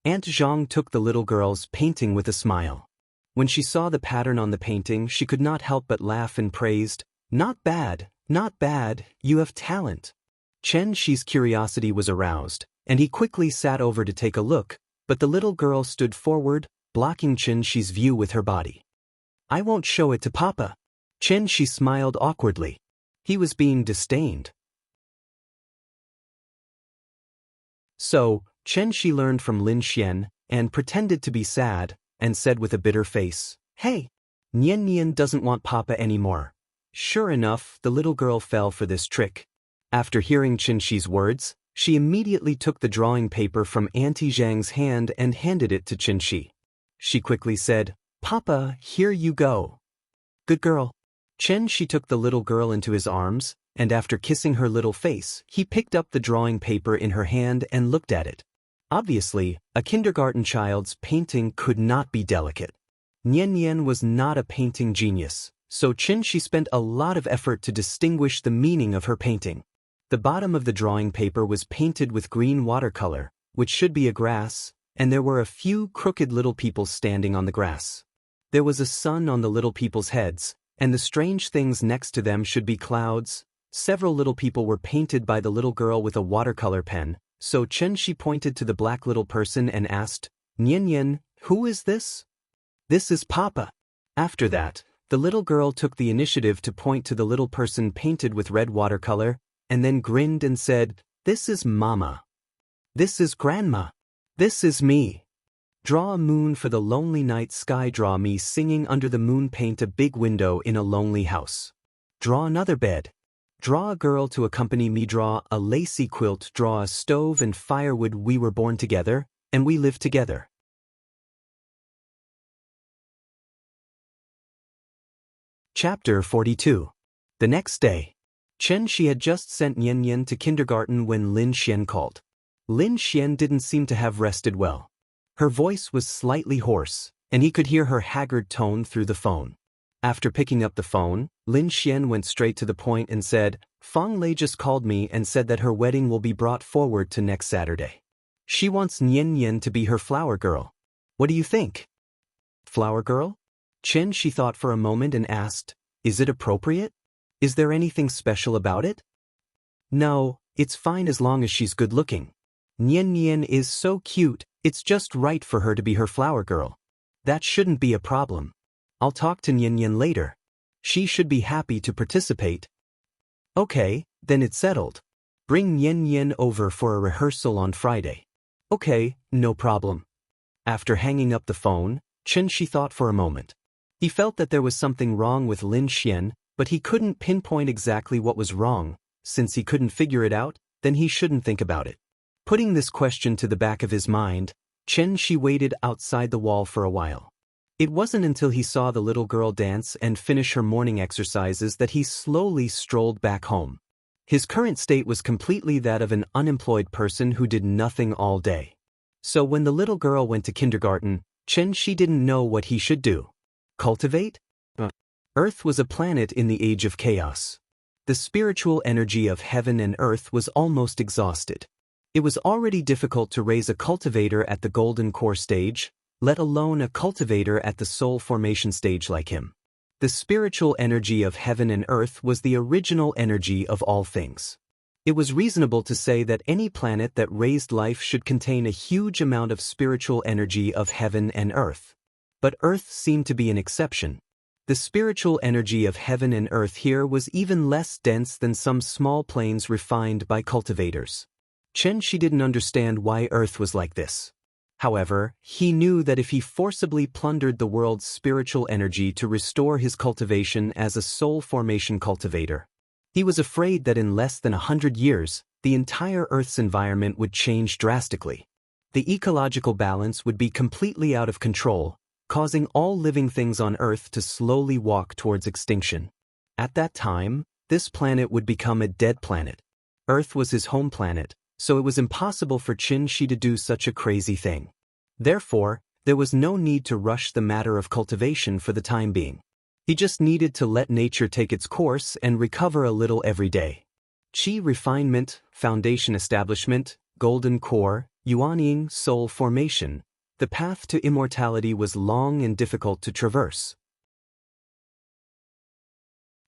Aunt Zhang took the little girl's painting with a smile. When she saw the pattern on the painting, she could not help but laugh and praised, not bad, you have talent." Xianxia's curiosity was aroused, and he quickly sat over to take a look, but the little girl stood forward, blocking Xianxia's view with her body. "I won't show it to Papa." Xianxia smiled awkwardly. He was being disdained. So, Xianxia learned from Lin Xian, and pretended to be sad, and said with a bitter face, "Hey, Nian Nian doesn't want Papa anymore." Sure enough, the little girl fell for this trick. After hearing Xianxia's words, she immediately took the drawing paper from Auntie Zhang's hand and handed it to Xianxia. She quickly said, "Papa, here you go." "Good girl." Xianxia took the little girl into his arms, and after kissing her little face, he picked up the drawing paper in her hand and looked at it. Obviously, a kindergarten child's painting could not be delicate. Nian Nian was not a painting genius, so Xianxia spent a lot of effort to distinguish the meaning of her painting. The bottom of the drawing paper was painted with green watercolor, which should be a grass, and there were a few crooked little people standing on the grass. There was a sun on the little people's heads, and the strange things next to them should be clouds. Several little people were painted by the little girl with a watercolor pen, so Xianxia pointed to the black little person and asked, "Nian Nian, who is this?" "This is Papa." After that, the little girl took the initiative to point to the little person painted with red watercolor, and then grinned and said, "This is Mama. This is Grandma. This is me. Draw a moon for the lonely night sky. Draw me singing under the moon. Paint a big window in a lonely house. Draw another bed. Draw a girl to accompany me. Draw a lacy quilt. Draw a stove and firewood. We were born together, and we live together." Chapter 42. The next day. Xianxia had just sent Nian Nian to kindergarten when Lin Xian called. Lin Xian didn't seem to have rested well. Her voice was slightly hoarse, and he could hear her haggard tone through the phone. After picking up the phone, Lin Xian went straight to the point and said, "Fang Lei just called me and said that her wedding will be brought forward to next Saturday. She wants Nian Nian to be her flower girl. What do you think?" "Flower girl?" Xianxia thought for a moment and asked, "Is it appropriate? Is there anything special about it?" "No, it's fine as long as she's good-looking. Nian Nian is so cute, it's just right for her to be her flower girl. That shouldn't be a problem. I'll talk to Nian Nian later. She should be happy to participate." "Okay, then it's settled. Bring Nian Nian over for a rehearsal on Friday." "Okay, no problem." After hanging up the phone, Xianxia thought for a moment. He felt that there was something wrong with Lin Xian, but he couldn't pinpoint exactly what was wrong. Since he couldn't figure it out, then he shouldn't think about it. Putting this question to the back of his mind, Xianxia waited outside the wall for a while. It wasn't until he saw the little girl dance and finish her morning exercises that he slowly strolled back home. His current state was completely that of an unemployed person who did nothing all day. So when the little girl went to kindergarten, Xianxia didn't know what he should do. Cultivate? Earth was a planet in the age of chaos. The spiritual energy of heaven and earth was almost exhausted. It was already difficult to raise a cultivator at the golden core stage, let alone a cultivator at the soul formation stage like him. The spiritual energy of heaven and earth was the original energy of all things. It was reasonable to say that any planet that raised life should contain a huge amount of spiritual energy of heaven and earth. But earth seemed to be an exception. The spiritual energy of heaven and earth here was even less dense than some small planes refined by cultivators. Xianxia didn't understand why earth was like this. However, he knew that if he forcibly plundered the world's spiritual energy to restore his cultivation as a soul formation cultivator, he was afraid that in less than 100 years, the entire Earth's environment would change drastically. The ecological balance would be completely out of control, causing all living things on Earth to slowly walk towards extinction. At that time, this planet would become a dead planet. Earth was his home planet, so it was impossible for Xianxia to do such a crazy thing. Therefore, there was no need to rush the matter of cultivation for the time being. He just needed to let nature take its course and recover a little every day. Qi refinement, foundation establishment, golden core, yuanying soul formation. The path to immortality was long and difficult to traverse.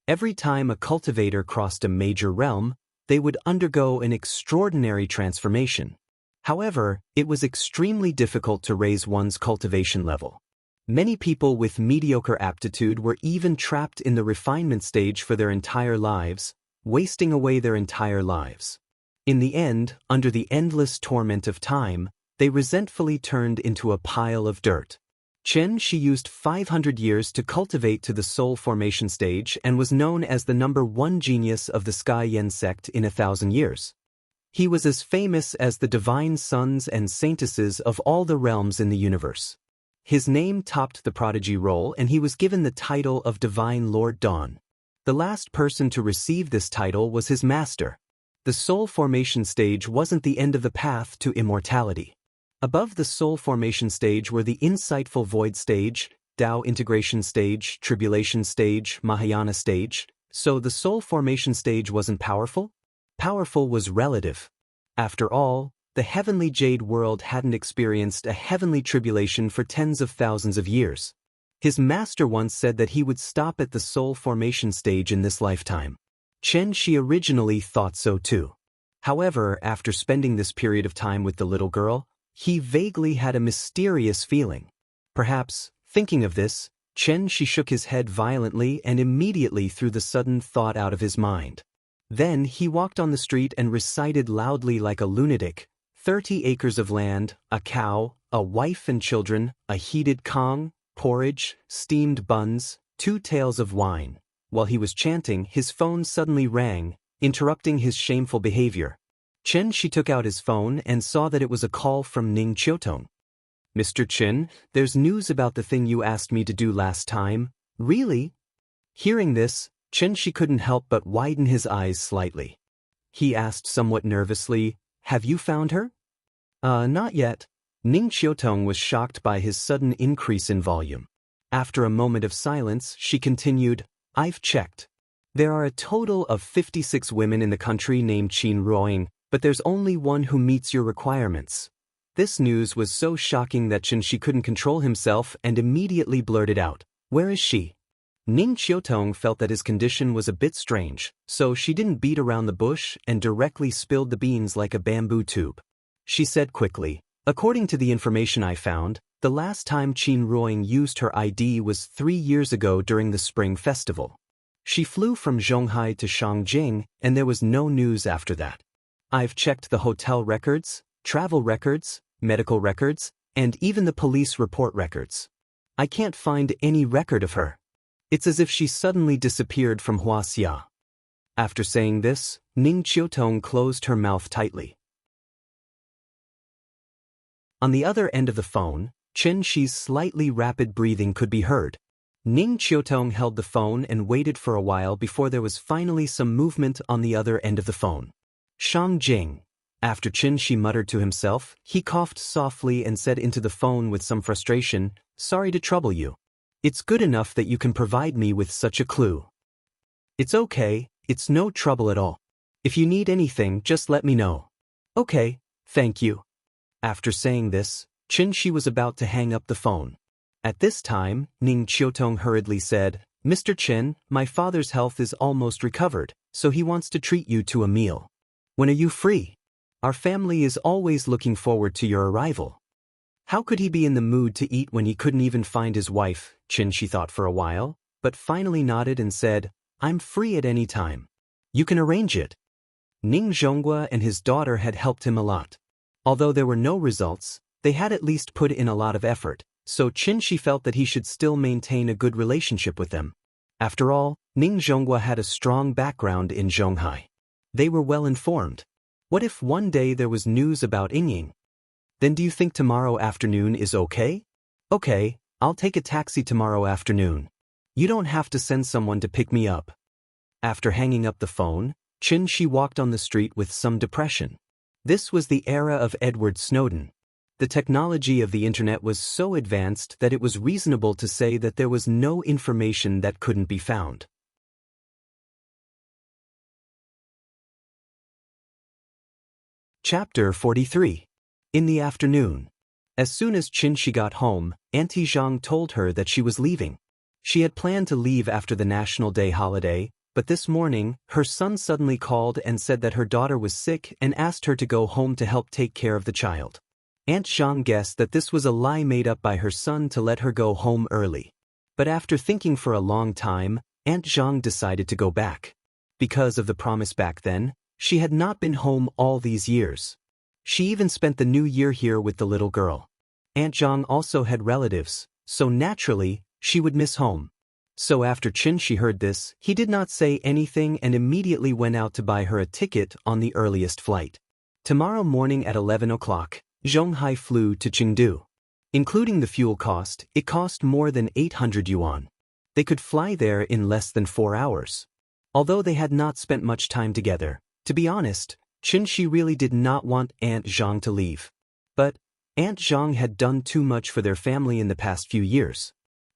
Every time a cultivator crossed a major realm, they would undergo an extraordinary transformation. However, it was extremely difficult to raise one's cultivation level. Many people with mediocre aptitude were even trapped in the refinement stage for their entire lives, wasting away their entire lives. In the end, under the endless torment of time, they resentfully turned into a pile of dirt. Xianxia used 500 years to cultivate to the soul formation stage and was known as the #1 genius of the Sky Yen sect in 1,000 years. He was as famous as the divine sons and saintesses of all the realms in the universe. His name topped the prodigy roll and he was given the title of Divine Lord Dawn. The last person to receive this title was his master. The soul formation stage wasn't the end of the path to immortality. Above the soul formation stage were the insightful void stage, Tao integration stage, tribulation stage, Mahayana stage. So the soul formation stage wasn't powerful? Powerful was relative. After all, the heavenly jade world hadn't experienced a heavenly tribulation for tens of thousands of years. His master once said that he would stop at the soul formation stage in this lifetime. Xianxia originally thought so too. However, after spending this period of time with the little girl, he vaguely had a mysterious feeling. Perhaps, thinking of this, Xianxia shook his head violently and immediately threw the sudden thought out of his mind. Then he walked on the street and recited loudly like a lunatic, 30 acres of land, a cow, a wife and children, a heated kong, porridge, steamed buns, 2 taels of wine. While he was chanting, his phone suddenly rang, interrupting his shameful behavior. Xianxia took out his phone and saw that it was a call from Ning Qiutong. "Mr. Qin, there's news about the thing you asked me to do last time." "Really?" Hearing this, Xianxia couldn't help but widen his eyes slightly. He asked somewhat nervously, "Have you found her?" Not yet." Ning Qiutong was shocked by his sudden increase in volume. After a moment of silence, she continued, "I've checked. There are a total of 56 women in the country named Qin Ruoying, but there's only one who meets your requirements." This news was so shocking that Xianxia couldn't control himself and immediately blurted out, "Where is she?" Ning Qiutong felt that his condition was a bit strange, so she didn't beat around the bush and directly spilled the beans like a bamboo tube. She said quickly, "According to the information I found, the last time Qin Ruoying used her ID was 3 years ago during the Spring Festival. She flew from Zhonghai to Shangjing and there was no news after that. I've checked the hotel records, travel records, medical records, and even the police report records. I can't find any record of her. It's as if she suddenly disappeared from Wuxia." After saying this, Ning Qiutong closed her mouth tightly. On the other end of the phone, Xianxia's slightly rapid breathing could be heard. Ning Qiutong held the phone and waited for a while before there was finally some movement on the other end of the phone. "Shangjing." After Xianxia muttered to himself, he coughed softly and said into the phone with some frustration, "Sorry to trouble you. It's good enough that you can provide me with such a clue." "It's okay, it's no trouble at all. If you need anything, just let me know." "Okay, thank you." After saying this, Xianxia was about to hang up the phone. At this time, Ning Qiutong hurriedly said, "Mr. Qin, my father's health is almost recovered, so he wants to treat you to a meal. When are you free? Our family is always looking forward to your arrival." How could he be in the mood to eat when he couldn't even find his wife? Xianxia thought for a while, but finally nodded and said, "I'm free at any time. You can arrange it." Ning Zhonghua and his daughter had helped him a lot. Although there were no results, they had at least put in a lot of effort, so Xianxia felt that he should still maintain a good relationship with them. After all, Ning Zhonghua had a strong background in Zhonghai. They were well informed. What if one day there was news about Yingying? "Then do you think tomorrow afternoon is okay?" "Okay, I'll take a taxi tomorrow afternoon. You don't have to send someone to pick me up." After hanging up the phone, Xianxia walked on the street with some depression. This was the era of Edward Snowden. The technology of the internet was so advanced that it was reasonable to say that there was no information that couldn't be found. Chapter 43. In the afternoon. As soon as Xianxia got home, Auntie Zhang told her that she was leaving. She had planned to leave after the National Day holiday, but this morning, her son suddenly called and said that her daughter was sick and asked her to go home to help take care of the child. Aunt Zhang guessed that this was a lie made up by her son to let her go home early. But after thinking for a long time, Aunt Zhang decided to go back. Because of the promise back then, she had not been home all these years. She even spent the new year here with the little girl. Aunt Zhang also had relatives, so naturally, she would miss home. So after Xianxia heard this, he did not say anything and immediately went out to buy her a ticket on the earliest flight. Tomorrow morning at 11 o'clock, Zhonghai flew to Chengdu. Including the fuel cost, it cost more than 800 yuan. They could fly there in less than 4 hours. Although they had not spent much time together, to be honest, Xianxia really did not want Aunt Zhang to leave. But Aunt Zhang had done too much for their family in the past few years.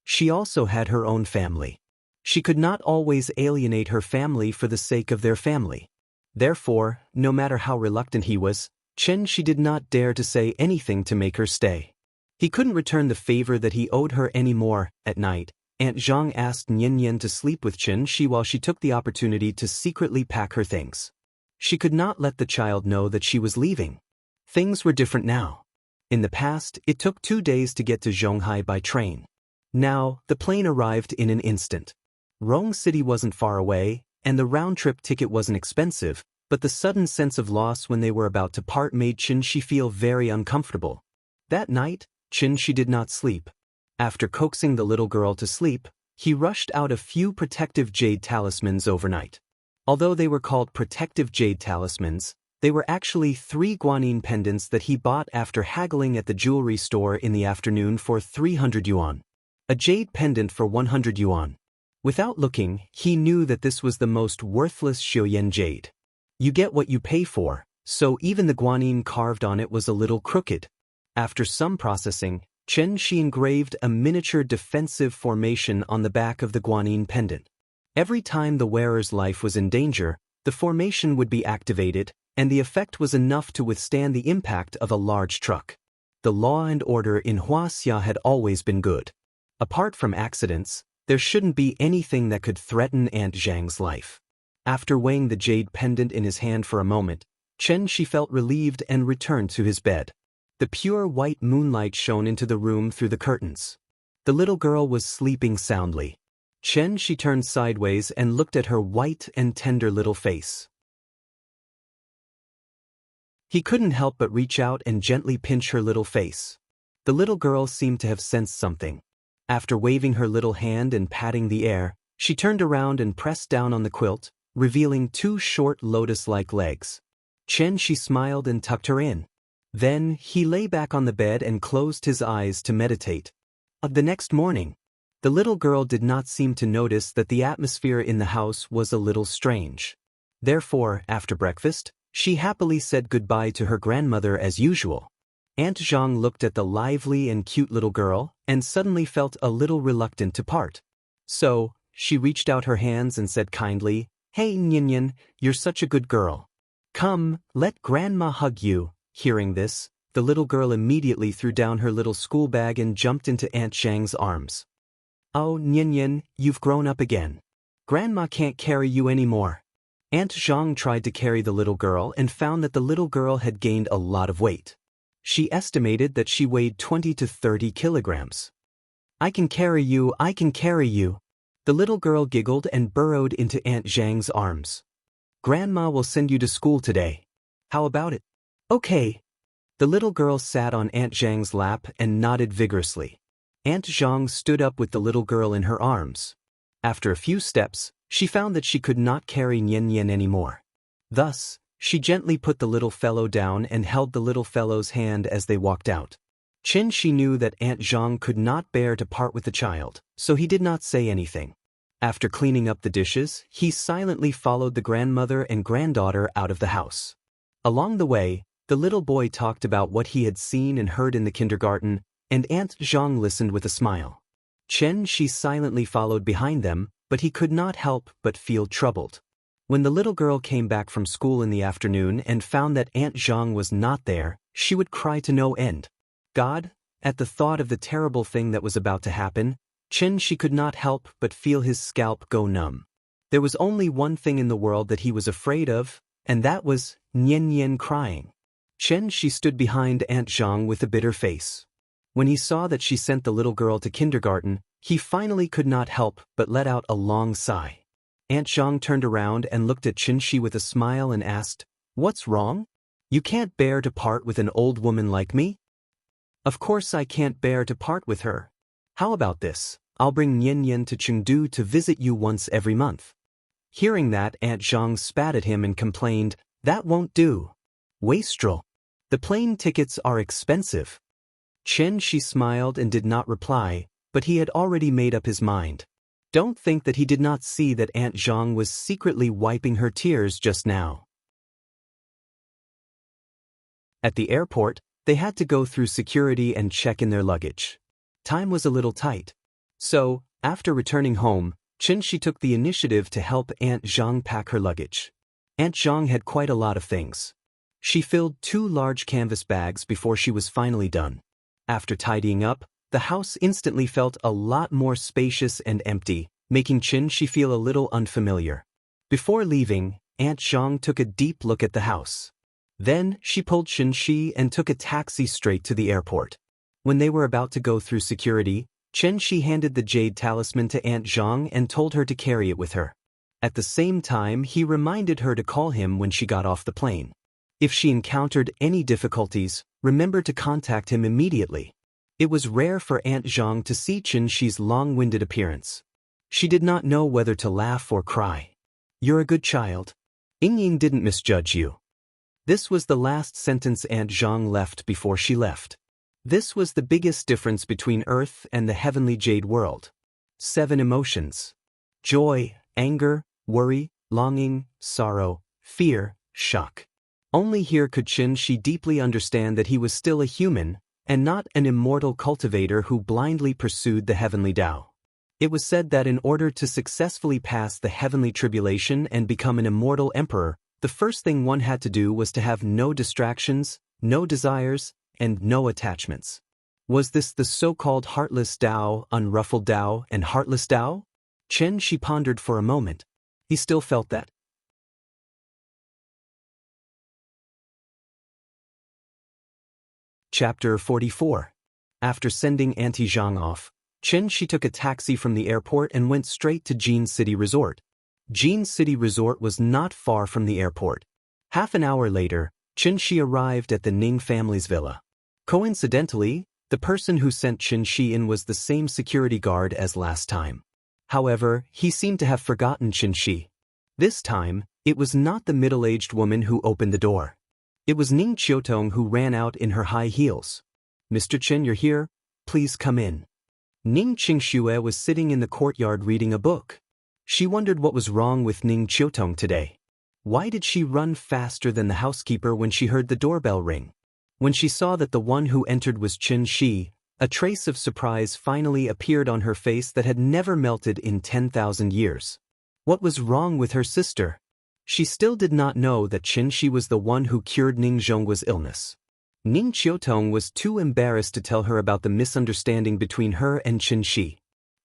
She also had her own family. She could not always alienate her family for the sake of their family. Therefore, no matter how reluctant he was, Xianxia did not dare to say anything to make her stay. He couldn't return the favor that he owed her anymore. At night, Aunt Zhang asked Nian to sleep with Xianxia while she took the opportunity to secretly pack her things. She could not let the child know that she was leaving. Things were different now. In the past, it took 2 days to get to Zhonghai by train. Now, the plane arrived in an instant. Rome City wasn't far away, and the round-trip ticket wasn't expensive, but the sudden sense of loss when they were about to part made Xianxia feel very uncomfortable. That night, Xianxia did not sleep. After coaxing the little girl to sleep, he rushed out a few protective jade talismans overnight. Although they were called protective jade talismans, they were actually 3 guanyin pendants that he bought after haggling at the jewelry store in the afternoon for 300 yuan. A jade pendant for 100 yuan. Without looking, he knew that this was the most worthless Xiuyan jade. You get what you pay for, so even the guanyin carved on it was a little crooked. After some processing, Xianxia engraved a miniature defensive formation on the back of the guanyin pendant. Every time the wearer's life was in danger, the formation would be activated, and the effect was enough to withstand the impact of a large truck. The law and order in Wuxia had always been good. Apart from accidents, there shouldn't be anything that could threaten Aunt Zhang's life. After weighing the jade pendant in his hand for a moment, Xianxia felt relieved and returned to his bed. The pure white moonlight shone into the room through the curtains. The little girl was sleeping soundly. Xianxia turned sideways and looked at her white and tender little face. He couldn't help but reach out and gently pinch her little face. The little girl seemed to have sensed something. After waving her little hand and patting the air, she turned around and pressed down on the quilt, revealing 2 short lotus-like legs. Xianxia smiled and tucked her in. Then, he lay back on the bed and closed his eyes to meditate. The next morning, the little girl did not seem to notice that the atmosphere in the house was a little strange. Therefore, after breakfast, she happily said goodbye to her grandmother as usual. Aunt Zhang looked at the lively and cute little girl and suddenly felt a little reluctant to part. So, she reached out her hands and said kindly, "Hey Nian, you're such a good girl. Come, let grandma hug you." Hearing this, the little girl immediately threw down her little school bag and jumped into Aunt Zhang's arms. "Oh, Nian, you've grown up again. Grandma can't carry you anymore." Aunt Zhang tried to carry the little girl and found that the little girl had gained a lot of weight. She estimated that she weighed 20 to 30 kilograms. "I can carry you, I can carry you." The little girl giggled and burrowed into Aunt Zhang's arms. "Grandma will send you to school today. How about it?" "Okay." The little girl sat on Aunt Zhang's lap and nodded vigorously. Aunt Zhang stood up with the little girl in her arms. After a few steps, she found that she could not carry Nian anymore. Thus, she gently put the little fellow down and held the little fellow's hand as they walked out. Xianxia knew that Aunt Zhang could not bear to part with the child, so he did not say anything. After cleaning up the dishes, he silently followed the grandmother and granddaughter out of the house. Along the way, the little boy talked about what he had seen and heard in the kindergarten, and Aunt Zhang listened with a smile. Xianxia silently followed behind them, but he could not help but feel troubled. When the little girl came back from school in the afternoon and found that Aunt Zhang was not there, she would cry to no end. God, at the thought of the terrible thing that was about to happen, Xianxia could not help but feel his scalp go numb. There was only one thing in the world that he was afraid of, and that was Nian crying. Xianxia stood behind Aunt Zhang with a bitter face. When he saw that she sent the little girl to kindergarten, he finally could not help but let out a long sigh. Aunt Zhang turned around and looked at Xianxia with a smile and asked, "What's wrong? You can't bear to part with an old woman like me?" "Of course I can't bear to part with her. How about this? I'll bring Nian to Chengdu to visit you once every month." Hearing that, Aunt Zhang spat at him and complained, "That won't do. Wastrel. The plane tickets are expensive." Xianxia smiled and did not reply, but he had already made up his mind. Don't think that he did not see that Aunt Zhang was secretly wiping her tears just now. At the airport, they had to go through security and check in their luggage. Time was a little tight. So, after returning home, Xianxia took the initiative to help Aunt Zhang pack her luggage. Aunt Zhang had quite a lot of things. She filled 2 large canvas bags before she was finally done. After tidying up, the house instantly felt a lot more spacious and empty, making Xianxia feel a little unfamiliar. Before leaving, Aunt Zhang took a deep look at the house. Then, she pulled Xianxia and took a taxi straight to the airport. When they were about to go through security, Xianxia handed the jade talisman to Aunt Zhang and told her to carry it with her. At the same time, he reminded her to call him when she got off the plane. If she encountered any difficulties, remember to contact him immediately. It was rare for Aunt Zhang to see Xianxia's long-winded appearance. She did not know whether to laugh or cry. "You're a good child. Ying didn't misjudge you." This was the last sentence Aunt Zhang left before she left. This was the biggest difference between Earth and the heavenly jade world. 7 emotions: joy, anger, worry, longing, sorrow, fear, shock. Only here could Xianxia deeply understand that he was still a human, and not an immortal cultivator who blindly pursued the heavenly Tao. It was said that in order to successfully pass the heavenly tribulation and become an immortal emperor, the first thing one had to do was to have no distractions, no desires, and no attachments. Was this the so-called heartless Tao, unruffled Tao, and heartless Tao? Xianxia pondered for a moment. He still felt that. Chapter 44. After sending Auntie Zhang off, Xianxia took a taxi from the airport and went straight to Jin City Resort. Jin City Resort was not far from the airport. Half an hour later, Xianxia arrived at the Ning family's villa. Coincidentally, the person who sent Xianxia in was the same security guard as last time. However, he seemed to have forgotten Xianxia. This time, it was not the middle-aged woman who opened the door. It was Ning Qiutong who ran out in her high heels. "Mr. Chen, you're here. Please come in." Ning Qingxue was sitting in the courtyard reading a book. She wondered what was wrong with Ning Qiutong today. Why did she run faster than the housekeeper when she heard the doorbell ring? When she saw that the one who entered was Xianxia, a trace of surprise finally appeared on her face that had never melted in 10,000 years. What was wrong with her sister? She still did not know that Xianxia was the one who cured Ning Zhongguo's illness. Ning Qiutong was too embarrassed to tell her about the misunderstanding between her and Xianxia.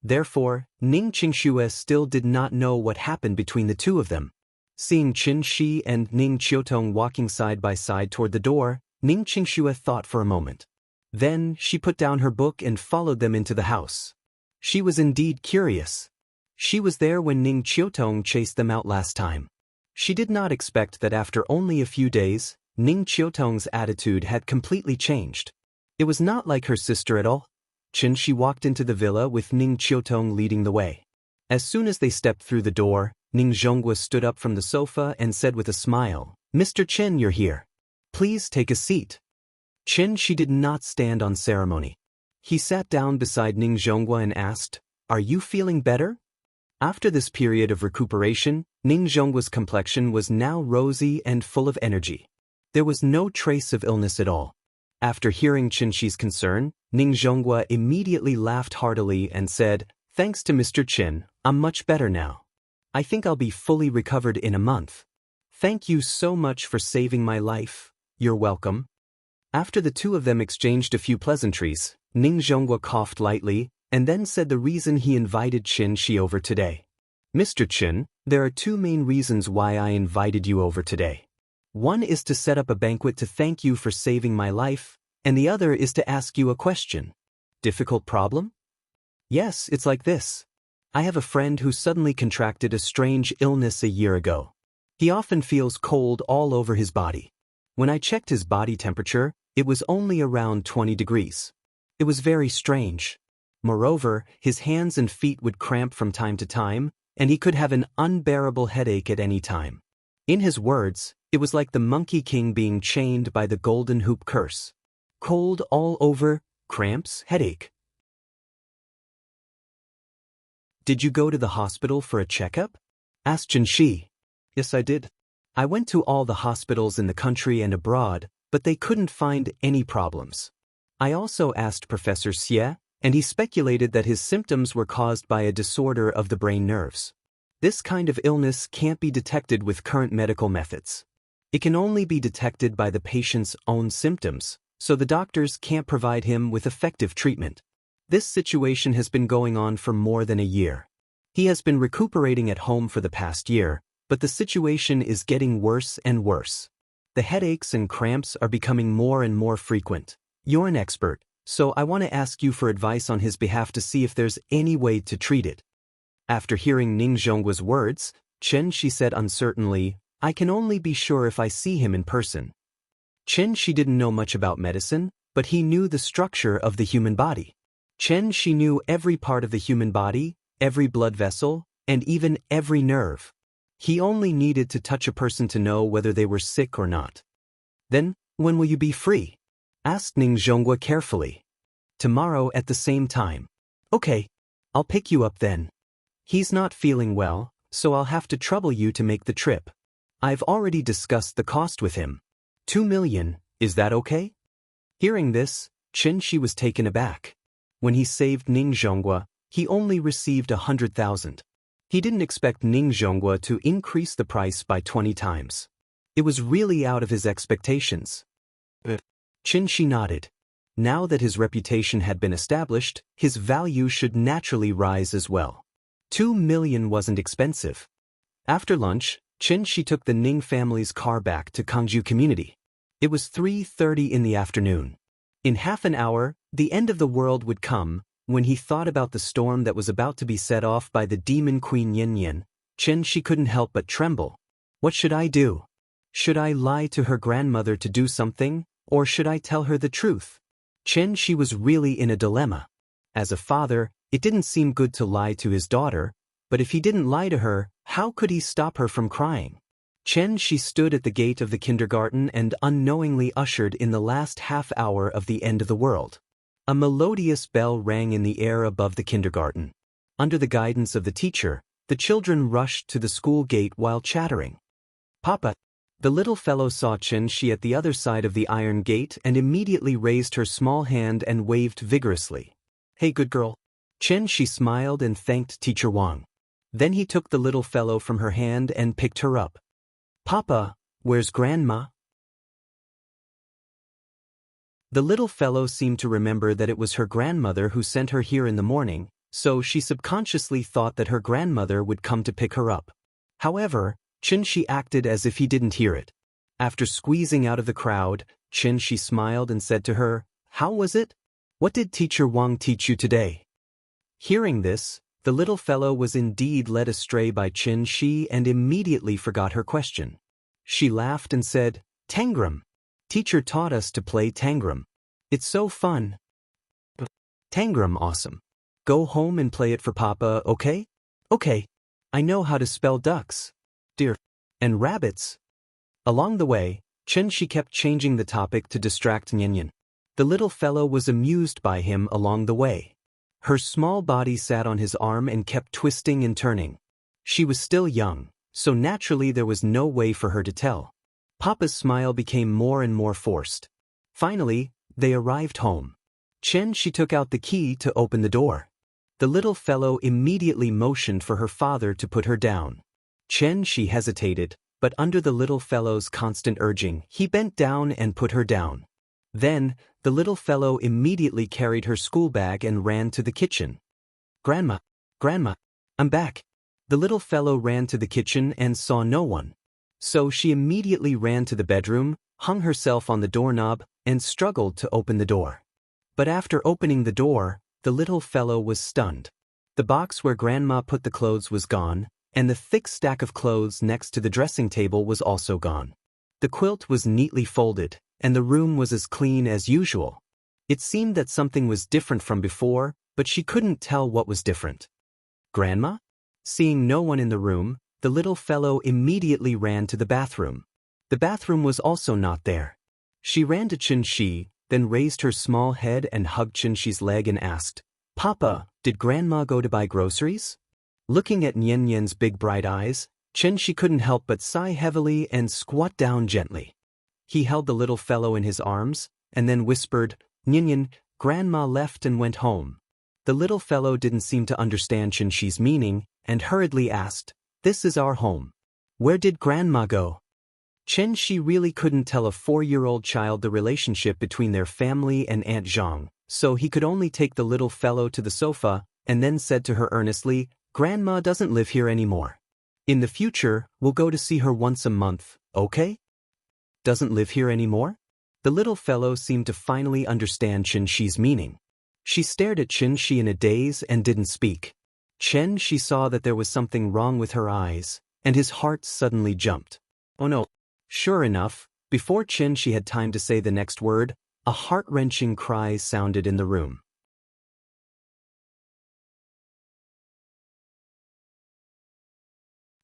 Therefore, Ning Qingxue still did not know what happened between the two of them. Seeing Xianxia and Ning Qiutong walking side by side toward the door, Ning Qingxue thought for a moment. Then, she put down her book and followed them into the house. She was indeed curious. She was there when Ning Qiutong chased them out last time. She did not expect that after only a few days, Ning Qiutong's attitude had completely changed. It was not like her sister at all. Xianxia walked into the villa with Ning Qiutong leading the way. As soon as they stepped through the door, Ning Zhongguo stood up from the sofa and said with a smile, "Mr. Chen, you're here. Please take a seat." Xianxia did not stand on ceremony. He sat down beside Ning Zhongguo and asked, "Are you feeling better?" After this period of recuperation, Ning Zhongguo's complexion was now rosy and full of energy. There was no trace of illness at all. After hearing Qinxi's concern, Ning Zhongguo immediately laughed heartily and said, "Thanks to Mr. Qin, I'm much better now. I think I'll be fully recovered in a month. Thank you so much for saving my life. You're welcome." After the two of them exchanged a few pleasantries, Ning Zhongguo coughed lightly and then said the reason he invited Qinxi over today. "Mr. Qin, there are two main reasons why I invited you over today. One is to set up a banquet to thank you for saving my life, and the other is to ask you a question." "Difficult problem?" "Yes, it's like this. I have a friend who suddenly contracted a strange illness a year ago. He often feels cold all over his body. When I checked his body temperature, it was only around 20 degrees. It was very strange. Moreover, his hands and feet would cramp from time to time, and he could have an unbearable headache at any time. In his words, it was like the Monkey King being chained by the Golden Hoop curse. Cold all over, cramps, headache." "Did you go to the hospital for a checkup?" asked Qinxi. "Yes, I did. I went to all the hospitals in the country and abroad, but they couldn't find any problems. I also asked Professor Xie, and he speculated that his symptoms were caused by a disorder of the brain nerves. This kind of illness can't be detected with current medical methods. It can only be detected by the patient's own symptoms, so the doctors can't provide him with effective treatment. This situation has been going on for more than a year. He has been recuperating at home for the past year, but the situation is getting worse and worse. The headaches and cramps are becoming more and more frequent. You're an expert, so I want to ask you for advice on his behalf to see if there's any way to treat it." After hearing Ning Zhongguo's words, Qinxi said uncertainly, "I can only be sure if I see him in person." Qinxi didn't know much about medicine, but he knew the structure of the human body. Qinxi knew every part of the human body, every blood vessel, and even every nerve. He only needed to touch a person to know whether they were sick or not. "Then, when will you be free?" asked Ning Zhongguo carefully. "Tomorrow at the same time." "Okay, I'll pick you up then. He's not feeling well, so I'll have to trouble you to make the trip. I've already discussed the cost with him. 2 million, is that okay?" Hearing this, Qinxi was taken aback. When he saved Ning Zhongguo, he only received 100,000. He didn't expect Ning Zhongguo to increase the price by 20 times. It was really out of his expectations. Qinxi nodded. Now that his reputation had been established, his value should naturally rise as well. 2 million wasn't expensive. After lunch, Qinxi took the Ning family's car back to Kangju community. It was 3:30 in the afternoon. In half an hour, the end of the world would come. When he thought about the storm that was about to be set off by the demon queen Yin, Qinxi couldn't help but tremble. What should I do? Should I lie to her grandmother to do something, or should I tell her the truth? Qinxi was really in a dilemma. As a father, it didn't seem good to lie to his daughter, but if he didn't lie to her, how could he stop her from crying? Qinxi stood at the gate of the kindergarten and unknowingly ushered in the last half hour of the end of the world. A melodious bell rang in the air above the kindergarten. Under the guidance of the teacher, the children rushed to the school gate while chattering. "Papa!" The little fellow saw Qinxi at the other side of the iron gate and immediately raised her small hand and waved vigorously. "Hey, good girl." Qinxi smiled and thanked Teacher Wang. Then he took the little fellow from her hand and picked her up. "Papa, where's Grandma?" The little fellow seemed to remember that it was her grandmother who sent her here in the morning, so she subconsciously thought that her grandmother would come to pick her up. However, Qinxi acted as if he didn't hear it. After squeezing out of the crowd, Qinxi smiled and said to her, "How was it? What did Teacher Wang teach you today?" Hearing this, the little fellow was indeed led astray by Qinxi and immediately forgot her question. She laughed and said, "Tangram. Teacher taught us to play Tangram. It's so fun." "Tangram, awesome. Go home and play it for Papa, okay?" "Okay. I know how to spell ducks, deer, and rabbits." Along the way, Qinxi kept changing the topic to distract Nyenyen. The little fellow was amused by him along the way. Her small body sat on his arm and kept twisting and turning. She was still young, so naturally there was no way for her to tell. Papa's smile became more and more forced. Finally, they arrived home. Xianxia took out the key to open the door. The little fellow immediately motioned for her father to put her down. Xianxia hesitated, but under the little fellow's constant urging, he bent down and put her down. Then, the little fellow immediately carried her school bag and ran to the kitchen. "Grandma, Grandma, I'm back." The little fellow ran to the kitchen and saw no one. So she immediately ran to the bedroom, hung herself on the doorknob, and struggled to open the door. But after opening the door, the little fellow was stunned. The box where Grandma put the clothes was gone, and the thick stack of clothes next to the dressing table was also gone. The quilt was neatly folded, and the room was as clean as usual. It seemed that something was different from before, but she couldn't tell what was different. "Grandma?" Seeing no one in the room, the little fellow immediately ran to the bathroom. The bathroom was also not there. She ran to Xianxia, then raised her small head and hugged Xianxia's leg and asked, "Papa, did Grandma go to buy groceries?" Looking at Nian's big bright eyes, Xianxia couldn't help but sigh heavily and squat down gently. He held the little fellow in his arms, and then whispered, "Nian, Grandma left and went home." The little fellow didn't seem to understand Xianxia's meaning, and hurriedly asked, "This is our home. Where did Grandma go?" Xianxia really couldn't tell a 4-year-old child the relationship between their family and Aunt Zhang, so he could only take the little fellow to the sofa, and then said to her earnestly, "Grandma doesn't live here anymore. In the future, we'll go to see her once a month, okay?" "Doesn't live here anymore?" The little fellow seemed to finally understand Xianxia's meaning. She stared at Xianxia in a daze and didn't speak. Xianxia saw that there was something wrong with her eyes, and his heart suddenly jumped. Oh no. Sure enough, before Xianxia had time to say the next word, a heart-wrenching cry sounded in the room.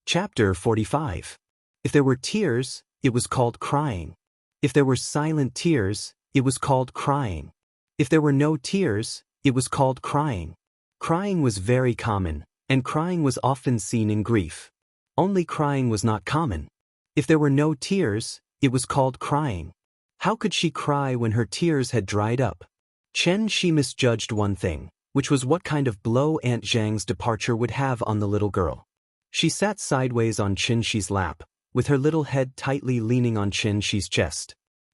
Chapter 45. If there were tears, it was called crying. If there were silent tears, it was called crying. If there were no tears, it was called crying. Crying was very common, and crying was often seen in grief. Only crying was not common. If there were no tears, it was called crying. How could she cry when her tears had dried up? Xianxia misjudged one thing, which was what kind of blow Aunt Zhang's departure would have on the little girl. She sat sideways on Xianxia's lap, with her little head tightly leaning on Xianxia's chest.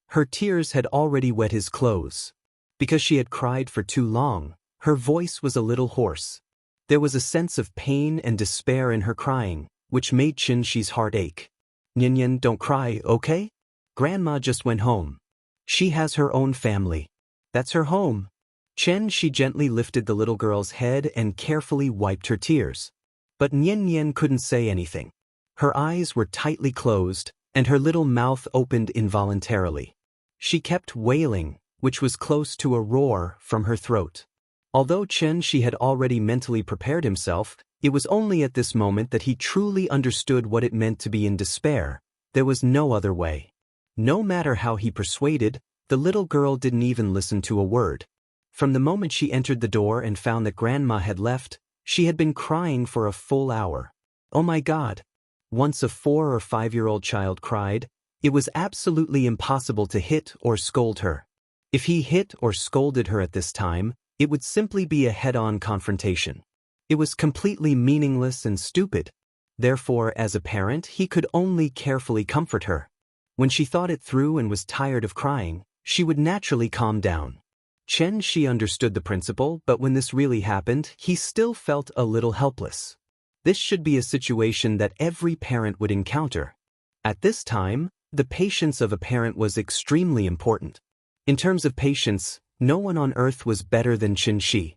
Her tears had already wet his clothes. Because she had cried for too long, her voice was a little hoarse. There was a sense of pain and despair in her crying, which made Xianxia's heart ache. "Nian, don't cry, okay? Grandma just went home. She has her own family. That's her home." Xianxia gently lifted the little girl's head and carefully wiped her tears. But Nian couldn't say anything. Her eyes were tightly closed, and her little mouth opened involuntarily. She kept wailing, which was close to a roar from her throat. Although Xianxia had already mentally prepared himself, it was only at this moment that he truly understood what it meant to be in despair. There was no other way. No matter how he persuaded, the little girl didn't even listen to a word. From the moment she entered the door and found that Grandma had left, she had been crying for a full hour. Oh my God! Once a 4 or 5-year-old child cried, it was absolutely impossible to hit or scold her. If he hit or scolded her at this time, it would simply be a head-on confrontation. It was completely meaningless and stupid. Therefore, as a parent, he could only carefully comfort her. When she thought it through and was tired of crying, she would naturally calm down. Xianxia understood the principle, but when this really happened, he still felt a little helpless. This should be a situation that every parent would encounter. At this time, the patience of a parent was extremely important. In terms of patience, no one on earth was better than Xianxia.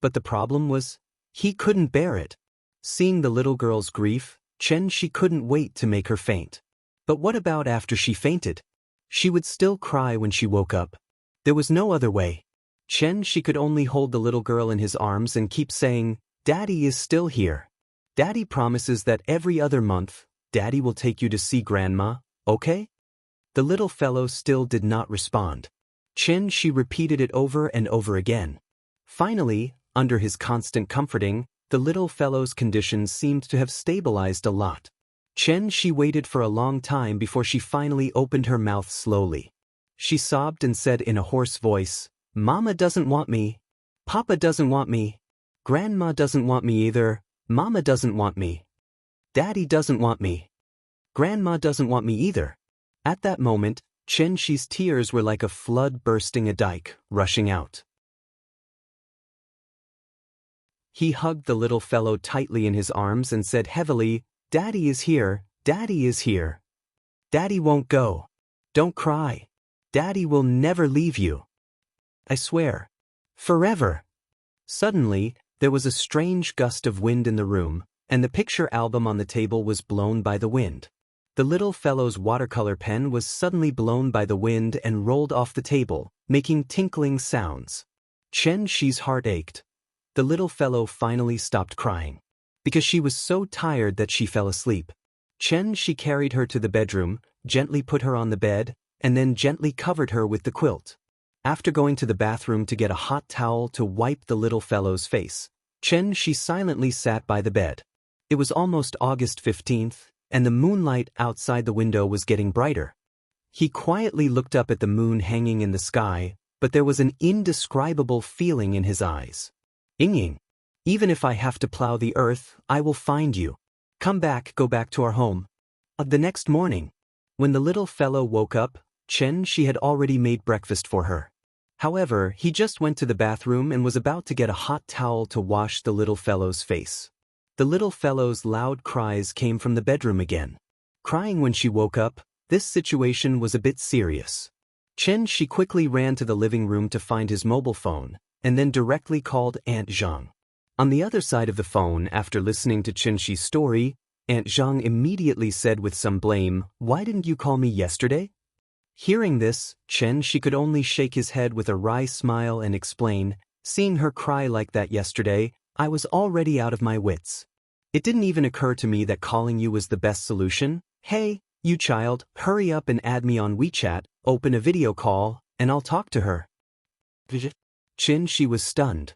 But the problem was, he couldn't bear it. Seeing the little girl's grief, Xianxia couldn't wait to make her faint. But what about after she fainted? She would still cry when she woke up. There was no other way. Xianxia could only hold the little girl in his arms and keep saying, "Daddy is still here. Daddy promises that every other month, Daddy will take you to see Grandma, okay?" The little fellow still did not respond. Xianxia repeated it over and over again. Finally, Under his constant comforting, the little fellow's condition seemed to have stabilized a lot. Xianxia waited for a long time before she finally opened her mouth slowly. She sobbed and said in a hoarse voice, "Mama doesn't want me. Papa doesn't want me. Grandma doesn't want me either. Mama doesn't want me. Daddy doesn't want me. Grandma doesn't want me either." At that moment, Xianxia's tears were like a flood bursting a dike, rushing out. He hugged the little fellow tightly in his arms and said heavily, "Daddy is here, Daddy is here. Daddy won't go. Don't cry. Daddy will never leave you. I swear. Forever." Suddenly, there was a strange gust of wind in the room, and the picture album on the table was blown by the wind. The little fellow's watercolor pen was suddenly blown by the wind and rolled off the table, making tinkling sounds. Xianxia's heart ached. The little fellow finally stopped crying, because she was so tired that she fell asleep. Xianxia carried her to the bedroom, gently put her on the bed, and then gently covered her with the quilt. After going to the bathroom to get a hot towel to wipe the little fellow's face, Xianxia silently sat by the bed. It was almost August 15th, and the moonlight outside the window was getting brighter. He quietly looked up at the moon hanging in the sky, but there was an indescribable feeling in his eyes. "Ying, even if I have to plow the earth, I will find you. Come back, go back to our home." The next morning, when the little fellow woke up, Xianxia had already made breakfast for her. However, he just went to the bathroom and was about to get a hot towel to wash the little fellow's face. The little fellow's loud cries came from the bedroom again. Crying when she woke up, this situation was a bit serious. Xianxia quickly ran to the living room to find his mobile phone, and then directly called Aunt Zhang. On the other side of the phone, after listening to Xianxia's story, Aunt Zhang immediately said with some blame, "Why didn't you call me yesterday?" Hearing this, Xianxia could only shake his head with a wry smile and explain, "Seeing her cry like that yesterday, I was already out of my wits. It didn't even occur to me that calling you was the best solution. Hey, you child, hurry up and add me on WeChat, open a video call, and I'll talk to her." Xianxia was stunned.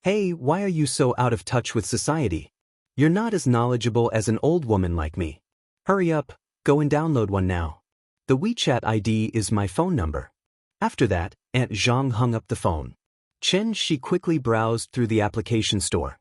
"Hey, why are you so out of touch with society? You're not as knowledgeable as an old woman like me. Hurry up, go and download one now. The WeChat ID is my phone number." After that, Aunt Zhang hung up the phone. Xianxia quickly browsed through the application store.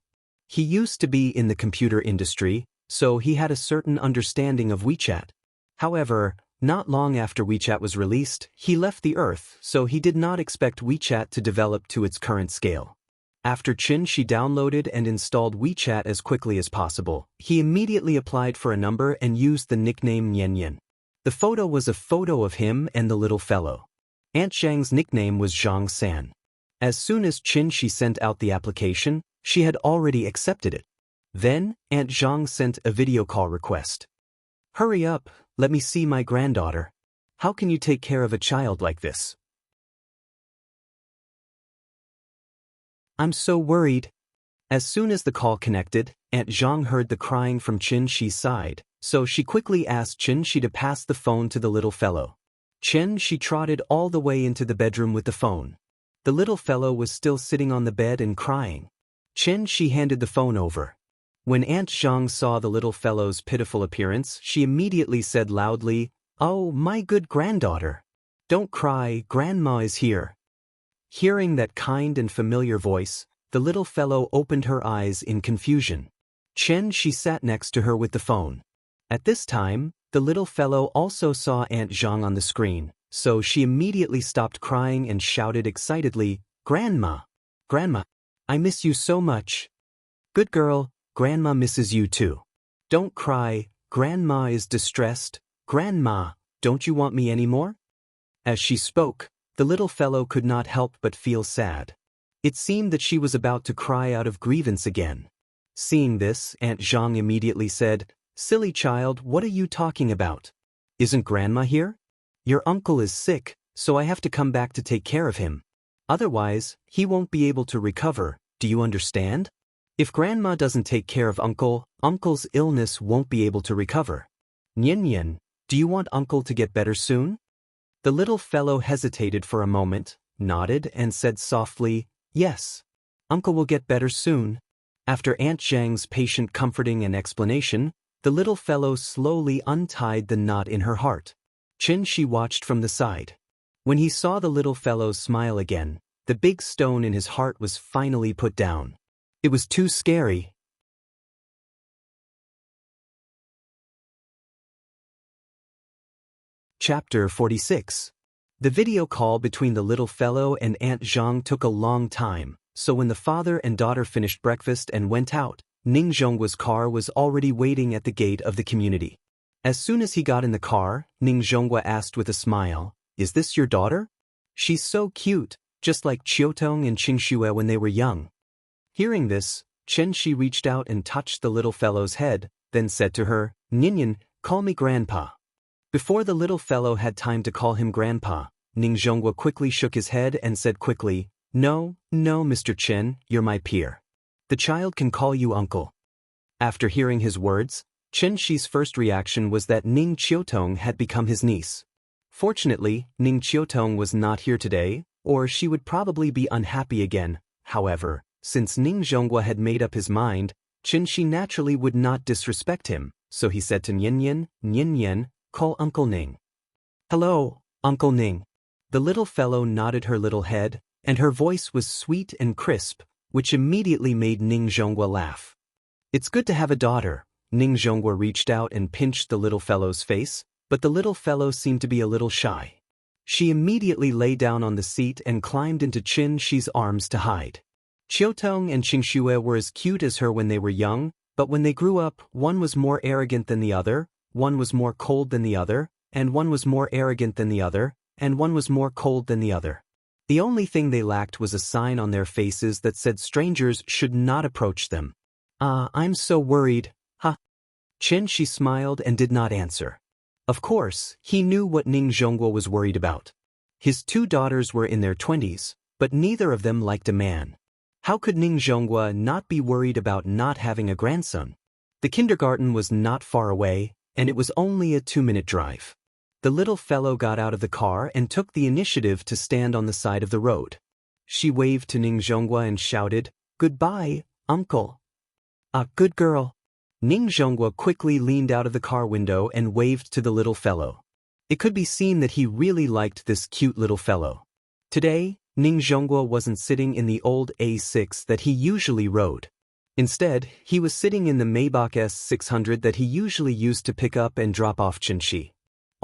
He used to be in the computer industry, so he had a certain understanding of WeChat. However, not long after WeChat was released, he left the Earth, so he did not expect WeChat to develop to its current scale. After Xianxia downloaded and installed WeChat as quickly as possible, he immediately applied for a number and used the nickname Nian. The photo was a photo of him and the little fellow. Aunt Zhang's nickname was Zhang San. As soon as Xianxia sent out the application, she had already accepted it. Then, Aunt Zhang sent a video call request. "Hurry up, let me see my granddaughter. How can you take care of a child like this? I'm so worried." As soon as the call connected, Aunt Zhang heard the crying from Xianxia's side, so she quickly asked Xianxia to pass the phone to the little fellow. Xianxia trotted all the way into the bedroom with the phone. The little fellow was still sitting on the bed and crying. Xianxia handed the phone over. When Aunt Zhang saw the little fellow's pitiful appearance, she immediately said loudly, "Oh, my good granddaughter. Don't cry, Grandma is here." Hearing that kind and familiar voice, the little fellow opened her eyes in confusion. Xianxia sat next to her with the phone. At this time, the little fellow also saw Aunt Zhang on the screen, so she immediately stopped crying and shouted excitedly, "Grandma! Grandma! I miss you so much." "Good girl, Grandma misses you too. Don't cry, Grandma is distressed. Grandma, don't you want me anymore?" As she spoke, the little fellow could not help but feel sad. It seemed that she was about to cry out of grievance again. Seeing this, Aunt Zhang immediately said, "Silly child, what are you talking about? Isn't Grandma here? Your uncle is sick, so I have to come back to take care of him. Otherwise, he won't be able to recover, do you understand? If Grandma doesn't take care of Uncle, Uncle's illness won't be able to recover. Nian, do you want Uncle to get better soon?" The little fellow hesitated for a moment, nodded and said softly, "Yes. Uncle will get better soon. After Aunt Zhang's patient comforting and explanation, the little fellow slowly untied the knot in her heart. Xianxia watched from the side. When he saw the little fellow smile again, the big stone in his heart was finally put down. It was too scary. Chapter 46. The video call between the little fellow and Aunt Zhang took a long time, so when the father and daughter finished breakfast and went out, Ning Zhonggua's car was already waiting at the gate of the community. As soon as he got in the car, Ning Zhonggua asked with a smile, "Is this your daughter? She's so cute, just like Qiutong and Qingxue when they were young." Hearing this, Xianxia reached out and touched the little fellow's head, then said to her, "Ninian, call me Grandpa." Before the little fellow had time to call him Grandpa, Ning Zhonggua quickly shook his head and said quickly, No, Mr. Chen, you're my peer. The child can call you uncle." After hearing his words, Xianxi's first reaction was that Ning Qiutong had become his niece. Fortunately, Ning Qiutong was not here today, or she would probably be unhappy again. However, since Ning Zhonggua had made up his mind, Xianxia naturally would not disrespect him, so he said to Nian, call Uncle Ning. "Hello, Uncle Ning." The little fellow nodded her little head, and her voice was sweet and crisp, which immediately made Ning Zhonggua laugh. "It's good to have a daughter." Ning Zhonggua reached out and pinched the little fellow's face, but the little fellow seemed to be a little shy. She immediately lay down on the seat and climbed into Xianxi's arms to hide. Qiutong and Qingxue were as cute as her when they were young, but when they grew up, one was more arrogant than the other, one was more cold than the other, and one was more arrogant than the other, and one was more cold than the other. The only thing they lacked was a sign on their faces that said strangers should not approach them. I'm so worried, huh?" Xianxia smiled and did not answer. Of course, he knew what Ning Zhonggua was worried about. His two daughters were in their 20s, but neither of them liked a man. How could Ning Zhonggua not be worried about not having a grandson? The kindergarten was not far away, and it was only a 2-minute drive. The little fellow got out of the car and took the initiative to stand on the side of the road. She waved to Ning Zhonggua and shouted, "Goodbye, uncle." Good girl." Ning Zhonggua quickly leaned out of the car window and waved to the little fellow. It could be seen that he really liked this cute little fellow. Today, Ning Zhonggua wasn't sitting in the old A6 that he usually rode. Instead, he was sitting in the Maybach S600 that he usually used to pick up and drop off Xianxia.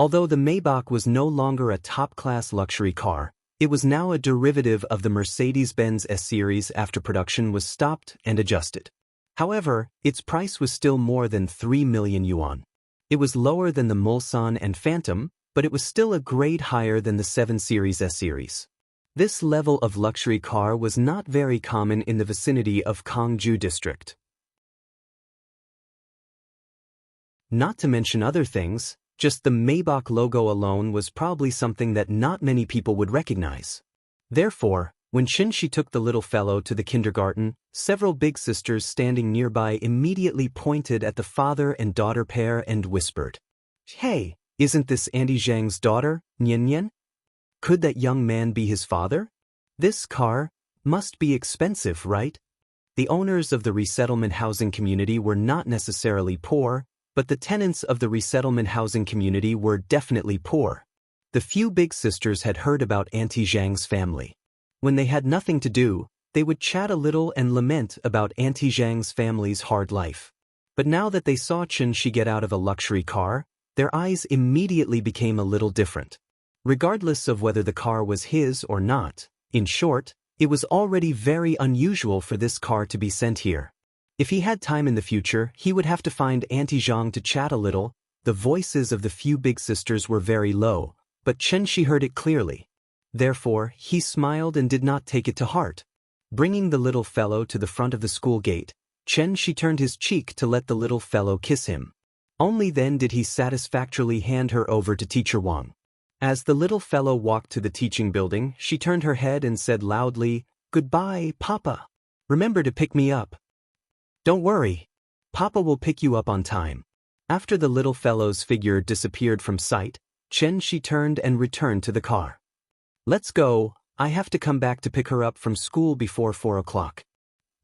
Although the Maybach was no longer a top-class luxury car, it was now a derivative of the Mercedes-Benz S-Series after production was stopped and adjusted. However, its price was still more than 3 million yuan. It was lower than the Mulsanne and Phantom, but it was still a grade higher than the 7 Series S-Series. This level of luxury car was not very common in the vicinity of Kangju district. Not to mention other things, just the Maybach logo alone was probably something that not many people would recognize. Therefore, when Xianxia took the little fellow to the kindergarten, several big sisters standing nearby immediately pointed at the father and daughter pair and whispered, "Hey, isn't this Auntie Zhang's daughter, Nian? Could that young man be his father? This car must be expensive, right?" The owners of the resettlement housing community were not necessarily poor, but the tenants of the resettlement housing community were definitely poor. The few big sisters had heard about Auntie Zhang's family. When they had nothing to do, they would chat a little and lament about Auntie Zhang's family's hard life. But now that they saw Xianxia get out of a luxury car, their eyes immediately became a little different. Regardless of whether the car was his or not, in short, it was already very unusual for this car to be sent here. If he had time in the future, he would have to find Auntie Zhang to chat a little. The voices of the few big sisters were very low, but Xianxia heard it clearly. Therefore, he smiled and did not take it to heart. Bringing the little fellow to the front of the school gate, Xianxia turned his cheek to let the little fellow kiss him. Only then did he satisfactorily hand her over to Teacher Wang. As the little fellow walked to the teaching building, she turned her head and said loudly, "Goodbye, Papa. Remember to pick me up." "Don't worry. Papa will pick you up on time." After the little fellow's figure disappeared from sight, Xianxia turned and returned to the car. "Let's go. I have to come back to pick her up from school before 4 o'clock."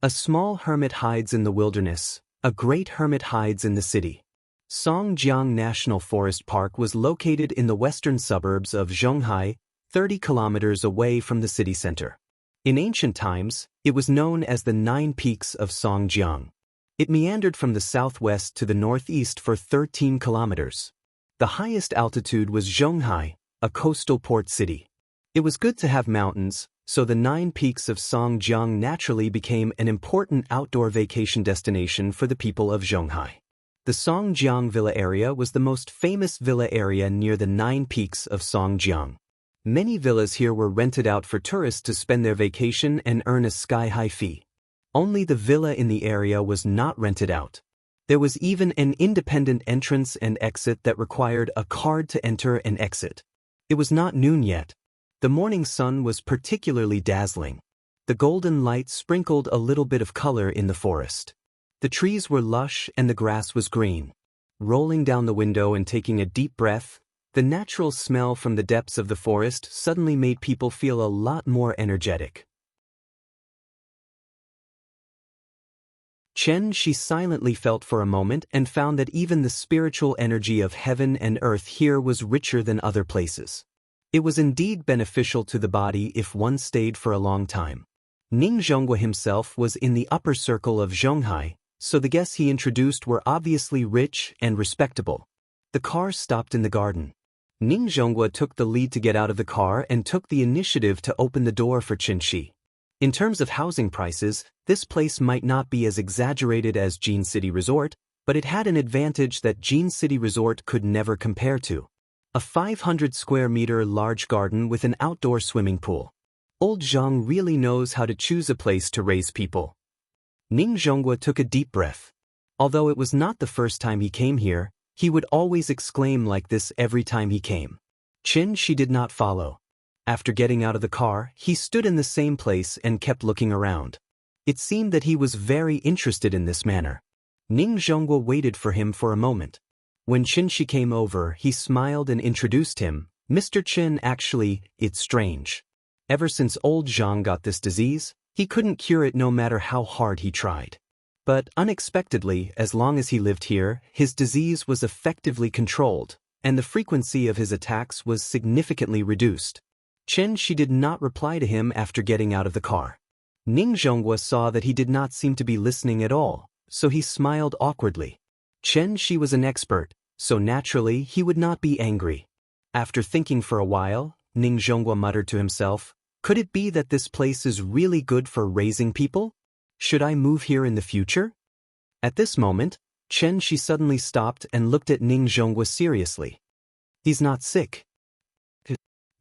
A small hermit hides in the wilderness, a great hermit hides in the city. Songjiang National Forest Park was located in the western suburbs of Zhonghai, 30 kilometers away from the city center. In ancient times, it was known as the Nine Peaks of Songjiang. It meandered from the southwest to the northeast for 13 kilometers. The highest altitude was Zhonghai, a coastal port city. It was good to have mountains, so the Nine Peaks of Songjiang naturally became an important outdoor vacation destination for the people of Zhonghai. The Songjiang Villa area was the most famous villa area near the Nine Peaks of Songjiang. Many villas here were rented out for tourists to spend their vacation and earn a sky-high fee. Only the villa in the area was not rented out. There was even an independent entrance and exit that required a card to enter and exit. It was not noon yet. The morning sun was particularly dazzling. The golden light sprinkled a little bit of color in the forest. The trees were lush and the grass was green. Rolling down the window and taking a deep breath, the natural smell from the depths of the forest suddenly made people feel a lot more energetic. She silently felt for a moment and found that even the spiritual energy of heaven and earth here was richer than other places. It was indeed beneficial to the body if one stayed for a long time. Ning Zhonghua himself was in the upper circle of Zhonghai, so the guests he introduced were obviously rich and respectable. The car stopped in the garden. Ning Zhonghua took the lead to get out of the car and took the initiative to open the door for Xianxia. In terms of housing prices, this place might not be as exaggerated as Jin City Resort, but it had an advantage that Jin City Resort could never compare to. A 500 square meter large garden with an outdoor swimming pool. Old Zhang really knows how to choose a place to raise people. Ning Zhonghua took a deep breath. Although it was not the first time he came here, he would always exclaim like this every time he came. She did not follow. After getting out of the car, he stood in the same place and kept looking around. It seemed that he was very interested in this manner. Ning Zhonghua waited for him for a moment. When Xianxia came over, he smiled and introduced him. Mr. Qin, actually, it's strange. Ever since old Zhang got this disease, he couldn't cure it no matter how hard he tried. But unexpectedly, as long as he lived here, his disease was effectively controlled, and the frequency of his attacks was significantly reduced. She did not reply to him after getting out of the car. Ning Zhonghua saw that he did not seem to be listening at all, so he smiled awkwardly. She was an expert, so naturally he would not be angry. After thinking for a while, Ning Zhonghua muttered to himself, "Could it be that this place is really good for raising people? Should I move here in the future?" At this moment, she suddenly stopped and looked at Ning Zhonghua seriously. "He's not sick."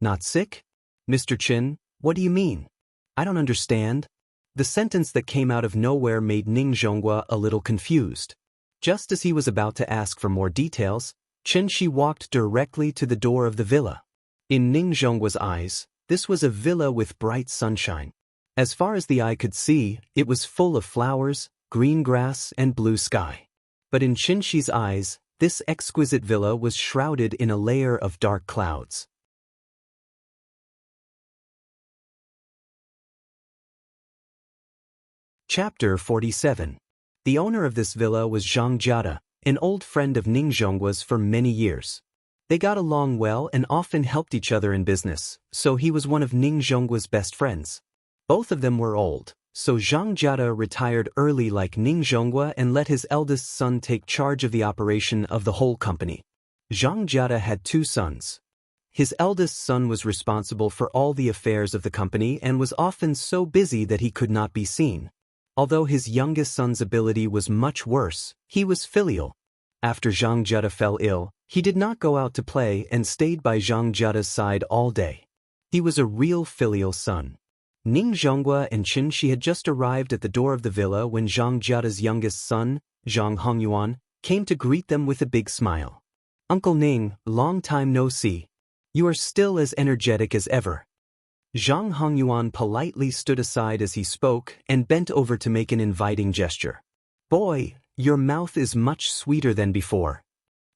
"Not sick? Mr. Qin, what do you mean? I don't understand." The sentence that came out of nowhere made Ning Zhonghua a little confused. Just as he was about to ask for more details, Xianxia walked directly to the door of the villa. In Ning Zhonghua's eyes, this was a villa with bright sunshine. As far as the eye could see, it was full of flowers, green grass, and blue sky. But in Xianxia's eyes, this exquisite villa was shrouded in a layer of dark clouds. Chapter 47. The owner of this villa was Zhang Jiada, an old friend of Ning Zhonghua's for many years. They got along well and often helped each other in business, so he was one of Ning Zhonghua's best friends. Both of them were old, so Zhang Jiada retired early like Ning Zhonghua and let his eldest son take charge of the operation of the whole company. Zhang Jiada had two sons. His eldest son was responsible for all the affairs of the company and was often so busy that he could not be seen. Although his youngest son's ability was much worse, he was filial. After Zhang Jiada fell ill, he did not go out to play and stayed by Zhang Jiada's side all day. He was a real filial son. Ning Zhonghua and Xianxia had just arrived at the door of the villa when Zhang Jiada's youngest son, Zhang Hongyuan, came to greet them with a big smile. "Uncle Ning, long time no see. You are still as energetic as ever." Zhang Hongyuan politely stood aside as he spoke and bent over to make an inviting gesture. "Boy, your mouth is much sweeter than before."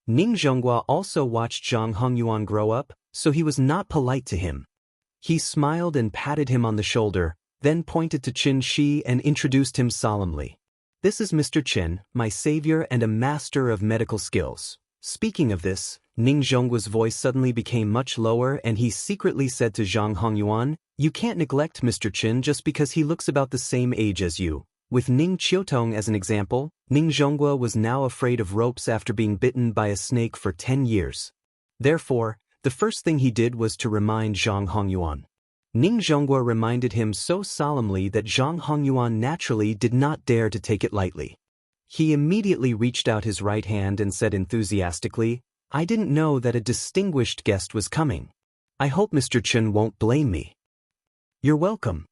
Ning Zhonghua also watched Zhang Hongyuan grow up, so he was not polite to him. He smiled and patted him on the shoulder, then pointed to Qin Shi and introduced him solemnly. "This is Mr. Qin, my savior and a master of medical skills." Speaking of this, Ning Zhongguo's voice suddenly became much lower and he secretly said to Zhang Hongyuan, "You can't neglect Mr. Qin just because he looks about the same age as you." With Ning Qiutong as an example, Ning Zhongguo was now afraid of ropes after being bitten by a snake for 10 years. Therefore, the first thing he did was to remind Zhang Hongyuan. Ning Zhongguo reminded him so solemnly that Zhang Hongyuan naturally did not dare to take it lightly. He immediately reached out his right hand and said enthusiastically, "I didn't know that a distinguished guest was coming. I hope Mr. Qin won't blame me." "You're welcome."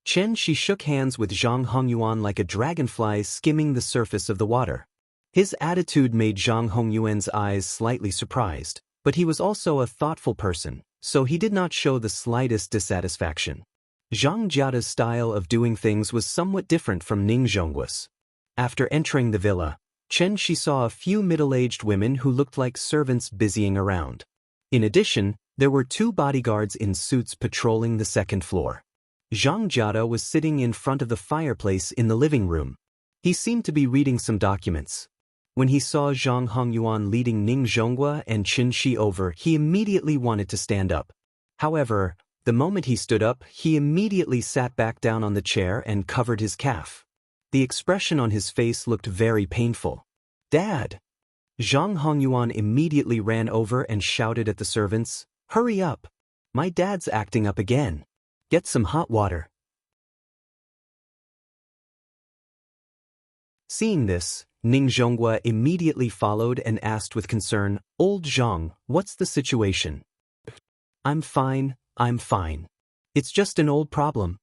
Qin Shi shook hands with Zhang Hongyuan like a dragonfly skimming the surface of the water. His attitude made Zhang Hongyuan's eyes slightly surprised, but he was also a thoughtful person, so he did not show the slightest dissatisfaction. Zhang Jiada's style of doing things was somewhat different from Ning Zhongguo's. After entering the villa, Qin Shi saw a few middle-aged women who looked like servants busying around. In addition, there were 2 bodyguards in suits patrolling the second floor. Zhang Jiada was sitting in front of the fireplace in the living room. He seemed to be reading some documents. When he saw Zhang Hongyuan leading Ning Zhongguo and Qin Shi over, he immediately wanted to stand up. However, the moment he stood up, he immediately sat back down on the chair and covered his calf. The expression on his face looked very painful. "Dad!" Zhang Hongyuan immediately ran over and shouted at the servants, "Hurry up! My dad's acting up again. Get some hot water." Seeing this, Ning Zhongguo immediately followed and asked with concern, "Old Zhang, what's the situation?" I'm fine. It's just an old problem."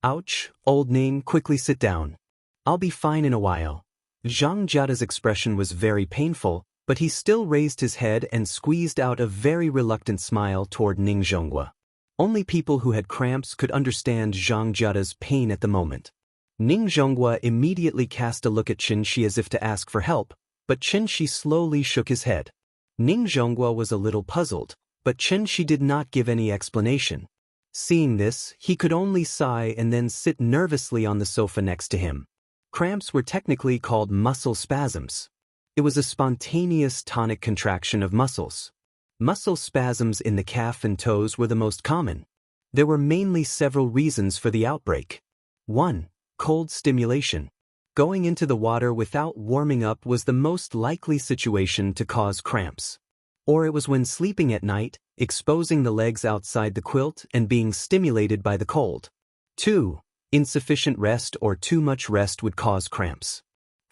"Ouch, old Ning, quickly sit down. I'll be fine in a while." Zhang Jiada's expression was very painful, but he still raised his head and squeezed out a very reluctant smile toward Ning Zhongguo. Only people who had cramps could understand Zhang Jiada's pain at the moment. Ning Zhongguo immediately cast a look at Qin Shi as if to ask for help, but Qin Shi slowly shook his head. Ning Zhongguo was a little puzzled, but Qin Shi did not give any explanation. Seeing this, he could only sigh and then sit nervously on the sofa next to him. Cramps were technically called muscle spasms. It was a spontaneous tonic contraction of muscles. Muscle spasms in the calf and toes were the most common. There were mainly several reasons for the outbreak. 1. Cold stimulation. Going into the water without warming up was the most likely situation to cause cramps. Or it was when sleeping at night, exposing the legs outside the quilt and being stimulated by the cold. 2. Insufficient rest or too much rest would cause cramps.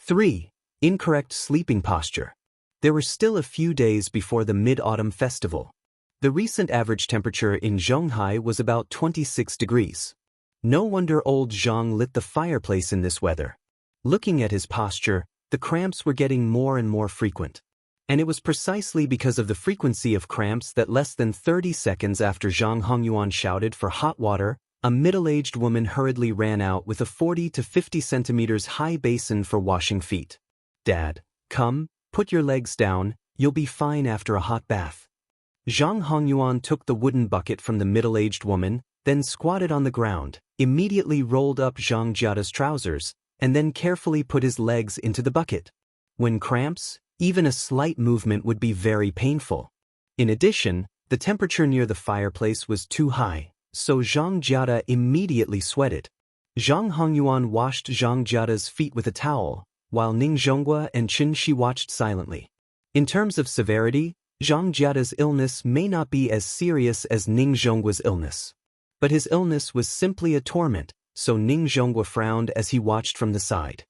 3. Incorrect sleeping posture. There were still a few days before the Mid-Autumn Festival. The recent average temperature in Zhonghai was about 26 degrees. No wonder old Zhang lit the fireplace in this weather. Looking at his posture, the cramps were getting more and more frequent. And it was precisely because of the frequency of cramps that less than 30 seconds after Zhang Hongyuan shouted for hot water, a middle-aged woman hurriedly ran out with a 40 to 50 centimeters high basin for washing feet. "Dad, come. Put your legs down, you'll be fine after a hot bath." Zhang Hongyuan took the wooden bucket from the middle-aged woman, then squatted on the ground, immediately rolled up Zhang Jiada's trousers, and then carefully put his legs into the bucket. When cramps, even a slight movement would be very painful. In addition, the temperature near the fireplace was too high, so Zhang Jiada immediately sweated. Zhang Hongyuan washed Zhang Jiada's feet with a towel, while Ning Zhongguo and Qin Shi watched silently. In terms of severity, Zhang Jiada's illness may not be as serious as Ning Zhongguo's illness. But his illness was simply a torment, so Ning Zhongguo frowned as he watched from the side.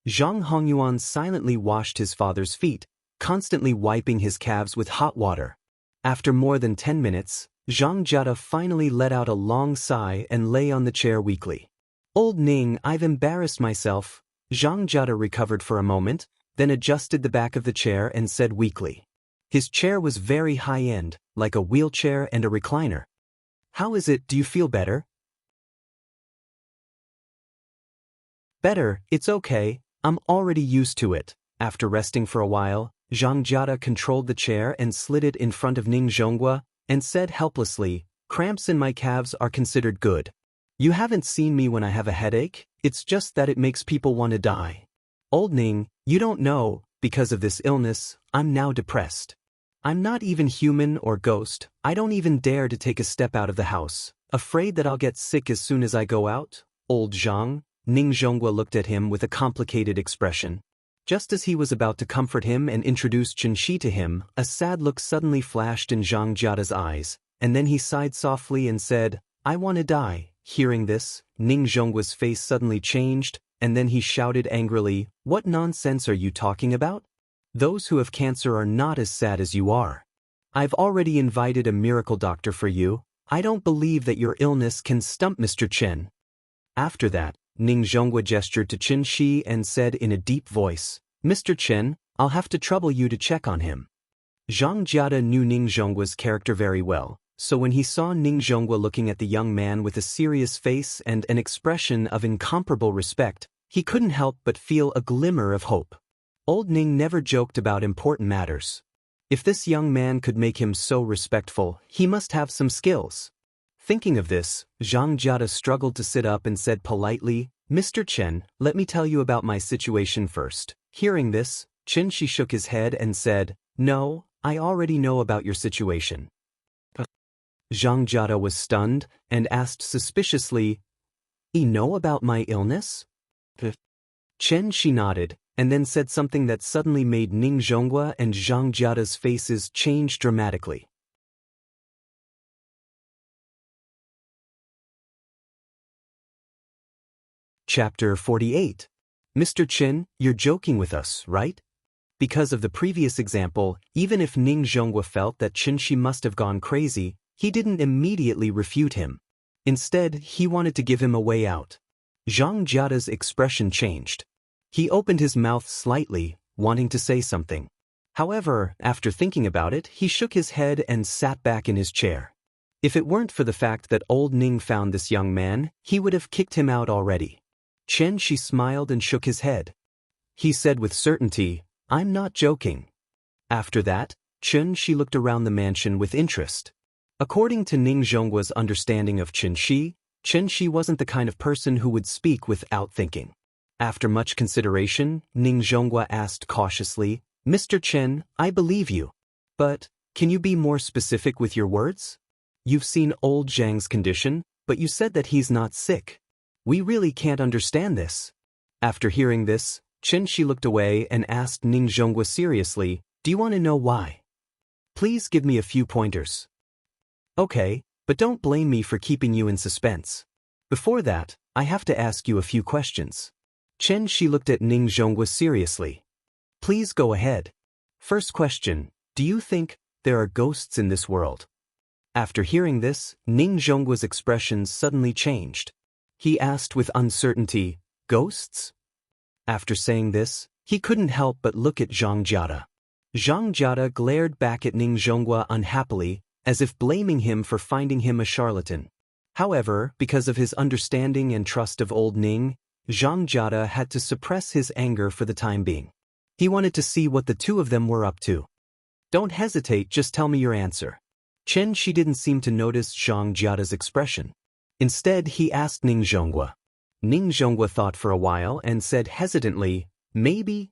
Zhang Hongyuan silently washed his father's feet, constantly wiping his calves with hot water. After more than 10 minutes, Zhang Jiada finally let out a long sigh and lay on the chair weakly. "Old Ning, I've embarrassed myself." Zhang Jiada recovered for a moment, then adjusted the back of the chair and said weakly. His chair was very high-end, like a wheelchair and a recliner. "How is it, do you feel better?" "Better, it's okay, I'm already used to it." After resting for a while, Zhang Jiada controlled the chair and slid it in front of Ning Zhongguo, and said helplessly, "Cramps in my calves are considered good. You haven't seen me when I have a headache, it's just that it makes people want to die. Old Ning, you don't know, because of this illness, I'm now depressed. I'm not even human or ghost, I don't even dare to take a step out of the house, afraid that I'll get sick as soon as I go out. Old Zhang, Ning Zhonghua looked at him with a complicated expression. Just as he was about to comfort him and introduce Xianxia to him, a sad look suddenly flashed in Zhang Jiada's eyes, and then he sighed softly and said, I want to die. Hearing this, Ning Zhonghua's face suddenly changed, and then he shouted angrily, What nonsense are you talking about? Those who have cancer are not as sad as you are. I've already invited a miracle doctor for you. I don't believe that your illness can stump Mr. Chen. After that, Ning Zhonghua gestured to Xianxia and said in a deep voice, Mr. Chen, I'll have to trouble you to check on him. Zhang Jiada knew Ning Zhonghua's character very well, so when he saw Ning Zhonghua looking at the young man with a serious face and an expression of incomparable respect, he couldn't help but feel a glimmer of hope. Old Ning never joked about important matters. If this young man could make him so respectful, he must have some skills. Thinking of this, Zhang Jiada struggled to sit up and said politely, Mr. Chen, let me tell you about my situation first. Hearing this, Xianxia shook his head and said, No, I already know about your situation. Zhang Jiada was stunned and asked suspiciously, You know about my illness? Xianxia nodded, and then said something that suddenly made Ning Zhonghua and Zhang Jiada's faces change dramatically. Chapter 48. Mr. Chen, you're joking with us, right? Because of the previous example, even if Ning Zhonghua felt that Xianxia must have gone crazy, he didn't immediately refute him. Instead, he wanted to give him a way out. Zhang Jiada's expression changed. He opened his mouth slightly, wanting to say something. However, after thinking about it, he shook his head and sat back in his chair. If it weren't for the fact that old Ning found this young man, he would have kicked him out already. Xianxia smiled and shook his head. He said with certainty, I'm not joking. After that, Xianxia looked around the mansion with interest. According to Ning Zhonghua's understanding of Xianxia wasn't the kind of person who would speak without thinking. After much consideration, Ning Zhonghua asked cautiously, Mr. Chen, I believe you. But, can you be more specific with your words? You've seen old Zhang's condition, but you said that he's not sick. We really can't understand this. After hearing this, Xianxia looked away and asked Ning Zhonghua seriously, Do you want to know why? Please give me a few pointers. Okay, but don't blame me for keeping you in suspense. Before that, I have to ask you a few questions. Xianxia looked at Ning Zhonghua seriously. Please go ahead. First question, do you think there are ghosts in this world? After hearing this, Ning Zhonghua's expression suddenly changed. He asked with uncertainty, Ghosts? After saying this, he couldn't help but look at Zhang Jiada. Zhang Jiada glared back at Ning Zhonghua unhappily, as if blaming him for finding him a charlatan. However, because of his understanding and trust of old Ning, Zhang Jiada had to suppress his anger for the time being. He wanted to see what the two of them were up to. Don't hesitate, just tell me your answer. Xianxia didn't seem to notice Zhang Jiada's expression. Instead, he asked Ning Zhonghua. Ning Zhonghua thought for a while and said hesitantly, Maybe?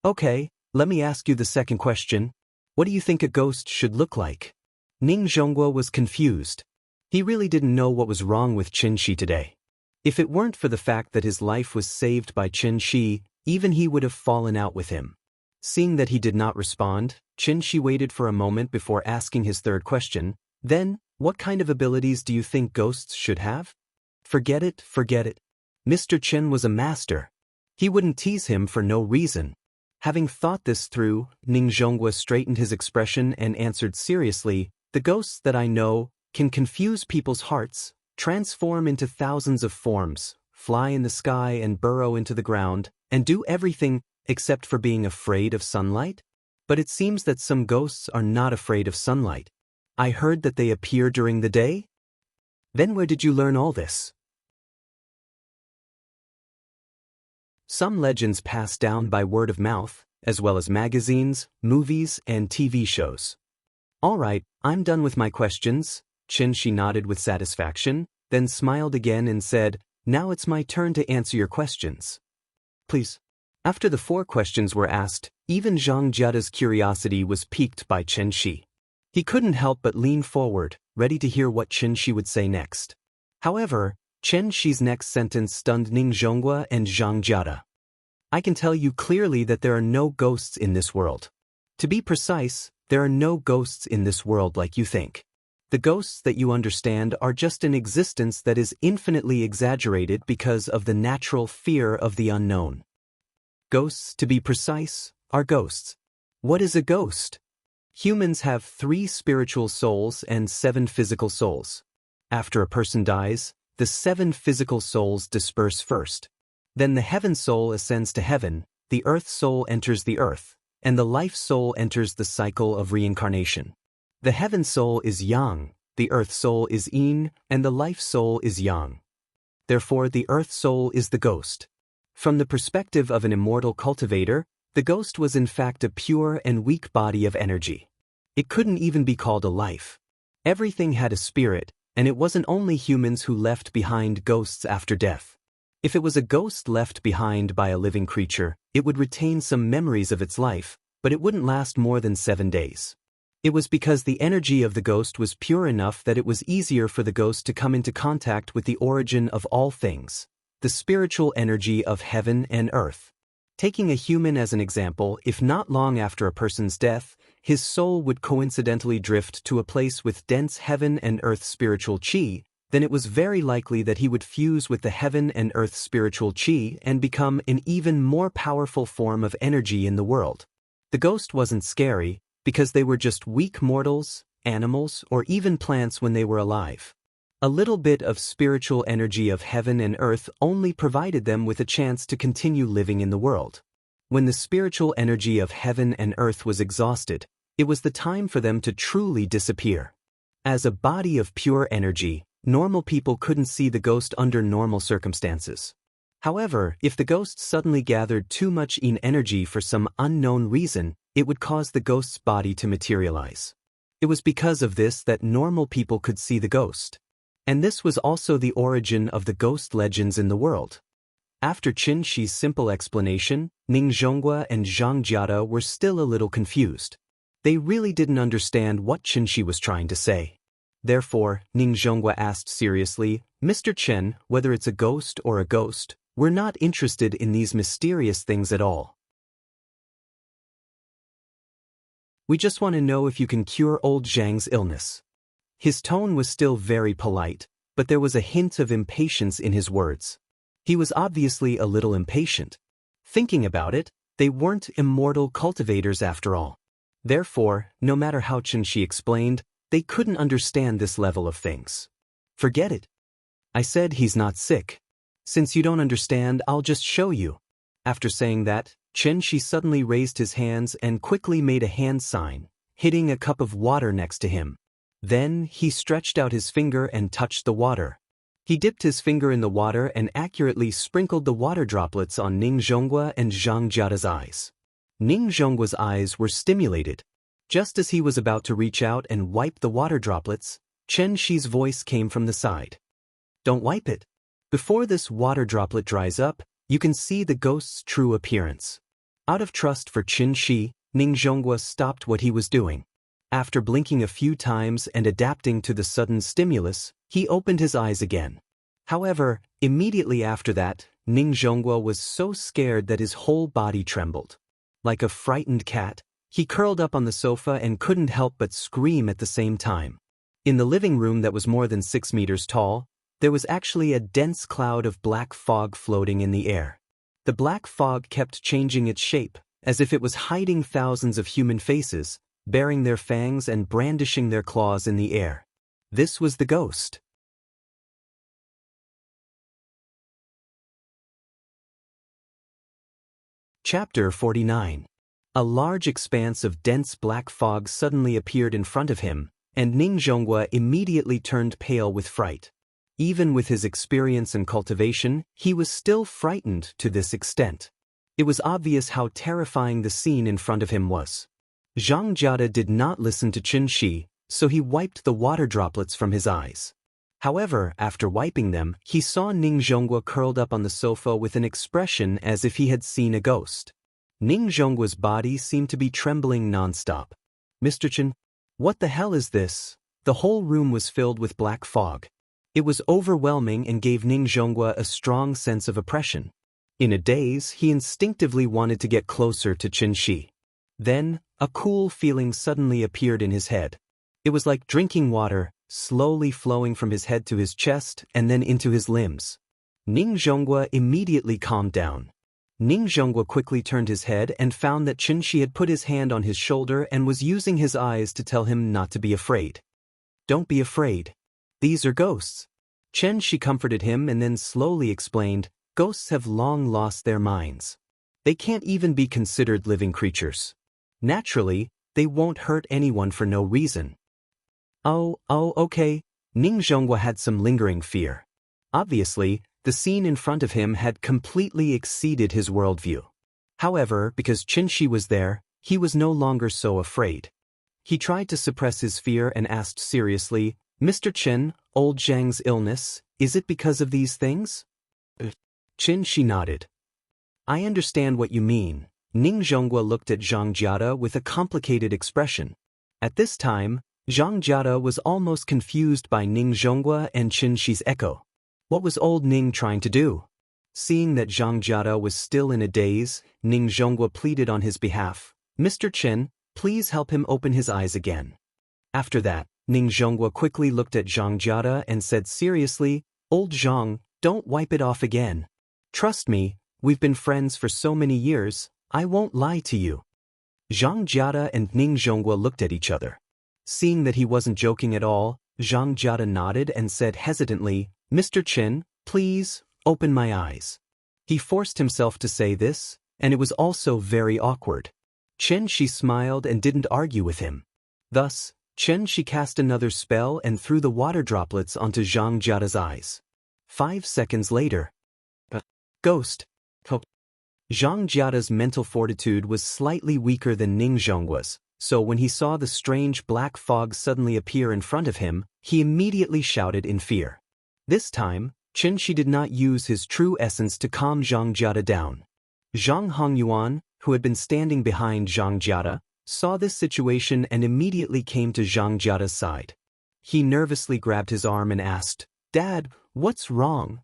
Okay, let me ask you the second question. What do you think a ghost should look like? Ning Zhonghua was confused. He really didn't know what was wrong with Xianxia today. If it weren't for the fact that his life was saved by Xianxia, even he would have fallen out with him. Seeing that he did not respond, Xianxia waited for a moment before asking his third question. Then, what kind of abilities do you think ghosts should have? Forget it, forget it. Mr. Chen was a master. He wouldn't tease him for no reason. Having thought this through, Ning Zhonghua straightened his expression and answered seriously, The ghosts that I know can confuse people's hearts, transform into thousands of forms, fly in the sky and burrow into the ground, and do everything except for being afraid of sunlight? But it seems that some ghosts are not afraid of sunlight. I heard that they appear during the day? Then where did you learn all this? Some legends pass down by word of mouth, as well as magazines, movies, and TV shows. All right, I'm done with my questions. Xianxia nodded with satisfaction, then smiled again and said, "Now it's my turn to answer your questions. Please." After the 4 questions were asked, even Xianxia's curiosity was piqued by Xianxia. He couldn't help but lean forward, ready to hear what Xianxia would say next. However, Xianxia's next sentence stunned Ningzhonghua and Xianxia. "I can tell you clearly that there are no ghosts in this world. To be precise, there are no ghosts in this world like you think. The ghosts that you understand are just an existence that is infinitely exaggerated because of the natural fear of the unknown. Ghosts, to be precise, are ghosts. What is a ghost? Humans have 3 spiritual souls and 7 physical souls. After a person dies, the 7 physical souls disperse first. Then the heaven soul ascends to heaven, the earth soul enters the earth, and the life soul enters the cycle of reincarnation. The heaven soul is yang, the earth soul is yin, and the life soul is yang. Therefore, the earth soul is the ghost. From the perspective of an immortal cultivator, the ghost was in fact a pure and weak body of energy. It couldn't even be called a life. Everything had a spirit, and it wasn't only humans who left behind ghosts after death. If it was a ghost left behind by a living creature, it would retain some memories of its life, but it wouldn't last more than 7 days. It was because the energy of the ghost was pure enough that it was easier for the ghost to come into contact with the origin of all things, the spiritual energy of heaven and earth. Taking a human as an example, if not long after a person's death, his soul would coincidentally drift to a place with dense heaven and earth spiritual qi, then it was very likely that he would fuse with the heaven and earth spiritual qi and become an even more powerful form of energy in the world. The ghost wasn't scary, because they were just weak mortals, animals, or even plants when they were alive. A little bit of spiritual energy of heaven and earth only provided them with a chance to continue living in the world. When the spiritual energy of heaven and earth was exhausted, it was the time for them to truly disappear. As a body of pure energy, normal people couldn't see the ghost under normal circumstances. However, if the ghost suddenly gathered too much yin energy for some unknown reason, it would cause the ghost's body to materialize. It was because of this that normal people could see the ghost. And this was also the origin of the ghost legends in the world. After Xianxia's simple explanation, Ningzhonghua and Xianxia were still a little confused. They really didn't understand what Xianxia was trying to say. Therefore, Ningzhonghua asked seriously, "Mr. Chen, whether it's a ghost or a ghost, we're not interested in these mysterious things at all. We just want to know if you can cure old Zhang's illness." His tone was still very polite, but there was a hint of impatience in his words. He was obviously a little impatient. Thinking about it, they weren't immortal cultivators after all. Therefore, no matter how Xianxia explained, they couldn't understand this level of things. "Forget it. I said he's not sick. Since you don't understand, I'll just show you." After saying that, Xianxia suddenly raised his hands and quickly made a hand sign, hitting a cup of water next to him. Then, he stretched out his finger and touched the water. He dipped his finger in the water and accurately sprinkled the water droplets on Ningzhonghua and Xianxia's eyes. Ningzhonghua's eyes were stimulated. Just as he was about to reach out and wipe the water droplets, Xianxia's voice came from the side. "Don't wipe it. Before this water droplet dries up, you can see the ghost's true appearance." Out of trust for Xianxia, Ningzhonghua stopped what he was doing. After blinking a few times and adapting to the sudden stimulus, he opened his eyes again. However, immediately after that, Ningzhonghua was so scared that his whole body trembled. Like a frightened cat, he curled up on the sofa and couldn't help but scream at the same time. In the living room that was more than 6 meters tall, there was actually a dense cloud of black fog floating in the air. The black fog kept changing its shape, as if it was hiding thousands of human faces, baring their fangs and brandishing their claws in the air. This was the ghost. Chapter 49. A large expanse of dense black fog suddenly appeared in front of him, and Ningzhonghua immediately turned pale with fright. Even with his experience and cultivation, he was still frightened to this extent. It was obvious how terrifying the scene in front of him was. Xianxia did not listen to Xianxia, so he wiped the water droplets from his eyes. However, after wiping them, he saw Ning Zhonghua curled up on the sofa with an expression as if he had seen a ghost. Ning Zhonghua's body seemed to be trembling non-stop. "Mr. Chen, what the hell is this?" The whole room was filled with black fog. It was overwhelming and gave Ning Zhonghua a strong sense of oppression. In a daze, he instinctively wanted to get closer to Qin Shi. Then, a cool feeling suddenly appeared in his head. It was like drinking water, slowly flowing from his head to his chest and then into his limbs. Ning Zhonghua immediately calmed down. Ning Zhonghua quickly turned his head and found that Qin Shi had put his hand on his shoulder and was using his eyes to tell him not to be afraid. "Don't be afraid. These are ghosts." Qin Shi comforted him and then slowly explained, "Ghosts have long lost their minds. They can't even be considered living creatures. Naturally, they won't hurt anyone for no reason." Oh, okay. Ning Zhonghua had some lingering fear. Obviously, the scene in front of him had completely exceeded his worldview. However, because Qin Shi was there, he was no longer so afraid. He tried to suppress his fear and asked seriously, "Mr. Chen, old Zhang's illness, is it because of these things?" Qin Shi nodded. "I understand what you mean." Ning Zhonghua looked at Zhang Jiada with a complicated expression. At this time, Zhang Jiada was almost confused by Ning Zhonghua and Qin Shi's echo. What was old Ning trying to do? Seeing that Zhang Jiada was still in a daze, Ning Zhonghua pleaded on his behalf, "Mr. Chen, please help him open his eyes again." After that, Ning Zhonghua quickly looked at Zhang Jiada and said seriously, "Old Zhang, don't wipe it off again. Trust me, we've been friends for so many years, I won't lie to you." Zhang Jiada and Ning Zhonghua looked at each other. Seeing that he wasn't joking at all, Zhang Jiada nodded and said hesitantly, "Mr. Chen, please, open my eyes." He forced himself to say this, and it was also very awkward. Qin Shi smiled and didn't argue with him. Thus, Qin Shi cast another spell and threw the water droplets onto Zhang Jiada's eyes. 5 seconds later. Ghost. Zhang Jiada's mental fortitude was slightly weaker than Ning Zhonghua's, so when he saw the strange black fog suddenly appear in front of him, he immediately shouted in fear. This time, Qin Shi did not use his true essence to calm Zhang Jiada down. Zhang Hongyuan, who had been standing behind Zhang Jiada, saw this situation and immediately came to Zhang Jiada's side. He nervously grabbed his arm and asked, "Dad, what's wrong?"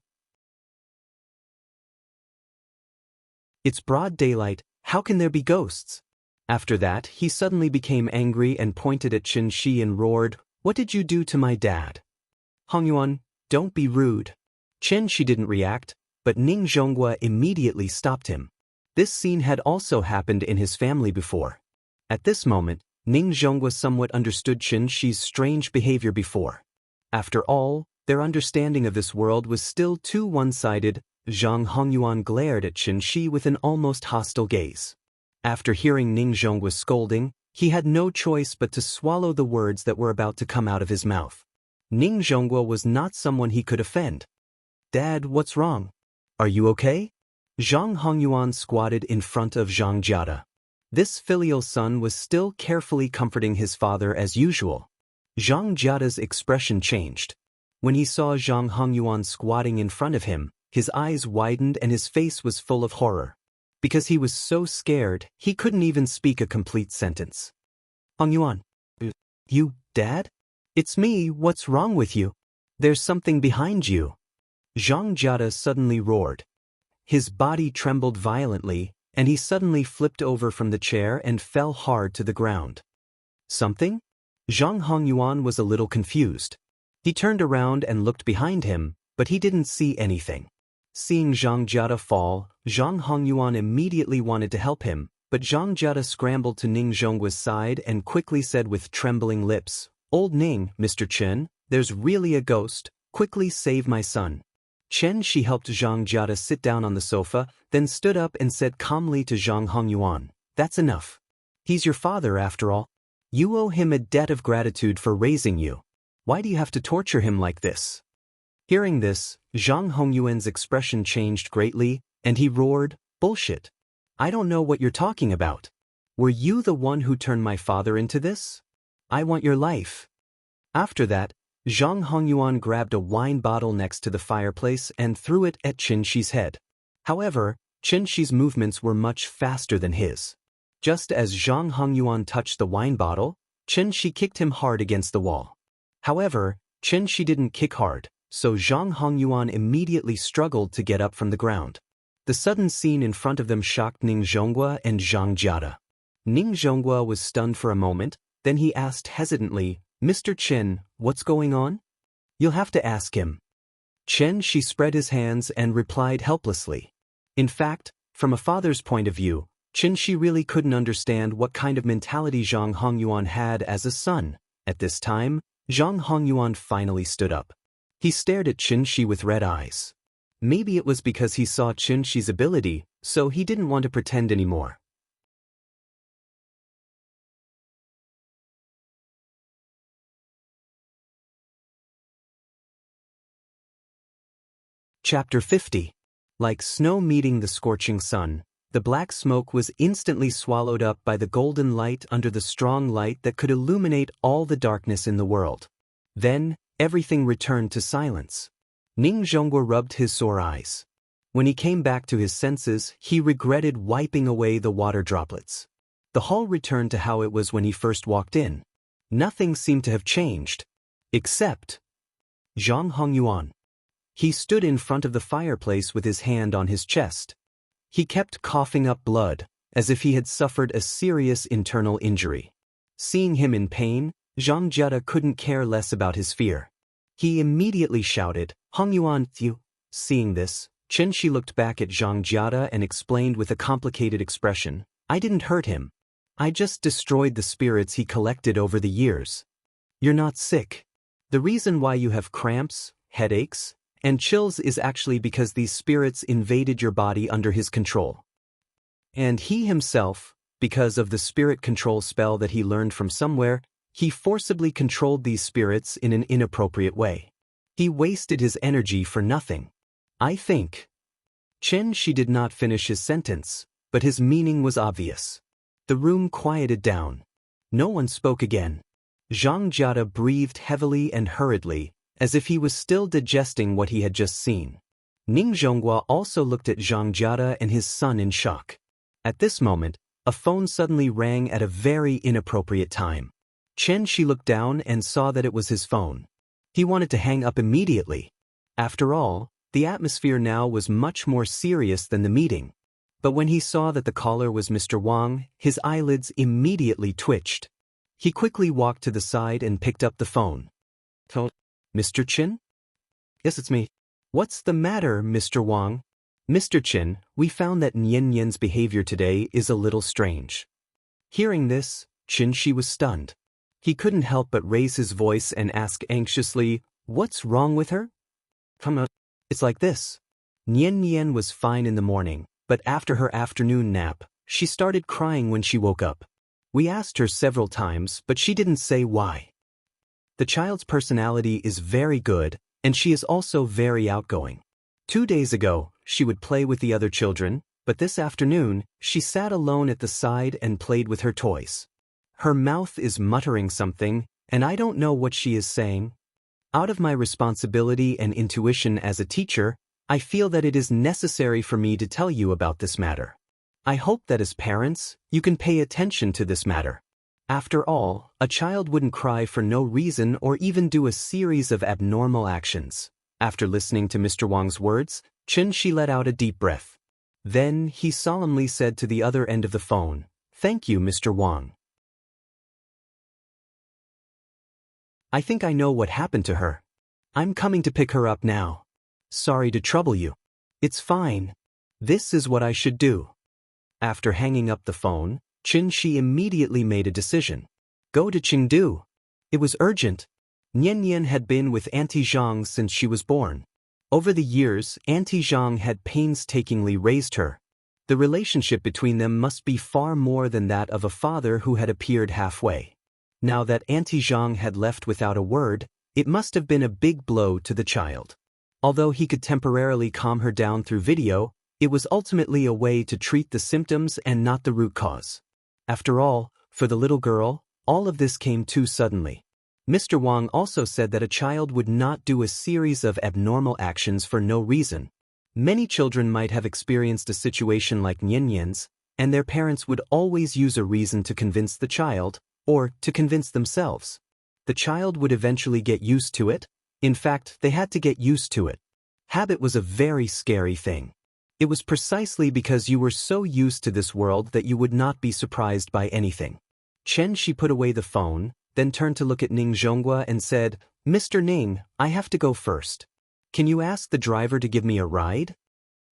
"It's broad daylight, how can there be ghosts?" After that, he suddenly became angry and pointed at Qin Shi and roared, "What did you do to my dad?" "Hongyuan, don't be rude." Qin Shi didn't react, but Ning Zhonghua immediately stopped him. This scene had also happened in his family before. At this moment, Ning Zhonghua somewhat understood Qin Shi's strange behavior before. After all, their understanding of this world was still too one-sided. Zhang Hongyuan glared at Qin Shi with an almost hostile gaze. After hearing Ning Zhonghua's scolding, he had no choice but to swallow the words that were about to come out of his mouth. Ning Zhonghua was not someone he could offend. "Dad, what's wrong? Are you okay?" Zhang Hongyuan squatted in front of Zhang Jiada. This filial son was still carefully comforting his father as usual. Zhang Jiada's expression changed. When he saw Zhang Hongyuan squatting in front of him, his eyes widened and his face was full of horror. Because he was so scared, he couldn't even speak a complete sentence. "Hongyuan. You, Dad? It's me, what's wrong with you? There's something behind you." Zhang Jiada suddenly roared. His body trembled violently, and he suddenly flipped over from the chair and fell hard to the ground. "Something?" Zhang Hongyuan was a little confused. He turned around and looked behind him, but he didn't see anything. Seeing Zhang Jiada fall, Zhang Hongyuan immediately wanted to help him, but Zhang Jiada scrambled to Ning Zhonghua's side and quickly said with trembling lips, "Old Ning, Mr. Chen, there's really a ghost, quickly save my son." Qin Shi helped Zhang Jiada sit down on the sofa, then stood up and said calmly to Zhang Hongyuan, "That's enough. He's your father after all. You owe him a debt of gratitude for raising you. Why do you have to torture him like this?" Hearing this, Zhang Hongyuan's expression changed greatly, and he roared, "Bullshit. I don't know what you're talking about. Were you the one who turned my father into this? I want your life." After that, Zhang Hongyuan grabbed a wine bottle next to the fireplace and threw it at Qinshi's head. However, Qinshi's movements were much faster than his. Just as Zhang Hongyuan touched the wine bottle, Qinshi kicked him hard against the wall. However, Qinshi didn't kick hard, so Zhang Hongyuan immediately struggled to get up from the ground. The sudden scene in front of them shocked Ning Zhonghua and Zhang Jiada. Ning Zhonghua was stunned for a moment, then he asked hesitantly, "Mr. Chen, what's going on?" "You'll have to ask him." Qinshi spread his hands and replied helplessly. In fact, from a father's point of view, Qinshi really couldn't understand what kind of mentality Zhang Hongyuan had as a son. At this time, Zhang Hongyuan finally stood up. He stared at Qinshi with red eyes. Maybe it was because he saw Qinshi's ability, so he didn't want to pretend anymore. Chapter 50. Like snow meeting the scorching sun, the black smoke was instantly swallowed up by the golden light under the strong light that could illuminate all the darkness in the world. Then, everything returned to silence. Ning Zhonghua rubbed his sore eyes. When he came back to his senses, he regretted wiping away the water droplets. The hall returned to how it was when he first walked in. Nothing seemed to have changed. Except Zhang Hongyuan. He stood in front of the fireplace with his hand on his chest. He kept coughing up blood, as if he had suffered a serious internal injury. Seeing him in pain, Zhang Jiada couldn't care less about his fear. He immediately shouted, "Hongyuan, you." Seeing this, Qinshi looked back at Zhang Jiada and explained with a complicated expression, "I didn't hurt him. I just destroyed the spirits he collected over the years. You're not sick. The reason why you have cramps, headaches, and chills is actually because these spirits invaded your body under his control. And he himself, because of the spirit control spell that he learned from somewhere, he forcibly controlled these spirits in an inappropriate way. He wasted his energy for nothing. I think." Qinshi did not finish his sentence, but his meaning was obvious. The room quieted down. No one spoke again. Zhang Jiada breathed heavily and hurriedly, as if he was still digesting what he had just seen. Ning Zhonghua also looked at Zhang Jiada and his son in shock. At this moment, a phone suddenly rang at a very inappropriate time. Qinshi looked down and saw that it was his phone. He wanted to hang up immediately. After all, the atmosphere now was much more serious than the meeting. But when he saw that the caller was Mr. Wang, his eyelids immediately twitched. He quickly walked to the side and picked up the phone. "Mr. Qin?" "Yes, it's me." "What's the matter, Mr. Wang?" "Mr. Qin, we found that Nian Nian's behavior today is a little strange." Hearing this, Qinshi was stunned. He couldn't help but raise his voice and ask anxiously, "What's wrong with her?" "It's like this. Nian Nian was fine in the morning, but after her afternoon nap, she started crying when she woke up. We asked her several times, but she didn't say why. The child's personality is very good, and she is also very outgoing. 2 days ago, she would play with the other children, but this afternoon, she sat alone at the side and played with her toys. Her mouth is muttering something, and I don't know what she is saying. Out of my responsibility and intuition as a teacher, I feel that it is necessary for me to tell you about this matter. I hope that as parents, you can pay attention to this matter. After all, a child wouldn't cry for no reason or even do a series of abnormal actions." After listening to Mr. Wang's words, Qinshi let out a deep breath. Then he solemnly said to the other end of the phone, "Thank you, Mr. Wang. I think I know what happened to her. I'm coming to pick her up now. Sorry to trouble you." "It's fine. This is what I should do." After hanging up the phone, Qinshi immediately made a decision. Go to Chengdu. It was urgent. Nian Nian had been with Auntie Zhang since she was born. Over the years, Auntie Zhang had painstakingly raised her. The relationship between them must be far more than that of a father who had appeared halfway. Now that Auntie Zhang had left without a word, it must have been a big blow to the child. Although he could temporarily calm her down through video, it was ultimately a way to treat the symptoms and not the root cause. After all, for the little girl, all of this came too suddenly. Mr. Wang also said that a child would not do a series of abnormal actions for no reason. Many children might have experienced a situation like Nianyan's, and their parents would always use a reason to convince the child, or to convince themselves. The child would eventually get used to it. In fact, they had to get used to it. Habit was a very scary thing. It was precisely because you were so used to this world that you would not be surprised by anything. Chen put away the phone, then turned to look at Ning Zhonghua and said, "Mr. Ning, I have to go first. Can you ask the driver to give me a ride?"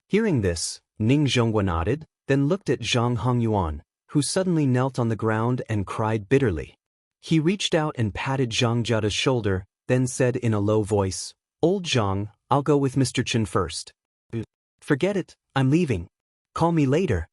Hearing this, Ning Zhonghua nodded, then looked at Zhang Hongyuan, who suddenly knelt on the ground and cried bitterly. He reached out and patted Zhang Jia's shoulder, then said in a low voice, "Old Zhang, I'll go with Mr. Chen first." "Forget it, I'm leaving. Call me later."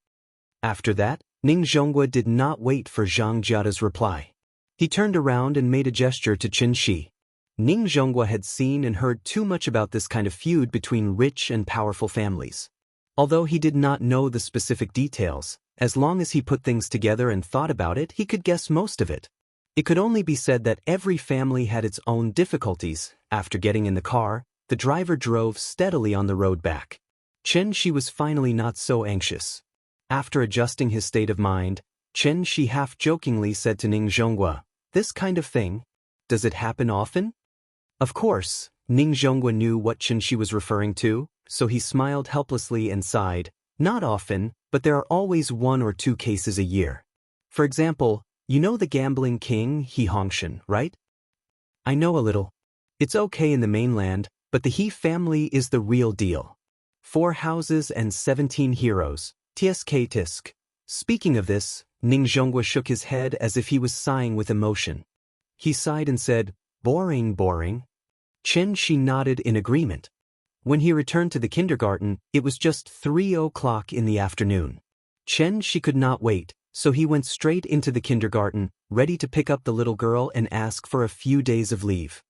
After that, Ning Zhonghua did not wait for Zhang Jia's reply. He turned around and made a gesture to Chen Shi. Ning Zhonghua had seen and heard too much about this kind of feud between rich and powerful families. Although he did not know the specific details, as long as he put things together and thought about it, he could guess most of it. It could only be said that every family had its own difficulties. After getting in the car, the driver drove steadily on the road back. Chen Shi was finally not so anxious. After adjusting his state of mind, Chen Shi half-jokingly said to Ning Zhonghua, "This kind of thing, does it happen often?" Of course, Ning Zhonghua knew what Chen Shi was referring to, so he smiled helplessly and sighed, "Not often, but there are always 1 or 2 cases a year. For example, you know the gambling king He Hongshan, right?" "I know a little. It's okay in the mainland, but the He family is the real deal. 4 houses and 17 heroes, tsk tisk." Speaking of this, Ning Zhonghua shook his head as if he was sighing with emotion. He sighed and said, "Boring, boring." Chen Shi nodded in agreement. When he returned to the kindergarten, it was just 3 o'clock in the afternoon. Chen Shi could not wait, so he went straight into the kindergarten, ready to pick up the little girl and ask for a few days of leave.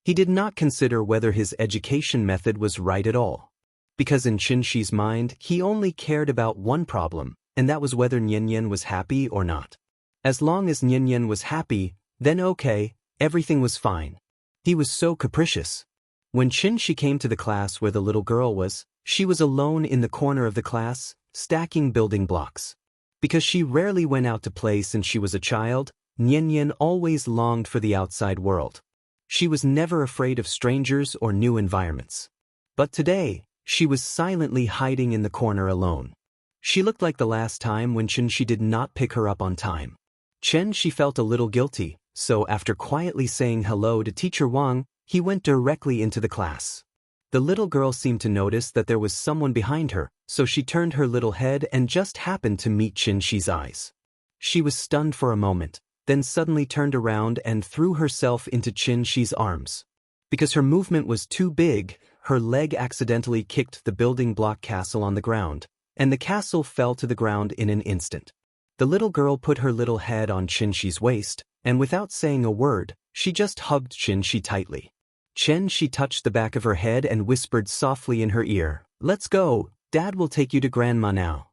He did not consider whether his education method was right at all. Because in Chen Shi's mind, he only cared about one problem, and that was whether Nianyan was happy or not. As long as Nianyan was happy, then okay, everything was fine. He was so capricious. When Chen Shi came to the class where the little girl was, she was alone in the corner of the class, stacking building blocks. Because she rarely went out to play since she was a child, Nianyan always longed for the outside world. She was never afraid of strangers or new environments. But today, she was silently hiding in the corner alone. She looked like the last time when Chen Shi did not pick her up on time. Chen Shi felt a little guilty, so after quietly saying hello to Teacher Wang, he went directly into the class. The little girl seemed to notice that there was someone behind her, so she turned her little head and just happened to meet Chen Shi's eyes. She was stunned for a moment, then suddenly turned around and threw herself into Chen Shi's arms. Because her movement was too big, her leg accidentally kicked the building block castle on the ground, and the castle fell to the ground in an instant. The little girl put her little head on Chen Shi's waist, and without saying a word, she just hugged Chen Shi tightly. Chen Shi touched the back of her head and whispered softly in her ear, "Let's go, Dad will take you to Grandma now."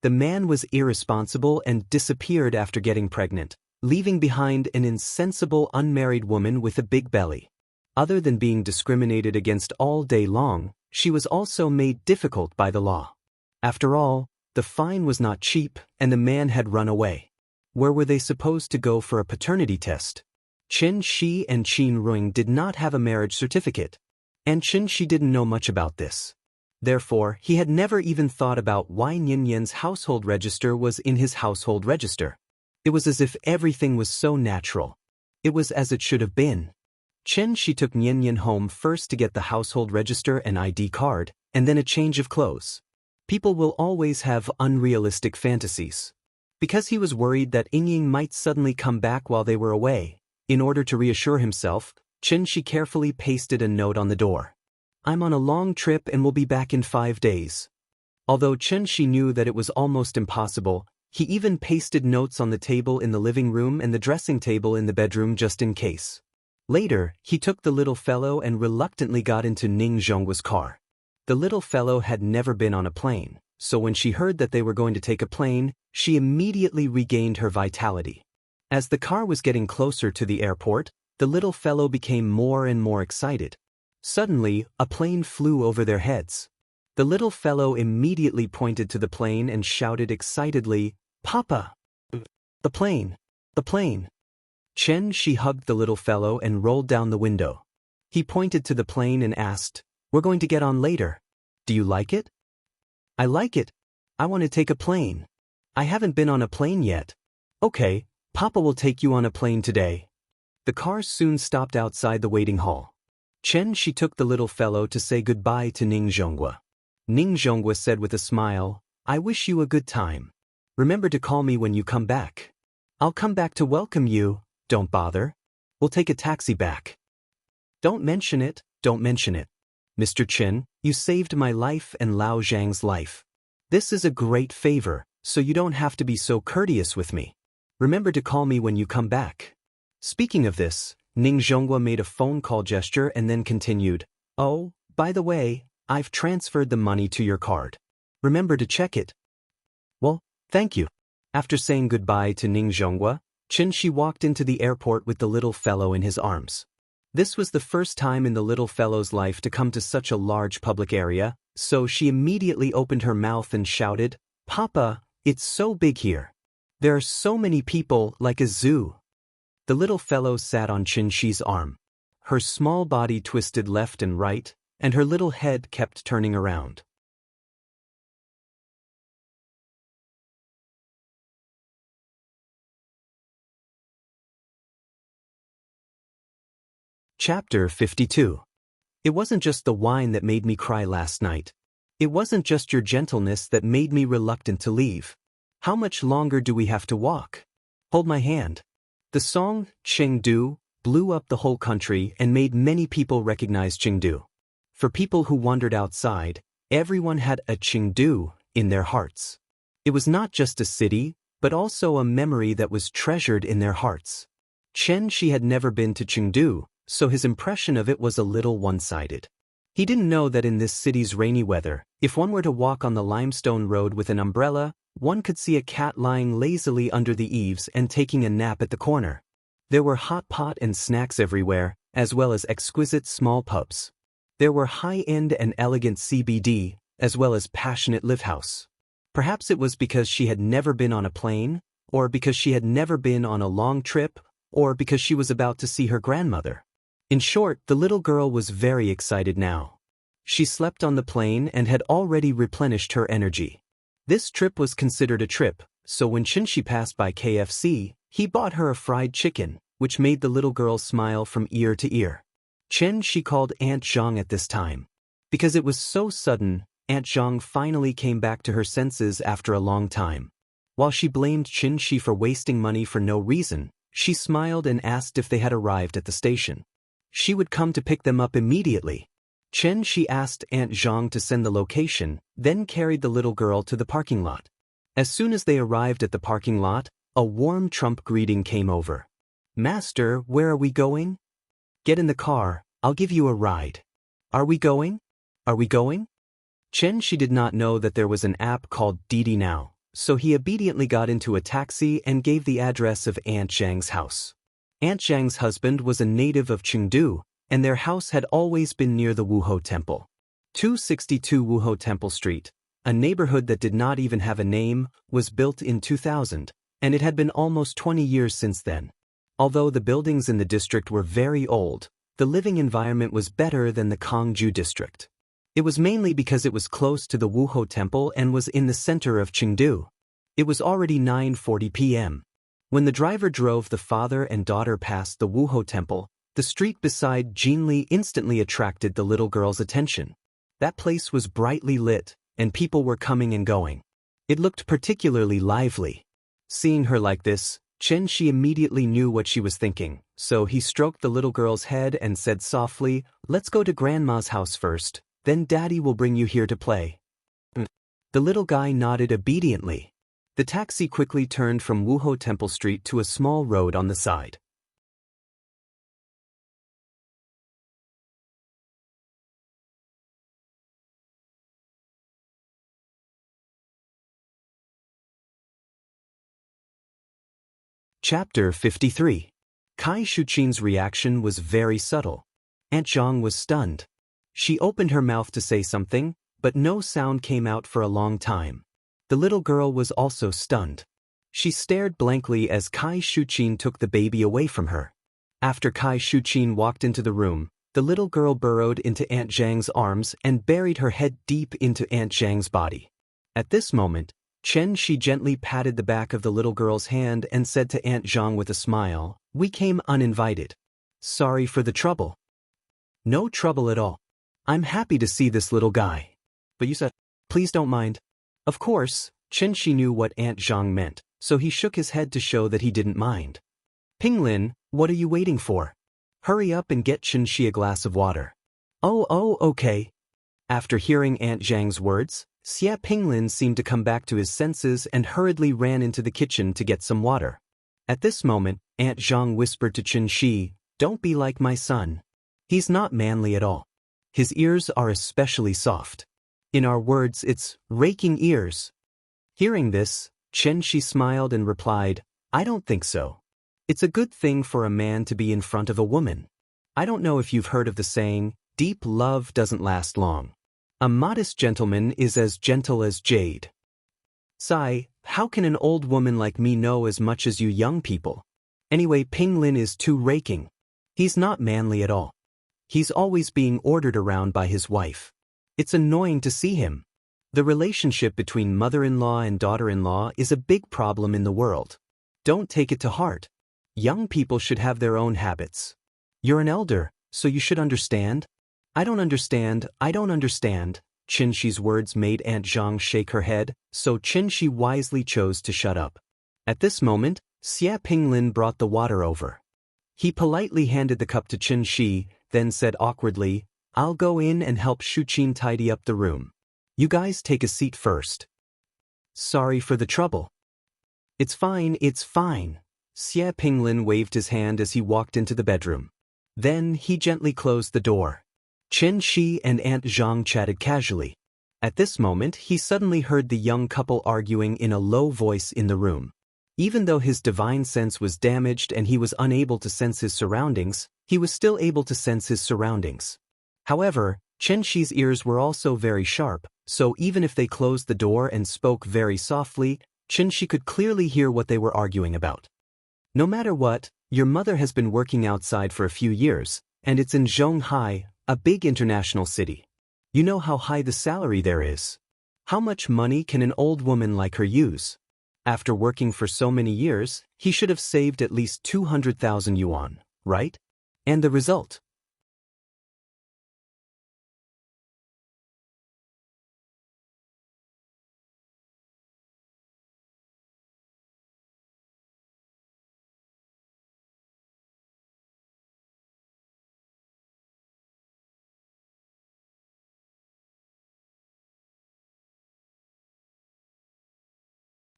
The man was irresponsible and disappeared after getting pregnant, leaving behind an insensible unmarried woman with a big belly. Other than being discriminated against all day long, she was also made difficult by the law. After all, the fine was not cheap, and the man had run away. Where were they supposed to go for a paternity test? Chen Shi and Qin Ruing did not have a marriage certificate, and Chen Shi didn't know much about this. Therefore, he had never even thought about why Nianyan's household register was in his household register. It was as if everything was so natural. It was as it should have been. Chen Shi took Nianyan home first to get the household register and ID card, and then a change of clothes. People will always have unrealistic fantasies. Because he was worried that Yingying might suddenly come back while they were away, in order to reassure himself, Chen Shi carefully pasted a note on the door. "I'm on a long trip and will be back in 5 days." Although Chen Shi knew that it was almost impossible, he even pasted notes on the table in the living room and the dressing table in the bedroom just in case. Later, he took the little fellow and reluctantly got into Ning Zhonggua's car. The little fellow had never been on a plane, so when she heard that they were going to take a plane, she immediately regained her vitality. As the car was getting closer to the airport, the little fellow became more and more excited. Suddenly, a plane flew over their heads. The little fellow immediately pointed to the plane and shouted excitedly, "Papa! The plane! The plane!" Xianxia hugged the little fellow and rolled down the window. He pointed to the plane and asked, "We're going to get on later. Do you like it?" "I like it. I want to take a plane. I haven't been on a plane yet." "Okay, Papa will take you on a plane today." The car soon stopped outside the waiting hall. Xianxia took the little fellow to say goodbye to Ning Zhonggua. Ning Zhonggua said with a smile, "I wish you a good time. Remember to call me when you come back." "I'll come back to welcome you. Don't bother. We'll take a taxi back." "Don't mention it, don't mention it. Mr. Chen, you saved my life and Lao Zhang's life. This is a great favor, so you don't have to be so courteous with me. Remember to call me when you come back." Speaking of this, Ning Zhonggua made a phone call gesture and then continued, "Oh, by the way, I've transferred the money to your card. Remember to check it." "Well, thank you." After saying goodbye to Ning Zhonggua, Xianxia walked into the airport with the little fellow in his arms. This was the first time in the little fellow's life to come to such a large public area, so she immediately opened her mouth and shouted, "Papa, it's so big here. There are so many people, like a zoo." The little fellow sat on Xianxia's arm. Her small body twisted left and right, and her little head kept turning around. Chapter 52. It wasn't just the wine that made me cry last night. It wasn't just your gentleness that made me reluctant to leave. How much longer do we have to walk? Hold my hand. The song, Chengdu, blew up the whole country and made many people recognize Chengdu. For people who wandered outside, everyone had a Chengdu in their hearts. It was not just a city, but also a memory that was treasured in their hearts. Xianxia had never been to Chengdu, so his impression of it was a little one-sided. He didn't know that in this city's rainy weather, if one were to walk on the limestone road with an umbrella, one could see a cat lying lazily under the eaves and taking a nap at the corner. There were hot pot and snacks everywhere, as well as exquisite small pubs. There were high-end and elegant CBD, as well as passionate live house. Perhaps it was because she had never been on a plane, or because she had never been on a long trip, or because she was about to see her grandmother. In short, the little girl was very excited now. She slept on the plane and had already replenished her energy. This trip was considered a trip, so when Xianxia passed by KFC, he bought her a fried chicken, which made the little girl smile from ear to ear. Xianxia called Aunt Zhang at this time. Because it was so sudden, Aunt Zhang finally came back to her senses after a long time. While she blamed Xianxia for wasting money for no reason, she smiled and asked if they had arrived at the station. She would come to pick them up immediately. Xianxia asked Aunt Zhang to send the location, then carried the little girl to the parking lot. As soon as they arrived at the parking lot, a warm Trump greeting came over. "Master, where are we going?" "Get in the car, I'll give you a ride." "Are we going? Are we going?" Xianxia did not know that there was an app called Didi Now, so he obediently got into a taxi and gave the address of Aunt Zhang's house. Aunt Zhang's husband was a native of Chengdu, and their house had always been near the Wuhou Temple. 262 Wuhou Temple Street, a neighborhood that did not even have a name, was built in 2000, and it had been almost 20 years since then. Although the buildings in the district were very old, the living environment was better than the Kangju district. It was mainly because it was close to the Wuhou Temple and was in the center of Chengdu. It was already 9:40 p.m. When the driver drove the father and daughter past the Wuhou Temple, the street beside Jinli instantly attracted the little girl's attention. That place was brightly lit, and people were coming and going. It looked particularly lively. Seeing her like this, Xianxia immediately knew what she was thinking, so he stroked the little girl's head and said softly, "Let's go to Grandma's house first, then Daddy will bring you here to play." The little guy nodded obediently. The taxi quickly turned from Wuhou Temple Street to a small road on the side. Chapter 53. Kai Shuqin's reaction was very subtle. Aunt Zhang was stunned. She opened her mouth to say something, but no sound came out for a long time. The little girl was also stunned. She stared blankly as Kai Shuqin took the baby away from her. After Kai Shuqin walked into the room, the little girl burrowed into Aunt Zhang's arms and buried her head deep into Aunt Zhang's body. At this moment, Chen Shi gently patted the back of the little girl's hand and said to Aunt Zhang with a smile, "We came uninvited. Sorry for the trouble." "No trouble at all. I'm happy to see this little guy." "But you said, please don't mind." Of course, Chen Shi knew what Aunt Zhang meant, so he shook his head to show that he didn't mind. "Pinglin, what are you waiting for? Hurry up and get Chen Shi a glass of water." Oh, okay." After hearing Aunt Zhang's words, Xia Pinglin seemed to come back to his senses and hurriedly ran into the kitchen to get some water. At this moment, Aunt Zhang whispered to Chen Shi, "Don't be like my son. He's not manly at all. His ears are especially soft. In our words, it's raking ears." Hearing this, Chen Shi smiled and replied, "I don't think so. It's a good thing for a man to be in front of a woman. I don't know if you've heard of the saying, deep love doesn't last long. A modest gentleman is as gentle as jade." "Sai, how can an old woman like me know as much as you young people? Anyway, Pinglin is too raking. He's not manly at all. He's always being ordered around by his wife. It's annoying to see him. The relationship between mother-in-law and daughter-in-law is a big problem in the world. Don't take it to heart. Young people should have their own habits. You're an elder, so you should understand." I don't understand." Chen Shi's words made Aunt Zhang shake her head, so Chen Shi wisely chose to shut up. At this moment, Xia Pinglin brought the water over. He politely handed the cup to Chen Shi, then said awkwardly, "I'll go in and help Shuqin tidy up the room. You guys take a seat first." "Sorry for the trouble." It's fine. Xia Pinglin waved his hand as he walked into the bedroom. Then he gently closed the door. Chen Shi and Aunt Zhang chatted casually. At this moment, he suddenly heard the young couple arguing in a low voice in the room. Even though his divine sense was damaged and he was unable to sense his surroundings, he was still able to sense his surroundings. However, Chen Shi's ears were also very sharp, so even if they closed the door and spoke very softly, Chen Shi could clearly hear what they were arguing about. "No matter what, your mother has been working outside for a few years, and it's in Zhonghai, a big international city. You know how high the salary there is. How much money can an old woman like her use? After working for so many years, he should have saved at least 200,000 yuan, right? And the result?"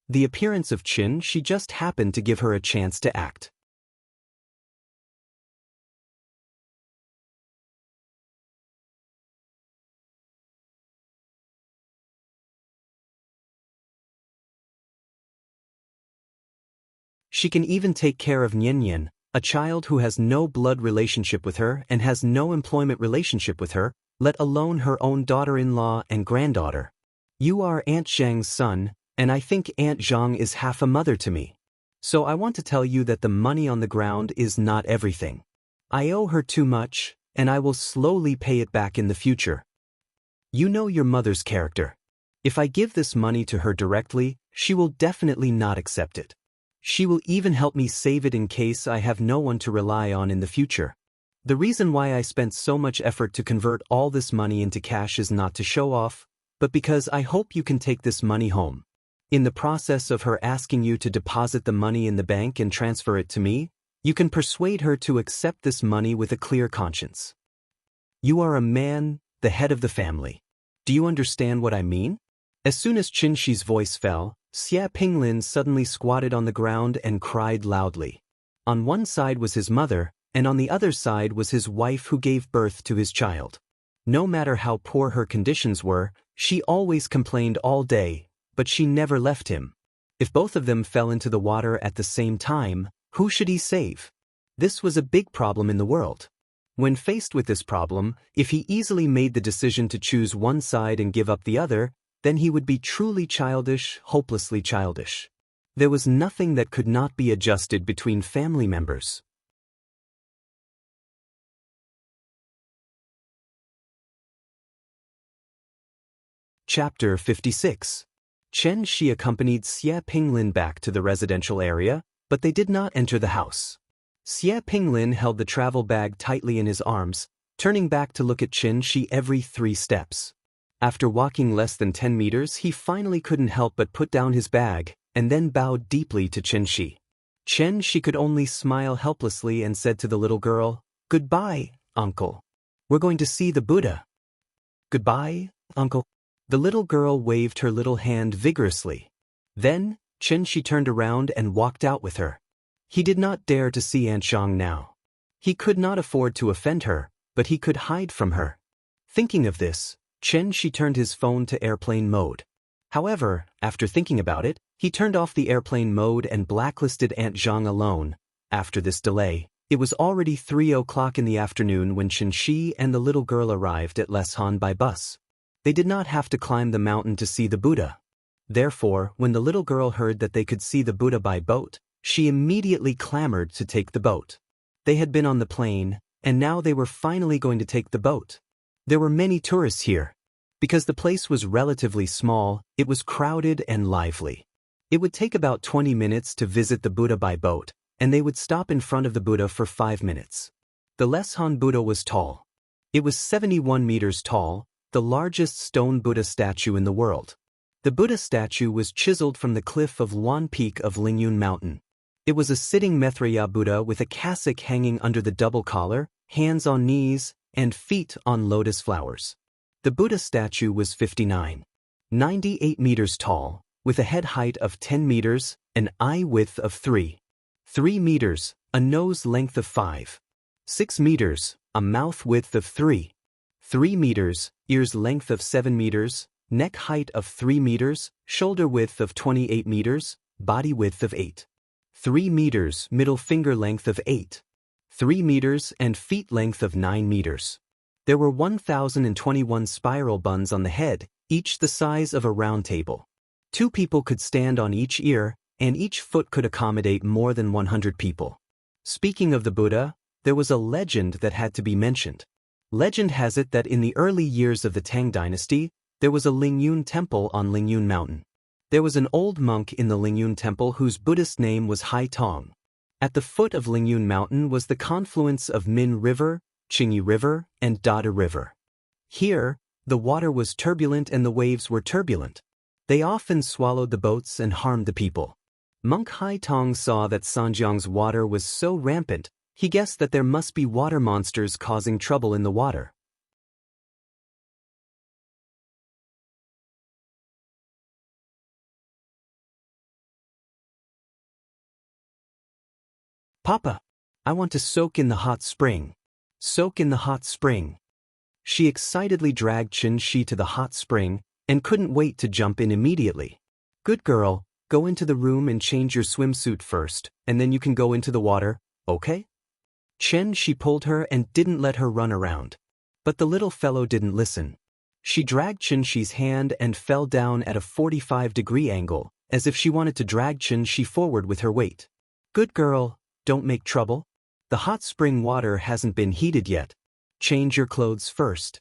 The appearance of Chen Shi just happened to give her a chance to act. She can even take care of Nian, a child who has no blood relationship with her and has no employment relationship with her, let alone her own daughter-in-law and granddaughter. You are Aunt Zhang's son, and I think Aunt Zhang is half a mother to me. So I want to tell you that the money on the ground is not everything. I owe her too much, and I will slowly pay it back in the future. You know your mother's character. If I give this money to her directly, she will definitely not accept it. She will even help me save it in case I have no one to rely on in the future. The reason why I spent so much effort to convert all this money into cash is not to show off, but because I hope you can take this money home. In the process of her asking you to deposit the money in the bank and transfer it to me, you can persuade her to accept this money with a clear conscience. You are a man, the head of the family. Do you understand what I mean?" As soon as Chen Shi's voice fell, Xia Pinglin suddenly squatted on the ground and cried loudly. On one side was his mother, and on the other side was his wife who gave birth to his child. No matter how poor her conditions were, she always complained all day, but she never left him. If both of them fell into the water at the same time, who should he save? This was a big problem in the world. When faced with this problem, if he easily made the decision to choose one side and give up the other, then he would be truly childish, hopelessly childish. There was nothing that could not be adjusted between family members. Chapter 56. Xianxia accompanied Xie Pinglin back to the residential area, but they did not enter the house. Xie Pinglin held the travel bag tightly in his arms, turning back to look at Xianxia every 3 steps. After walking less than 10 meters, he finally couldn't help but put down his bag, and then bowed deeply to Xianxia. Xianxia could only smile helplessly and said to the little girl, "Goodbye, uncle. We're going to see the Buddha." "Goodbye, uncle." The little girl waved her little hand vigorously. Then, Xianxia turned around and walked out with her. He did not dare to see Aunt Zhang now. He could not afford to offend her, but he could hide from her. Thinking of this, Xianxia turned his phone to airplane mode. However, after thinking about it, he turned off the airplane mode and blacklisted Aunt Zhang alone. After this delay, it was already 3 o'clock in the afternoon when Xianxia and the little girl arrived at Leshan by bus. They did not have to climb the mountain to see the Buddha. Therefore, when the little girl heard that they could see the Buddha by boat, she immediately clamored to take the boat. They had been on the plane, and now they were finally going to take the boat. There were many tourists here. Because the place was relatively small, it was crowded and lively. It would take about 20 minutes to visit the Buddha by boat, and they would stop in front of the Buddha for 5 minutes. The Leshan Buddha was tall. It was 71 meters tall, the largest stone Buddha statue in the world. The Buddha statue was chiseled from the cliff of Wan Peak of Lingyun Mountain. It was a sitting Maitreya Buddha with a cassock hanging under the double collar, hands on knees, and feet on lotus flowers. The Buddha statue was 98 meters tall, with a head height of 10 meters, an eye width of 3 meters, a nose length of 6 meters, a mouth width of 3 meters, ears length of 7 meters, neck height of 3 meters, shoulder width of 28 meters, body width of 3 meters, middle finger length of 3 meters, and feet length of 9 meters. There were 1,021 spiral buns on the head, each the size of a round table. 2 people could stand on each ear, and each foot could accommodate more than 100 people. Speaking of the Buddha, there was a legend that had to be mentioned. Legend has it that in the early years of the Tang dynasty, there was a Lingyun temple on Lingyun Mountain. There was an old monk in the Lingyun temple whose Buddhist name was Hai Tong. At the foot of Lingyun Mountain was the confluence of Min River, Qingyi River, and Dada River. Here, the water was turbulent and the waves were turbulent. They often swallowed the boats and harmed the people. Monk Hai Tong saw that Sanjiang's water was so rampant, he guessed that there must be water monsters causing trouble in the water. "Papa, I want to soak in the hot spring. Soak in the hot spring." She excitedly dragged Xianxia to the hot spring and couldn't wait to jump in immediately. "Good girl, go into the room and change your swimsuit first, and then you can go into the water, okay?" Xianxia pulled her and didn't let her run around. But the little fellow didn't listen. She dragged Xianxia's hand and fell down at a 45-degree angle, as if she wanted to drag Xianxia forward with her weight. "Good girl, don't make trouble. The hot spring water hasn't been heated yet. Change your clothes first."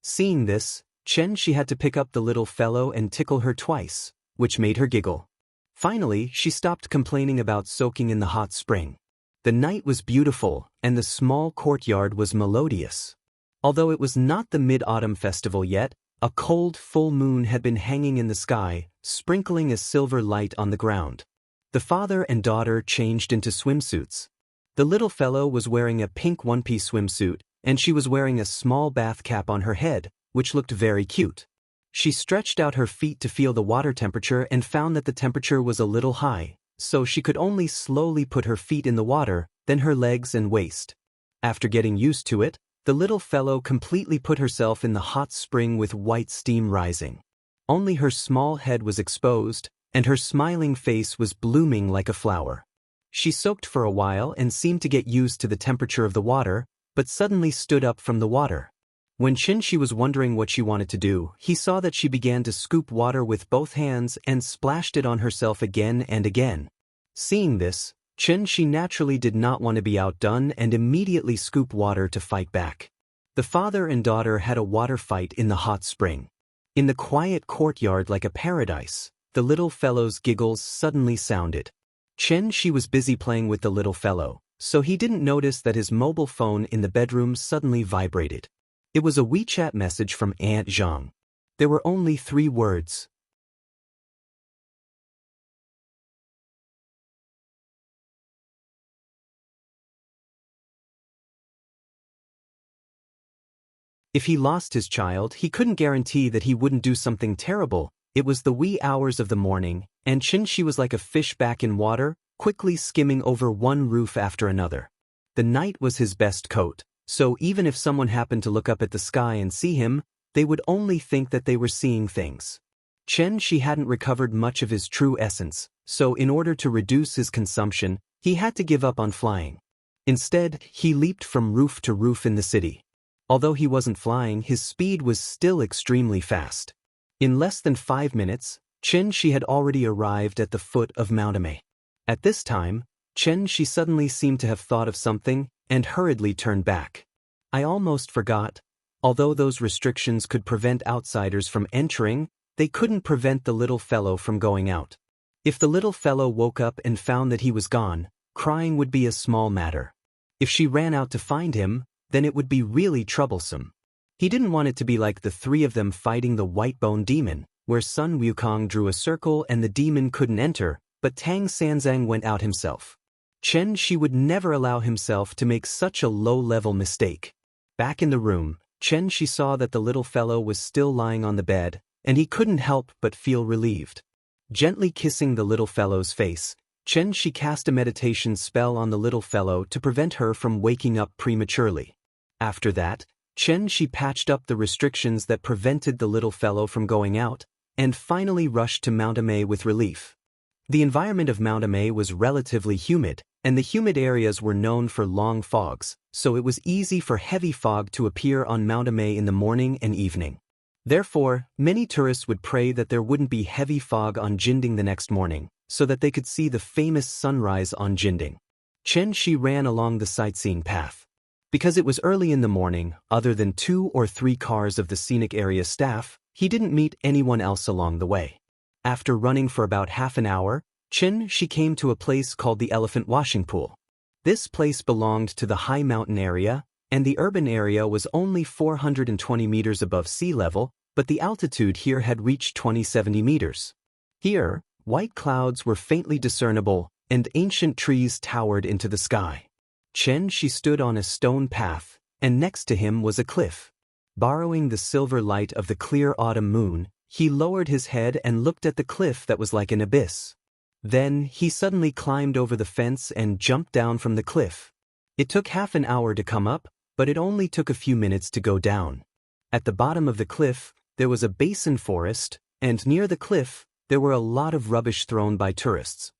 Seeing this, Xianxia had to pick up the little fellow and tickle her twice, which made her giggle. Finally, she stopped complaining about soaking in the hot spring. The night was beautiful, and the small courtyard was melodious. Although it was not the Mid-Autumn Festival yet, a cold full moon had been hanging in the sky, sprinkling a silver light on the ground. The father and daughter changed into swimsuits. The little fellow was wearing a pink one-piece swimsuit, and she was wearing a small bath cap on her head, which looked very cute. She stretched out her feet to feel the water temperature and found that the temperature was a little high, so she could only slowly put her feet in the water, then her legs and waist. After getting used to it, the little fellow completely put herself in the hot spring with white steam rising. Only her small head was exposed, and her smiling face was blooming like a flower. She soaked for a while and seemed to get used to the temperature of the water, but suddenly stood up from the water. When Xianxia was wondering what she wanted to do, he saw that she began to scoop water with both hands and splashed it on herself again and again. Seeing this, Xianxia naturally did not want to be outdone and immediately scooped water to fight back. The father and daughter had a water fight in the hot spring. In the quiet courtyard like a paradise, the little fellow's giggles suddenly sounded. Xianxia was busy playing with the little fellow, so he didn't notice that his mobile phone in the bedroom suddenly vibrated. It was a WeChat message from Aunt Zhang. There were only 3 words. If he lost his child, he couldn't guarantee that he wouldn't do something terrible. It was the wee hours of the morning, and Xianxia was like a fish back in water, quickly skimming over one roof after another. The night was his best coat, so even if someone happened to look up at the sky and see him, they would only think that they were seeing things. Xianxia hadn't recovered much of his true essence, so in order to reduce his consumption, he had to give up on flying. Instead, he leaped from roof to roof in the city. Although he wasn't flying, his speed was still extremely fast. In less than 5 minutes, Xianxia had already arrived at the foot of Mount Ame. At this time, Xianxia suddenly seemed to have thought of something and hurriedly turned back. I almost forgot. Although those restrictions could prevent outsiders from entering, they couldn't prevent the little fellow from going out. If the little fellow woke up and found that he was gone, crying would be a small matter. If she ran out to find him, then it would be really troublesome. He didn't want it to be like the 3 of them fighting the white-bone demon, where Sun Wukong drew a circle and the demon couldn't enter, but Tang Sanzang went out himself. Xianxia would never allow himself to make such a low-level mistake. Back in the room, Xianxia saw that the little fellow was still lying on the bed, and he couldn't help but feel relieved. Gently kissing the little fellow's face, Xianxia cast a meditation spell on the little fellow to prevent her from waking up prematurely. After that, Xianxia patched up the restrictions that prevented the little fellow from going out, and finally rushed to Mount Ame with relief. The environment of Mount Ame was relatively humid, and the humid areas were known for long fogs, so it was easy for heavy fog to appear on Mount Ame in the morning and evening. Therefore, many tourists would pray that there wouldn't be heavy fog on Jinding the next morning, so that they could see the famous sunrise on Jinding. Xianxia ran along the sightseeing path. Because it was early in the morning, other than 2 or 3 cars of the scenic area staff, he didn't meet anyone else along the way. After running for about half an hour, Xianxia came to a place called the Elephant Washing Pool. This place belonged to the high mountain area, and the urban area was only 420 meters above sea level, but the altitude here had reached 2070 meters. Here, white clouds were faintly discernible, and ancient trees towered into the sky. Xianxia stood on a stone path, and next to him was a cliff. Borrowing the silver light of the clear autumn moon, he lowered his head and looked at the cliff that was like an abyss. Then, he suddenly climbed over the fence and jumped down from the cliff. It took half an hour to come up, but it only took a few minutes to go down. At the bottom of the cliff, there was a basin forest, and near the cliff, there were a lot of rubbish thrown by tourists.